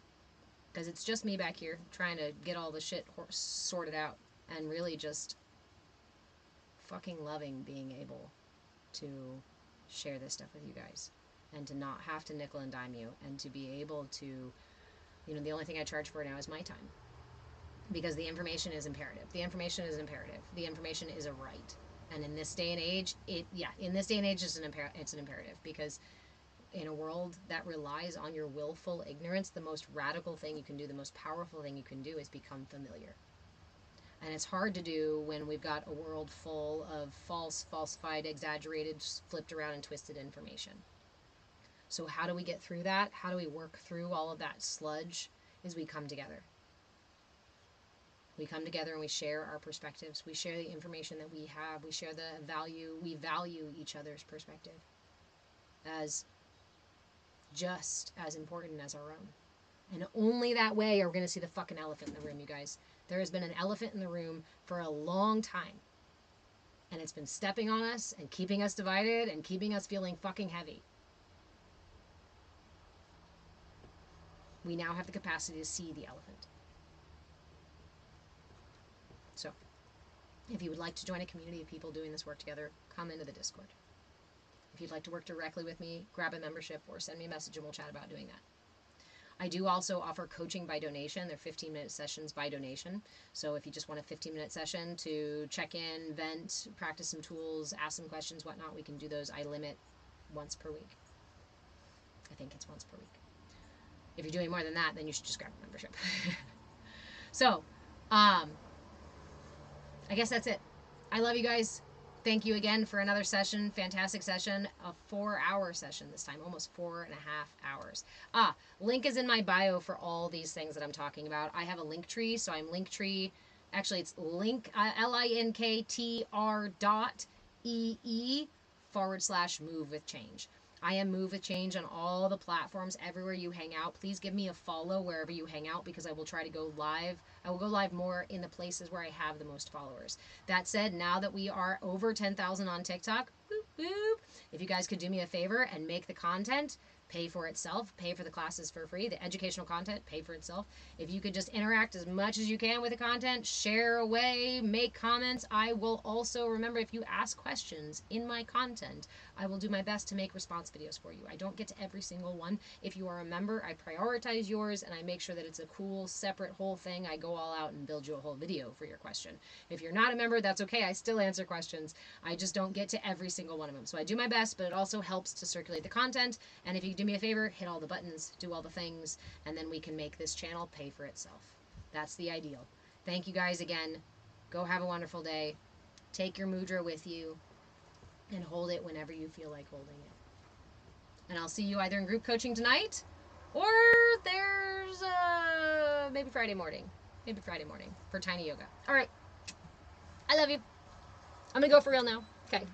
Because it's just me back here trying to get all the shit sorted out and really just fucking loving being able to share this stuff with you guys and to not have to nickel and dime you and to be able to, the only thing I charge for now is my time. Because the information is imperative. The information is imperative. The information is a right. And in this day and age, it's an imperative because in a world that relies on your willful ignorance, the most radical thing you can do, the most powerful thing you can do is become familiar. And it's hard to do when we've got a world full of false, falsified, exaggerated, flipped around and twisted information. So how do we get through that? How do we work through all of that sludge? Is we come together. We come together and we share our perspectives. We share the information that we have. We share the value. We value each other's perspective as just as important as our own. And only that way are we going to see the fucking elephant in the room, you guys. There has been an elephant in the room for a long time. And it's been stepping on us and keeping us divided and keeping us feeling fucking heavy. We now have the capacity to see the elephant. So, if you would like to join a community of people doing this work together, come into the Discord. If you'd like to work directly with me, grab a membership or send me a message and we'll chat about doing that. I do also offer coaching by donation. They're 15-minute sessions by donation. So if you just want a 15-minute session to check in, vent, practice some tools, ask some questions, whatnot, we can do those. I limit once per week. I think it's once per week. If you're doing more than that, then you should just grab a membership. So, I guess that's it. I love you guys. Thank you again for another session. Fantastic session. A 4-hour session this time. Almost 4.5 hours. Link is in my bio for all these things that I'm talking about. I have a link tree. So I'm Linktree. Actually, it's linktr.ee/move with change. I am Move with Change on all the platforms, everywhere you hang out. Please give me a follow wherever you hang out because I will try to go live. I will go live more in the places where I have the most followers. That said, now that we are over 10,000 on TikTok, boop, boop, if you guys could do me a favor and make the content pay for itself, pay for the classes for free, the educational content, pay for itself. If you could just interact as much as you can with the content, share away, make comments. I will also, remember, if you ask questions in my content, I will do my best to make response videos for you. I don't get to every single one. If you are a member, I prioritize yours and I make sure that it's a cool, separate whole thing. I go all out and build you a whole video for your question. If you're not a member, that's okay. I still answer questions. I just don't get to every single one of them. So I do my best, but it also helps to circulate the content. And if you do me a favor, hit all the buttons, do all the things, and then we can make this channel pay for itself. That's the ideal. Thank you guys again. Go have a wonderful day. Take your mudra with you and hold it whenever you feel like holding it. And I'll see you either in group coaching tonight or there's maybe Friday morning. Maybe Friday morning for tiny yoga. All right. I love you. I'm going to go for real now. Okay.